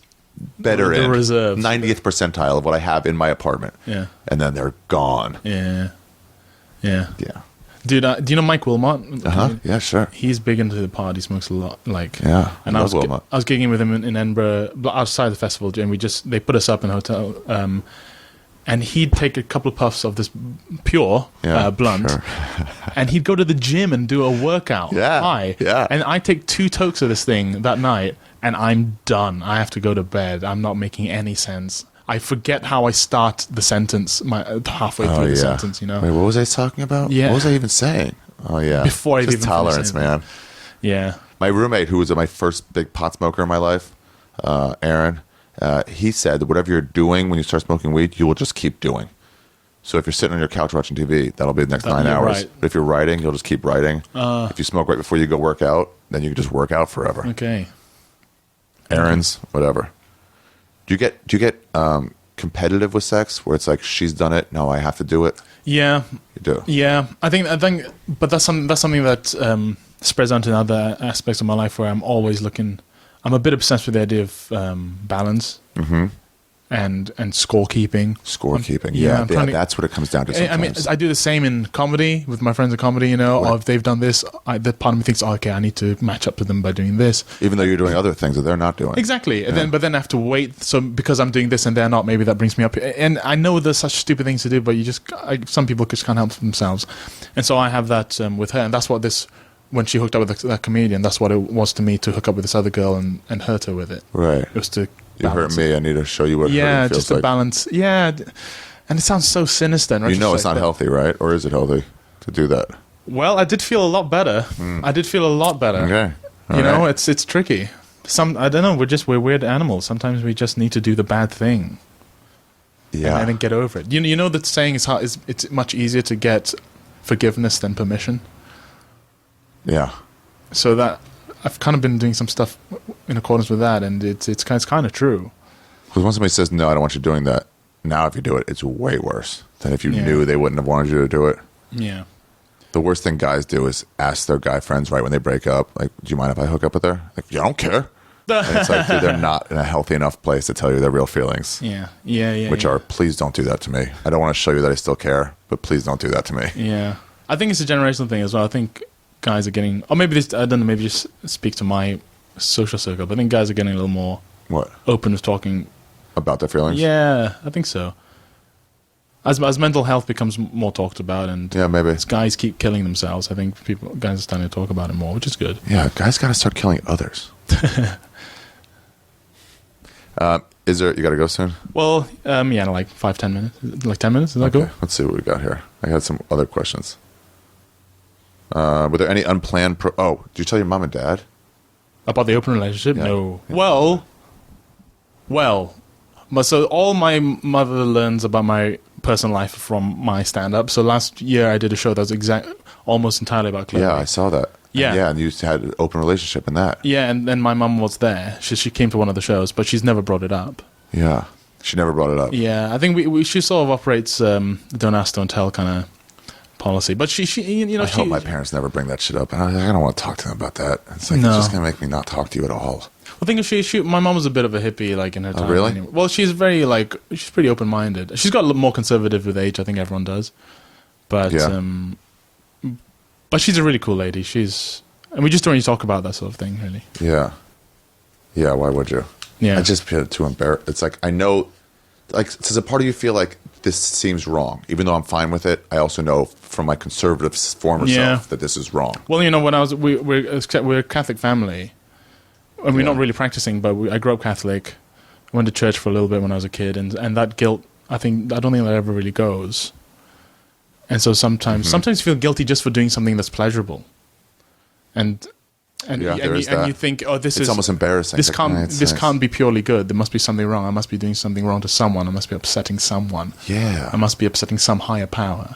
better the end. reserves. 90th percentile of what I have in my apartment. Yeah. And then they're gone. Yeah. Dude, do you know Mike Wilmot? Yeah, sure. He's big into the pod. He smokes a lot. Yeah. And I was gigging with him in Edinburgh outside the festival, and they put us up in a hotel. And he'd take a couple of puffs of this pure blunt, sure. And he'd go to the gym and do a workout. Yeah. And I take 2 tokes of this thing that night, and I'm done. I have to go to bed. I'm not making any sense. I forget how I start the sentence halfway through the sentence, you know. Wait, what was I talking about? Yeah. What was I even saying? Oh, yeah. Before I Just even tolerance, man. Yeah. My roommate, who was my first big pot smoker in my life, Aaron, he said that whatever you're doing when you start smoking weed, you will just keep doing. So if you're sitting on your couch watching TV, that'll be the next 9 hours. Right. But if you're writing, you'll just keep writing. If you smoke right before you go work out, then you can just work out forever. Okay. Errands, whatever. Do you get competitive with sex, where it's like she's done it, no, I have to do it? Yeah. You do. Yeah, I think, but that's something that spreads onto other aspects of my life where I'm always looking. I'm a bit obsessed with the idea of balance and scorekeeping. Scorekeeping, yeah, that's what it comes down to. Sometimes. I mean, I do the same in comedy with my friends in comedy. You know, or if they've done this, the part of me thinks, okay, I need to match up to them by doing this, even though you're doing other things that they're not doing. Exactly, yeah. But then I have to wait. So because I'm doing this and they're not, maybe that brings me up. And I know there's such stupid things to do, but some people just can't help themselves. And so I have that with her, and that's what this. When she hooked up with that comedian, that's what it was to me, to hook up with this other girl and hurt her with it. Right. It was to you hurt me. I need to show you what hurting feels just to like. balance. Yeah, and it sounds so sinister. You know, it's not healthy, right? Or is it healthy to do that? Well, I did feel a lot better. I did feel a lot better. Okay. You know, it's tricky. I don't know. We're weird animals. Sometimes we just need to do the bad thing. Yeah. And then get over it. You know that saying is it's much easier to get forgiveness than permission. Yeah. So that I've kind of been doing some stuff in accordance with that, and it's kind of true. Because when somebody says, no, I don't want you doing that, now if you do it, it's way worse than if you knew they wouldn't have wanted you to do it. Yeah. The worst thing guys do is ask their guy friends right when they break up, like, do you mind if I hook up with her? Like, you don't care. And it's like, dude, they're not in a healthy enough place to tell you their real feelings. Yeah. Which are, please don't do that to me. I don't want to show you that I still care, but please don't do that to me. Yeah. I think it's a generational thing as well. I think guys are getting, or maybe this, I don't know, maybe just speak to my social circle, but I think guys are getting a little more open with talking about their feelings. Yeah, I think so. As mental health becomes more talked about, and maybe as guys keep killing themselves, I think guys are starting to talk about it more, which is good. Yeah, guys got to start killing others. You got to go soon? Well, like 5-10 minutes, like 10 minutes. Is that cool? Let's see what we got here. I had some other questions. Were there any unplanned? Did you tell your mom and dad about the open relationship? Yeah. No. Yeah. Well. So all my mother learns about my personal life from my stand-up. So last year I did a show that was almost entirely about Chloe. Yeah, I saw that. Yeah, and you had an open relationship in that. Yeah, and then my mum was there. She came to one of the shows, but she's never brought it up. Yeah, she never brought it up. Yeah, I think she sort of operates don't ask, don't tell kind of policy. But she I hope my parents never bring that shit up. I don't want to talk to them about that. It's like, it's just going to make me not talk to you at all. I think if my mom was a bit of a hippie, like in her time. Oh, really? Anyway. Well, she's very she's pretty open-minded. She's got a little more conservative with age. I think everyone does. But but she's a really cool lady. And we just don't really talk about that sort of thing, really. Yeah. Yeah. Why would you? Yeah. I just feel too embarrassed. It's like, I know, like, does a part of you feel like this seems wrong, even though I'm fine with it? I also know from my conservative former self that this is wrong. Well, when we're a Catholic family. And we're not really practicing, but I grew up Catholic. I went to church for a little bit when I was a kid, and that guilt, I don't think that ever really goes. And so sometimes you feel guilty just for doing something that's pleasurable. And you think, it's almost embarrassing. This can't be purely good. There must be something wrong. I must be doing something wrong to someone. I must be upsetting someone. Yeah. I must be upsetting some higher power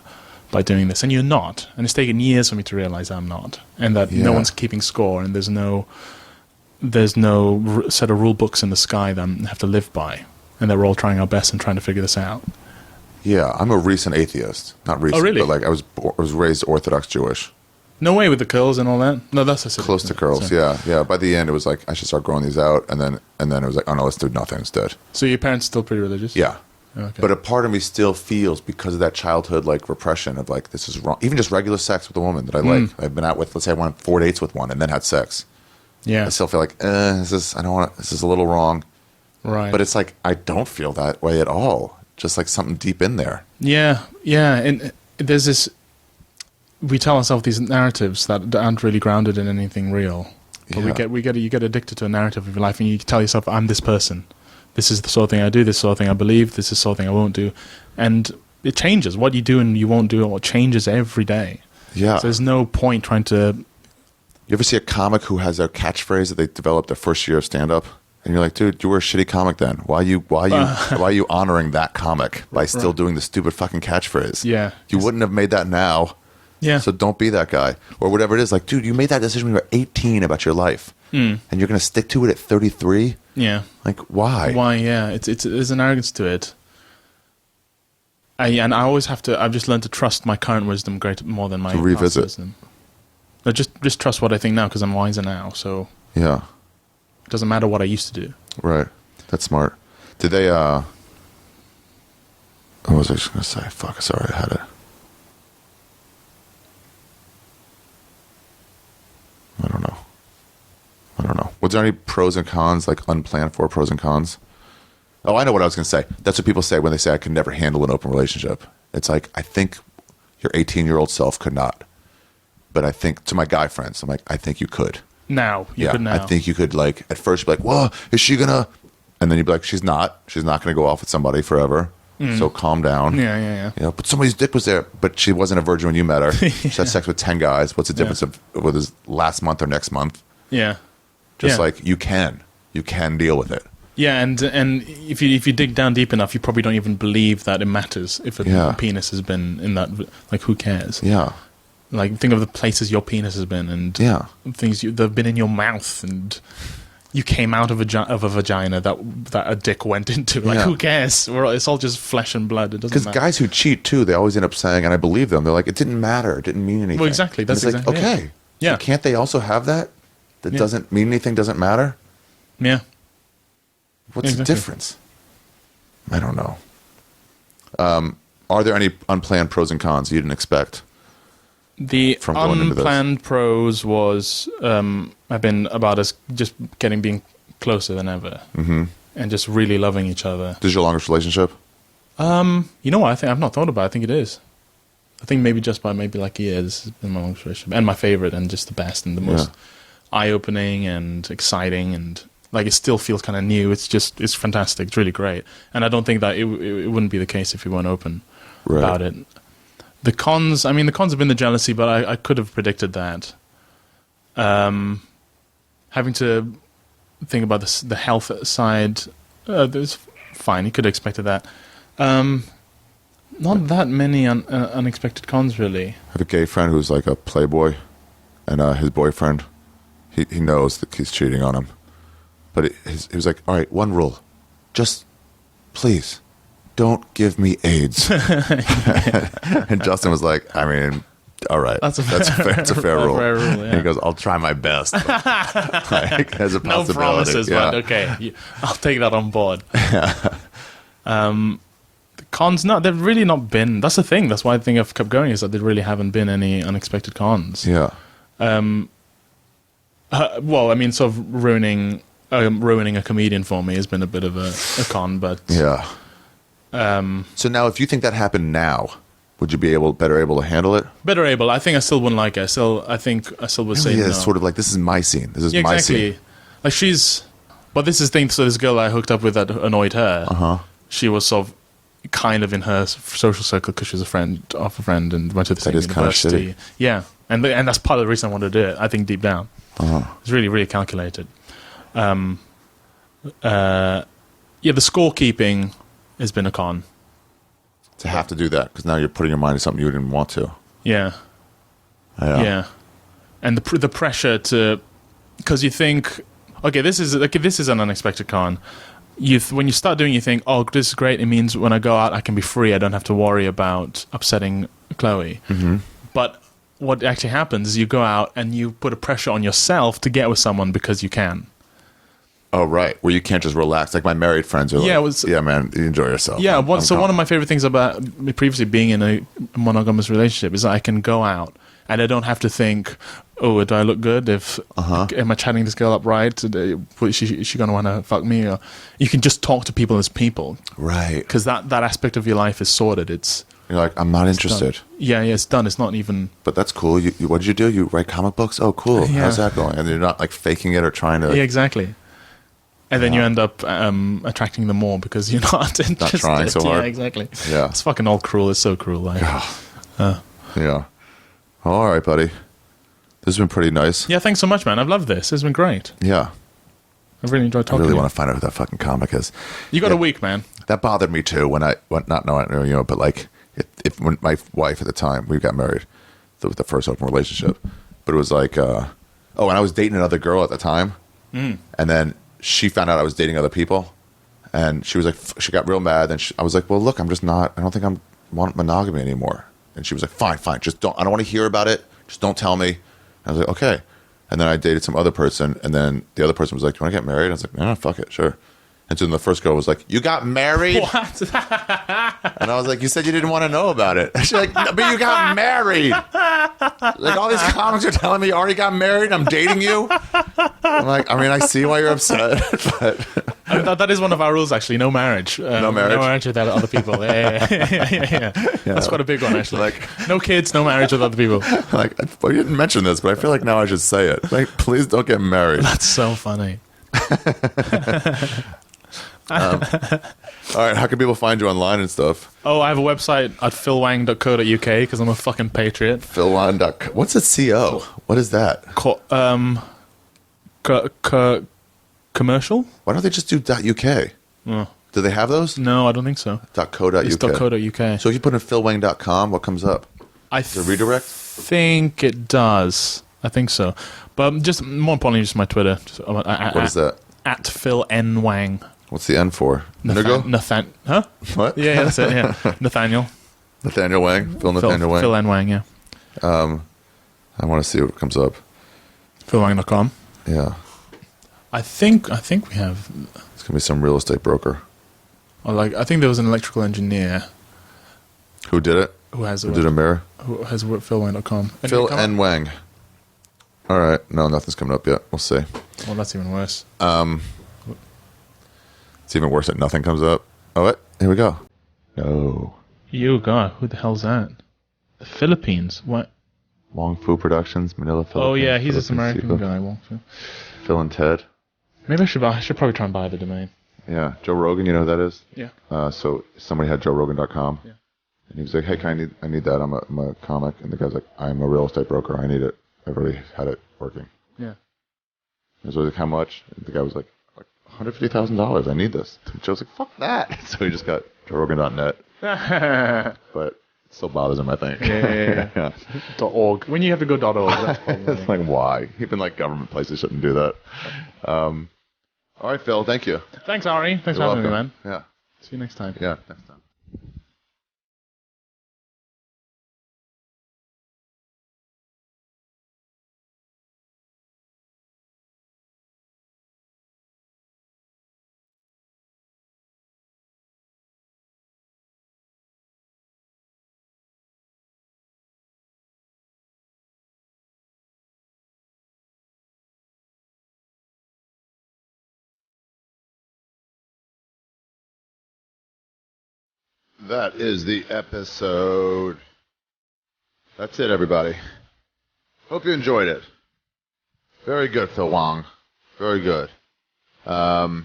by doing this. And you're not. And it's taken years for me to realize I'm not, and that no one's keeping score, and there's no set of rule books in the sky that I have to live by, and that we're all trying our best and trying to figure this out. Yeah, I'm a recent atheist. Not recent, really? but like I was raised Orthodox Jewish. No way with the curls and all that. No, that's close to curls. Sorry. Yeah. By the end, it was like I should start growing these out, and then it was like, oh no, let's do nothing instead. So your parents still pretty religious? Yeah. Okay. But a part of me still feels, because of that childhood like repression of like, this is wrong. Even just regular sex with a woman that I like. I've been out with, let's say I went on 4 dates with one and then had sex. Yeah. I still feel like, this is a little wrong. Right. But it's like, I don't feel that way at all. Just like something deep in there. Yeah. And there's this, we tell ourselves these narratives that aren't really grounded in anything real. But you get addicted to a narrative of your life, and you tell yourself, I'm this person. this is the sort of thing I do, this sort of thing I believe, this is the sort of thing I won't do. And it changes. What you do and you won't do, or changes every day. Yeah. So there's no point trying to... You ever see a comic who has a catchphrase that they developed their first year of stand-up? And you're like, dude, you were a shitty comic then. Why are you honoring that comic by still doing the stupid fucking catchphrase? Yeah. You wouldn't have made that now. Yeah. So don't be that guy. Or whatever it is. Like, dude, you made that decision when you were 18 about your life. And you're going to stick to it at 33? Yeah. Like, why? Why, yeah. There's an arrogance to it. I've just learned to trust my current wisdom more than my to past revisit. wisdom. No, just trust what I think now because I'm wiser now. So Yeah. it doesn't matter what I used to do. Right. That's smart. Did they, what was I just going to say? Fuck, sorry, I had it. I don't know. Was there any pros and cons, like unplanned for pros and cons? Oh, I know what I was going to say. That's what people say when they say I could never handle an open relationship. It's like, I think your 18-year-old self could not. But I think, to my guy friends, I'm like, I think you could. Now. You could now. I think you could, like, at first be like, whoa, is she going to... And then you'd be like, she's not. She's not going to go off with somebody forever. So calm down. Yeah. You know, but somebody's dick was there, but she wasn't a virgin when you met her. She had sex with 10 guys. What's the difference of whether it's last month or next month? Yeah. Just like, you can deal with it. Yeah, and if you dig down deep enough, you probably don't even believe that it matters if a penis has been in that. Like, who cares? Yeah. Like, think of the places your penis has been, and things that have been in your mouth, and you came out of a vagina that a dick went into. Like, who cares? It's all just flesh and blood. It doesn't matter. Because guys who cheat too, they always end up saying, and I believe them. They're like, it didn't matter. It didn't mean anything. Well, exactly. That's exactly like, okay. Yeah. So can't they also have that? That doesn't mean anything. Doesn't matter. Yeah. What's the difference? I don't know. Are there any unplanned pros and cons you didn't expect? The unplanned pros was I've been about us just being closer than ever, and just really loving each other. This is your longest relationship? You know what? I think I've not thought about it. I think it is. I think maybe just by like a year, this has been my longest relationship, and my favorite, and just the best, and the most eye-opening and exciting, and like it still feels kind of new. It's fantastic. It's really great, and I don't think that it wouldn't be the case if we weren't open about it. The cons have been the jealousy, but I could have predicted that. Having to think about the health side, it's fine. You could have expected that. Not that many unexpected cons, really. I have a gay friend who's like a playboy, and his boyfriend, he knows that he's cheating on him. But he was like, all right, one rule. Just, please, don't give me AIDS. And Justin was like, I mean, all right. That's a fair rule. And he goes, I'll try my best. Like, as a possibility. No promises, but okay. I'll take that on board. The cons, no, they've really not been. That's the thing. That's why I think I've kept going, is that there really haven't been any unexpected cons. Yeah. Well, I mean, sort of ruining a comedian for me has been a bit of a con, but yeah. So now, if you think that happened now, would you be better able to handle it? Better able. I think I still wouldn't like it. I think I still would say no. It's sort of like, this is my scene. This is my scene. Like but this is the thing. So this girl I hooked up with that annoyed her. She was sort of kind of in her social circle because she was a friend of a friend and went to the same university. Kind of shitty. Yeah, and that's part of the reason I wanted to do it. I think deep down, it's really, really calculated. The scorekeeping has been a con. To have to do that, because now you're putting your mind to something you didn't want to. Yeah. And the pressure to, because you think, okay, this is an unexpected con. When you start doing, you think, oh, this is great. It means when I go out, I can be free. I don't have to worry about upsetting Chloe. But what actually happens is you go out and you put a pressure on yourself to get with someone because you can. Oh, right. Where you can't just relax. Like my married friends are yeah, man, you enjoy yourself. Yeah, one of my favorite things about me previously being in a monogamous relationship is that I can go out and I don't have to think, oh, do I look good? Am I chatting this girl up right? Is she going to want to fuck me? Or you can just talk to people as people. Right. Because that aspect of your life is sorted. You're like, I'm not interested. Yeah, it's done. It's not even... But that's cool. What did you do? You write comic books? Oh, cool. How's that going? And you're not like faking it or trying to... Yeah, exactly. And then you end up attracting them more because you're not interested. Not trying so hard. Yeah, exactly. Yeah. It's fucking all cruel. It's so cruel. Like. Yeah. All right, buddy. This has been pretty nice. Yeah, thanks so much, man. I've loved this. It's been great. Yeah. I've really enjoyed I talking to you. really want to find out who that fucking comic is. You got a week, man. That bothered me too not knowing, but like if when my wife at the time, we got married, the first open relationship, but it was like, and I was dating another girl at the time, and then she found out I was dating other people, and she was like, she got real mad, and I was like, well, look, I don't think I want monogamy anymore, and she was like, fine, just don't, I don't want to hear about it, just don't tell me. And I was like, okay. And then I dated some other person, and then the other person was like, do you want to get married? I was like, no, fuck it, sure. And so then the first girl was like, you got married? What? And I was like, you said you didn't want to know about it. She's like, no, but you got married. Like, all these comics are telling me you already got married and I'm dating you. I'm like, I mean, I see why you're upset, but... I mean, that is one of our rules, actually. No marriage. No marriage? No marriage with other people. Yeah. That's quite a big one, actually. Like, no kids, no marriage with other people. Like, well, you didn't mention this, but I feel like now I should say it. Like, please don't get married. That's so funny. All right, how can people find you online and stuff? Oh, I have a website at philwang.co.uk because I'm a fucking patriot. Philwan.co. What's a CO? What is that? Commercial? Why don't they just do .uk? Oh. Do they have those? No, I don't think so. .co.uk. It's .co.uk. So if you put in philwang.com, what comes up? The redirect? think it does. I think so. But just more importantly, just my Twitter. What is that? At Phil N. Wang. What's the N for? Huh? What? Yeah, that's it, yeah. Nathaniel. Nathaniel Wang? Nathaniel Wang? Phil N. Wang, yeah. I want to see what comes up. philwang.com. Yeah. I think we have... It's going to be some real estate broker. I think there was an electrical engineer. Who did it? Who did a mirror? Who has philwang.com. Phil N. Wang. All right. No, nothing's coming up yet. We'll see. Well, that's even worse. It's even worse that nothing comes up. Oh, what? Here we go. No. You, God, who the hell's that? The Philippines. What? Wong Fu Productions, Manila, Philippines. Oh, yeah, he's this Philippines American people. guy, Wong Fu. Phil and Ted. Maybe I should probably try and buy the domain. Yeah. Joe Rogan, you know who that is? Yeah. So somebody had joerogan.com. Yeah. And he was like, hey, I need that. I'm a comic. And the guy's like, I'm a real estate broker. I need it. I've already had it working. Yeah. And so I was like, how much? And the guy was like $150,000. I need this. And Joe's like, fuck that. So he just got joerogan.net. But it still bothers him, I think. Yeah. .org. When you have to go .org, that's probably... It's like, why? Even like government places shouldn't do that. All right, Phil. Thank you. Thanks, Ari. Thanks You're for having me, welcome. man. Yeah. See you next time. Yeah, next time. That is the episode. That's it, everybody. Hope you enjoyed it. Very good, Phil Wang. Very good. Yeah,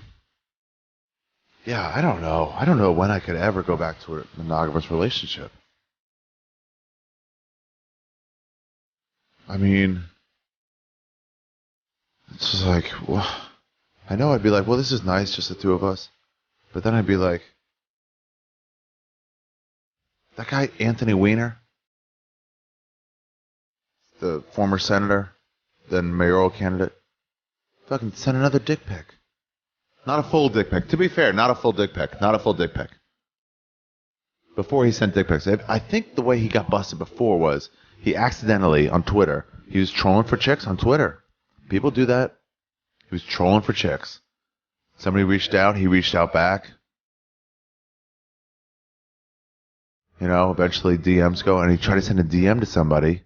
I don't know. I don't know when I could ever go back to a monogamous relationship. I mean, it's just like, well, I know I'd be like, well, this is nice, just the two of us. But then I'd be like, that guy, Anthony Weiner, the former senator, then mayoral candidate, fucking sent another dick pic. Not a full dick pic. To be fair, not a full dick pic. Not a full dick pic. Before he sent dick pics. I think the way he got busted before was he accidentally, on Twitter, he was trolling for chicks on Twitter. People do that. He was trolling for chicks. Somebody reached out. He reached out back. You know, eventually DMs go, and he tried to send a DM to somebody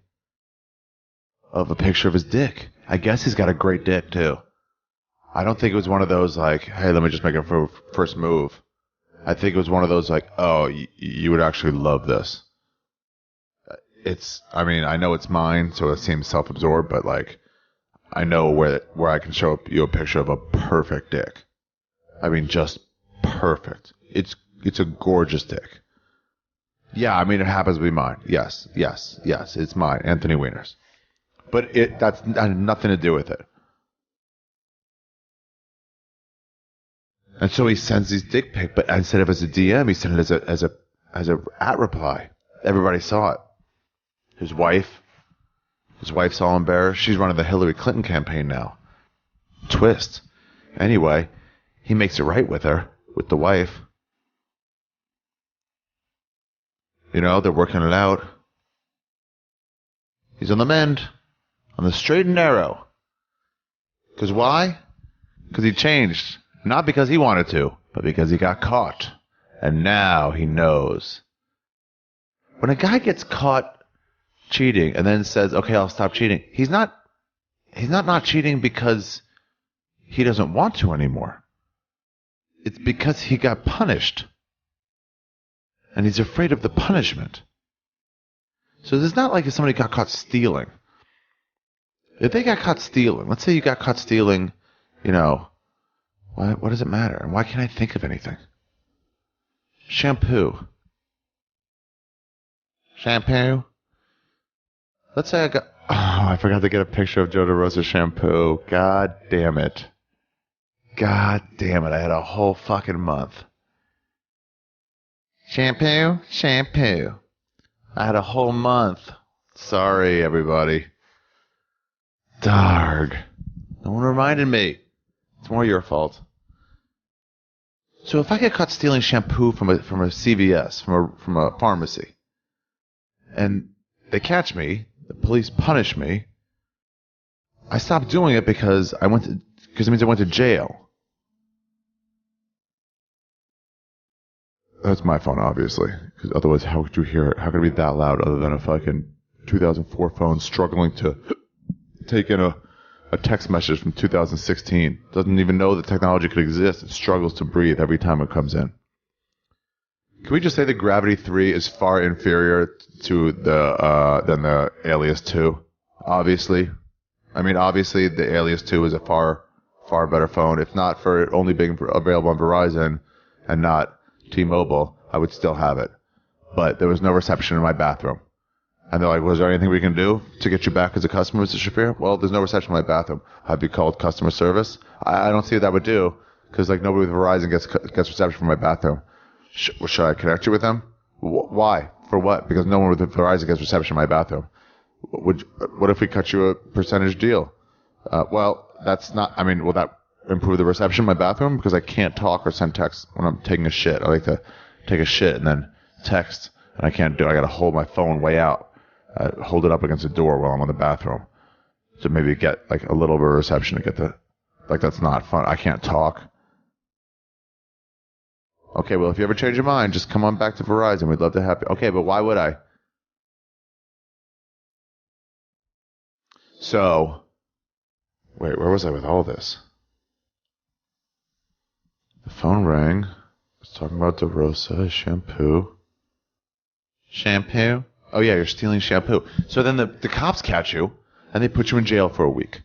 of a picture of his dick. I guess he's got a great dick, too. I don't think it was one of those, like, hey, let me just make a first move. I think it was one of those, like, oh, you would actually love this. I mean, I know it's mine, so it seems self-absorbed, but, like, I know where I can show you a picture of a perfect dick. I mean, just perfect. It's a gorgeous dick. Yeah, I mean, it happens to be mine. Yes, it's mine, Anthony Weiner's. But that's had nothing to do with it. And so he sends these dick pics, but instead of as a DM, he sent it as a at reply. Everybody saw it. His wife's all embarrassed. She's running the Hillary Clinton campaign now. Twist. Anyway, he makes it right with her, with the wife. You know, they're working it out. He's on the mend, on the straight and narrow. Because why? Because he changed. Not because he wanted to, but because he got caught. And now he knows. When a guy gets caught cheating and then says, okay, I'll stop cheating, he's not cheating because he doesn't want to anymore. It's because he got punished. And he's afraid of the punishment. So it's not like if somebody got caught stealing. If they got caught stealing, let's say you got caught stealing, you know, what does it matter? And why can't I think of anything? Shampoo. Let's say I forgot to get a picture of Joe DeRosa's shampoo. God damn it. I had a whole fucking month. Shampoo. I had a whole month. Sorry, everybody. Darg. No one reminded me. It's more your fault. So if I get caught stealing shampoo from a CVS, from a pharmacy, and they catch me, the police punish me, I stopped doing it because it means I went to jail. That's my phone, obviously, because otherwise, how could you hear it? How could it be that loud other than a fucking 2004 phone struggling to take in a text message from 2016? Doesn't even know the technology could exist. It struggles to breathe every time it comes in. Can we just say that Gravity 3 is far inferior to than the Alias 2? Obviously. I mean, obviously, the Alias 2 is a far better phone. If not for it only being available on Verizon and not T-Mobile, I would still have it. But there was no reception in my bathroom. And they're like, was there anything we can do to get you back as a customer, Mr. Shaffir? Well, there's no reception in my bathroom. Have you called customer service? I don't see what that would do, because like nobody with Verizon gets reception from my bathroom. Should I connect you with them? Why? For what? Because no one with Verizon gets reception in my bathroom. What if we cut you a percentage deal? Well, that's not. I mean, will that improve the reception in my bathroom? Because I can't talk or send text when I'm taking a shit. I like to take a shit and then text, and I can't do it. I got to hold my phone way out, hold it up against the door while I'm in the bathroom, to maybe get like a little bit of reception to get the. Like that's not fun. I can't talk. Okay, well, if you ever change your mind, just come on back to Verizon. We'd love to have you. Okay, but why would I? So, wait, where was I with all this? The phone rang. I was talking about DeRosa, shampoo. Shampoo? Oh, yeah, you're stealing shampoo. So then the cops catch you, and they put you in jail for a week.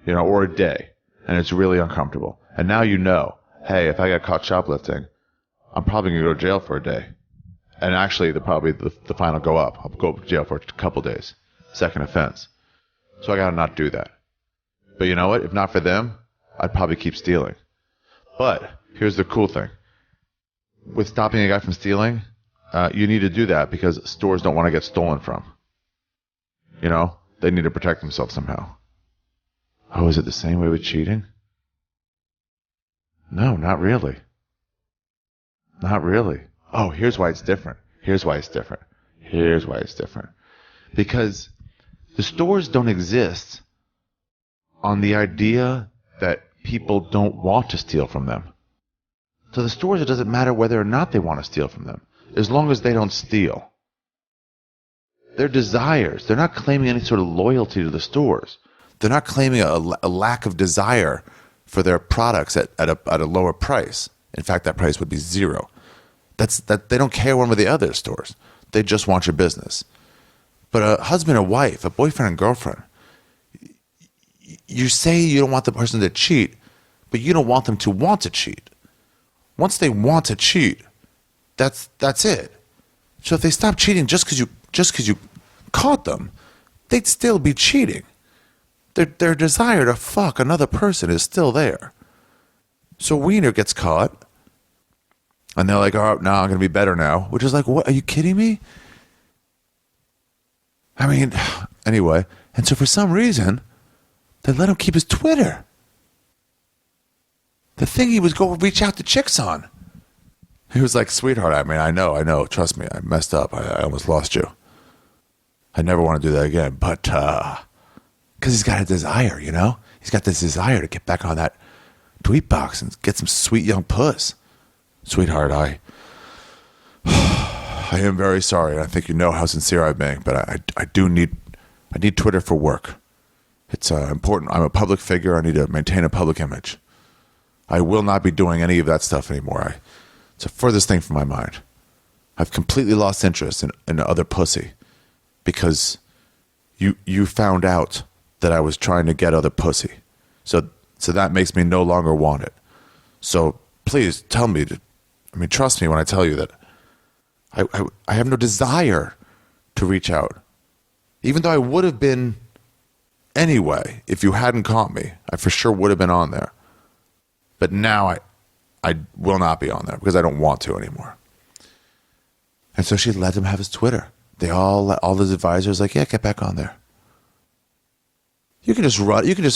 You know, or a day. And it's really uncomfortable. And now you know. Hey, if I get caught shoplifting, I'm probably going to go to jail for a day. And actually, the fine will go up. I'll go to jail for a couple days. Second offense. So I got to not do that. But you know what? If not for them, I'd probably keep stealing. But here's the cool thing. With stopping a guy from stealing, you need to do that because stores don't want to get stolen from. You know? They need to protect themselves somehow. Oh, is it the same way with cheating? No, not really. Not really. Oh, here's why it's different. Because the stores don't exist on the idea that people don't want to steal from them. To the stores, it doesn't matter whether or not they want to steal from them, as long as they don't steal. Their desires, they're not claiming any sort of loyalty to the stores. They're not claiming a lack of desire for their products at a lower price. In fact, that price would be zero. They don't care one way or the other, stores. They just want your business. But a husband and wife, a boyfriend and girlfriend, you say you don't want the person to cheat, but you don't want them to want to cheat. Once they want to cheat, that's it. So if they stop cheating just because you caught them, they'd still be cheating. Their desire to fuck another person is still there. So Wiener gets caught, and they're like, "Oh, no, I'm gonna be better now." Which is like, what? Are you kidding me? I mean, anyway, and so for some reason, they let him keep his Twitter. The thing he was going to reach out to chicks on. He was like, "Sweetheart, I mean, I know. Trust me, I messed up. I almost lost you. I never want to do that again." But, because he's got a desire, you know? He's got this desire to get back on that tweet box and get some sweet young puss. "Sweetheart, I am very sorry. I think you know how sincere I've been, but I need Twitter for work. It's important. I'm a public figure. I need to maintain a public image. I will not be doing any of that stuff anymore. It's the furthest thing from my mind. I've completely lost interest in other pussy because you found out that I was trying to get other pussy. So that makes me no longer want it. So please tell me trust me when I tell you that I have no desire to reach out. Even though I would have been anyway, if you hadn't caught me, I for sure would have been on there. But now I will not be on there because I don't want to anymore." And so she let him have his Twitter. All his advisors like, "Yeah, get back on there. You can just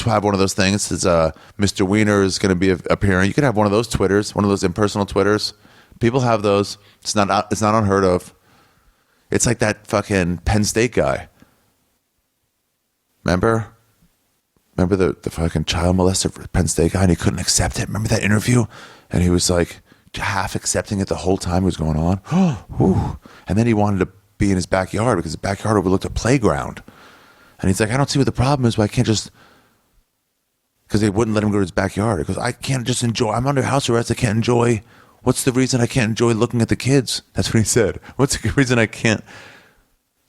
have one of those things. It's Mr. Wiener is going to be appearing. You can have one of those Twitters, one of those impersonal Twitters. People have those. It's not unheard of. It's like that fucking Penn State guy. Remember the fucking child molester for Penn State guy, and he couldn't accept it. Remember that interview? And he was like half accepting it the whole time it was going on. And then he wanted to be in his backyard because his backyard overlooked a playground. And he's like, "I don't see what the problem is, but I can't just..." Because they wouldn't let him go to his backyard. He goes, "I can't just enjoy... I'm under house arrest. I can't enjoy... What's the reason I can't enjoy looking at the kids?" That's what he said. "What's the reason I can't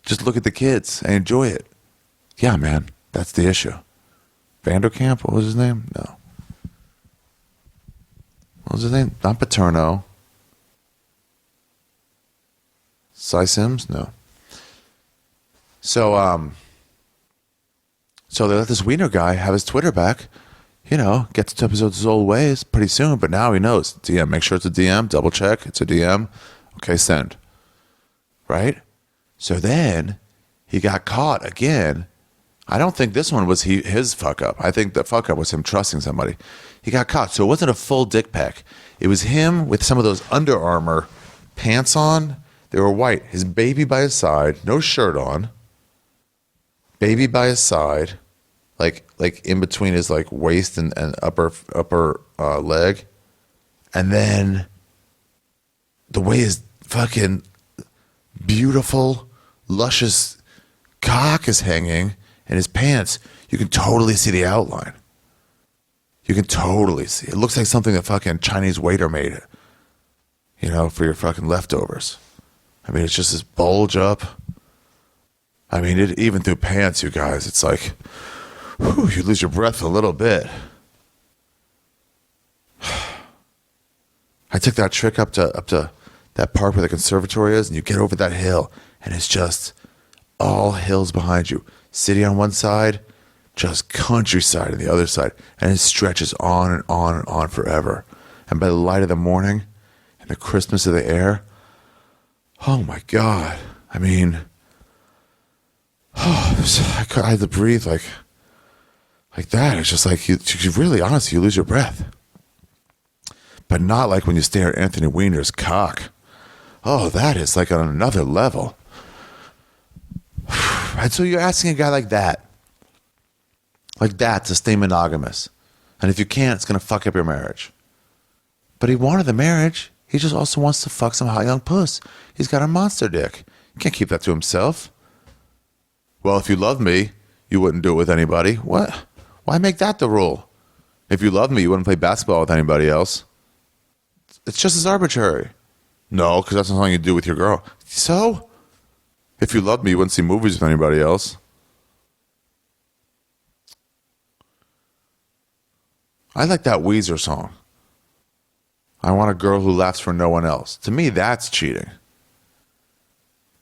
just look at the kids and enjoy it?" Yeah, man, that's the issue. Vanderkamp, what was his name? No. What was his name? Not Paterno. Cy Sims? No. So they let this Wiener guy have his Twitter back. You know, gets to his old ways pretty soon, but now he knows. DM, make sure it's a DM, double check, it's a DM. Okay, send. Right? So then he got caught again. I don't think this one was his fuck up. I think the fuck up was him trusting somebody. He got caught. So it wasn't a full dick pic. It was him with some of those Under Armour pants on. They were white. His baby by his side, no shirt on. Baby by his side, like in between his like waist and upper leg. And then the way his fucking beautiful, luscious cock is hanging in his pants, you can totally see the outline. You can totally see. It looks like something that fucking Chinese waiter made it. You know, for your fucking leftovers. I mean, it's just this bulge up. I mean, even through pants, you guys, it's like, whew, you lose your breath a little bit. I took that trick up to that park where the conservatory is, and you get over that hill, and it's just all hills behind you. City on one side, just countryside on the other side, and it stretches on and on and on forever. And by the light of the morning and the crispness of the air, oh my God! I mean, I had to breathe like that. It's just like you really, honestly, you lose your breath. But not like when you stare at Anthony Weiner's cock. Oh, that is like on another level. And so you're asking a guy like that to stay monogamous. And if you can't, it's going to fuck up your marriage. But he wanted the marriage. He just also wants to fuck some hot young puss. He's got a monster dick. You can't keep that to himself. Well, if you love me, you wouldn't do it with anybody. What? Why make that the rule? If you love me, you wouldn't play basketball with anybody else. It's just as arbitrary. No, because that's not something you do with your girl. So? If you loved me, you wouldn't see movies with anybody else. I like that Weezer song. I want a girl who laughs for no one else. To me, that's cheating.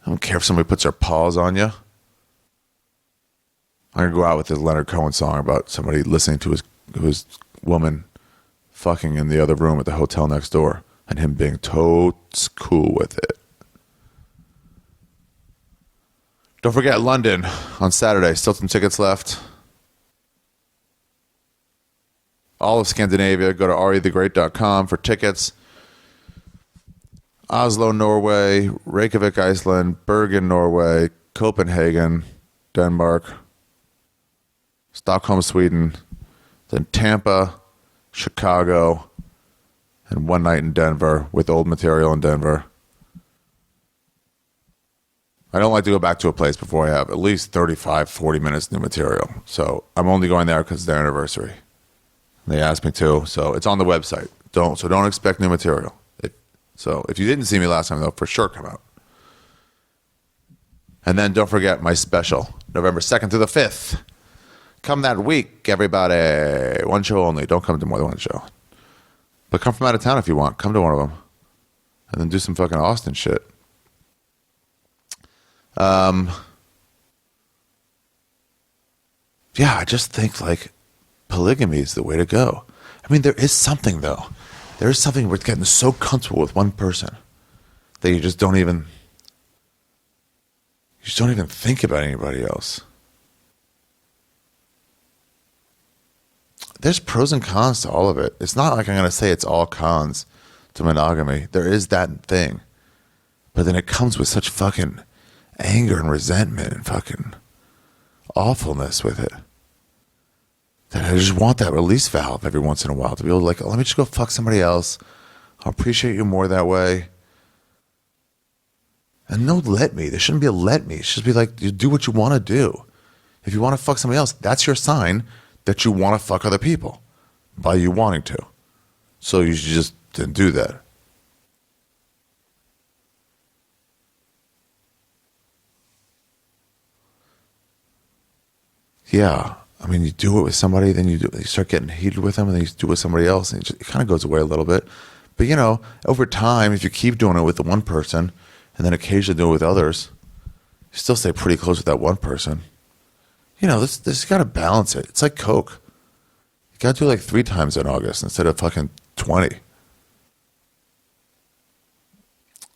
I don't care if somebody puts their paws on you. I'm going to go out with this Leonard Cohen song about somebody listening to his woman fucking in the other room at the hotel next door and him being totes cool with it. Don't forget London on Saturday. Still some tickets left. All of Scandinavia. Go to arithegreat.com for tickets. Oslo, Norway. Reykjavik, Iceland. Bergen, Norway. Copenhagen, Denmark. Stockholm, Sweden. Then Tampa, Chicago, and one night in Denver with old material in Denver. I don't like to go back to a place before I have at least 35, 40 minutes new material. So I'm only going there because it's their anniversary. They asked me to, so it's on the website. Don't expect new material. So if you didn't see me last time, though, for sure come out. And then don't forget my special, November 2nd through the 5th. Come that week, everybody. One show only. Don't come to more than one show. But come from out of town if you want. Come to one of them. And then do some fucking Austin shit. Yeah, I just think, like, polygamy is the way to go. I mean, there is something, though. There is something with getting so comfortable with one person that you just don't even think about anybody else. There's pros and cons to all of it. It's not like I'm going to say it's all cons to monogamy. There is that thing. But then it comes with such fucking anger and resentment and fucking awfulness with it. That I just want that release valve every once in a while to be able to, like, let me just go fuck somebody else. I'll appreciate you more that way. And no let me. There shouldn't be a let me. It should be like, you do what you want to do. If you want to fuck somebody else, that's your sign that you want to fuck other people by you wanting to. So you should just do that. Yeah. I mean, you do it with somebody, then you start getting heated with them, and then you do it with somebody else, and it kind of goes away a little bit. But, you know, over time, if you keep doing it with the one person, and then occasionally do it with others, you still stay pretty close with that one person. You know, this got to balance it. It's like Coke. You got to do it like 3 times in August instead of fucking 20.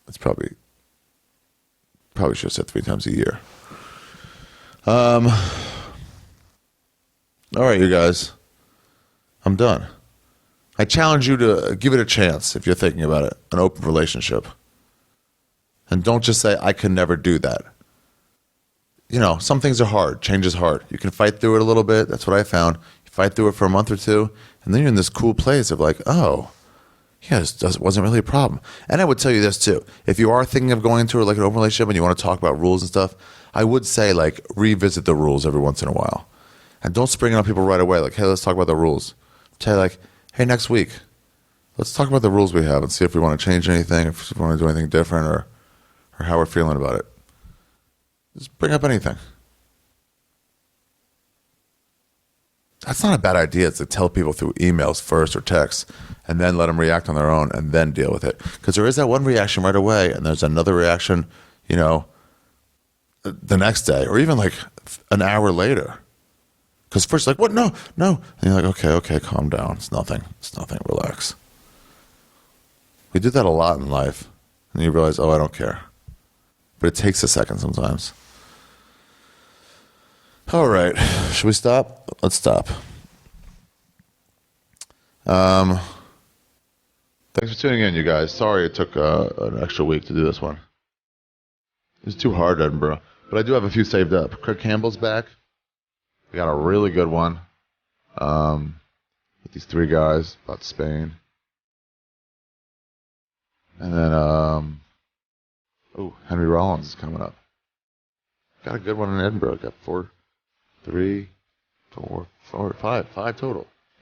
It's probably should have said 3 times a year. All right, you guys. I'm done. I challenge you to give it a chance if you're thinking about it, an open relationship. And don't just say, I can never do that. You know, some things are hard. Change is hard. You can fight through it a little bit. That's what I found. You fight through it for a month or two, and then you're in this cool place of like, oh, yeah, this wasn't really a problem. And I would tell you this too. If you are thinking of going into like an open relationship and you want to talk about rules and stuff, I would say like revisit the rules every once in a while. And don't spring on people right away. Like, hey, let's talk about the rules. Tell you like, hey, next week, let's talk about the rules we have and see if we want to change anything, if we want to do anything different, or how we're feeling about it. Just bring up anything. That's not a bad idea. It's to tell people through emails first or texts, and then let them react on their own, and then deal with it. Because there is that one reaction right away, and there's another reaction, you know, the next day, or even like an hour later. Because first, like, what? No. And you're like, okay, calm down. It's nothing. Relax. We do that a lot in life. And you realize, oh, I don't care. But it takes a second sometimes. All right. Should we stop? Let's stop. Thanks for tuning in, you guys. Sorry it took an extra week to do this one. It was too hard, Edinburgh. But I do have a few saved up. Craig Campbell's back. We got a really good one with these 3 guys about Spain. And then, Henry Rollins is coming up. Got a good one in Edinburgh. Got 5 total.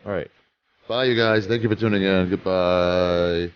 All right. Bye, you guys. Thank you for tuning in. Goodbye.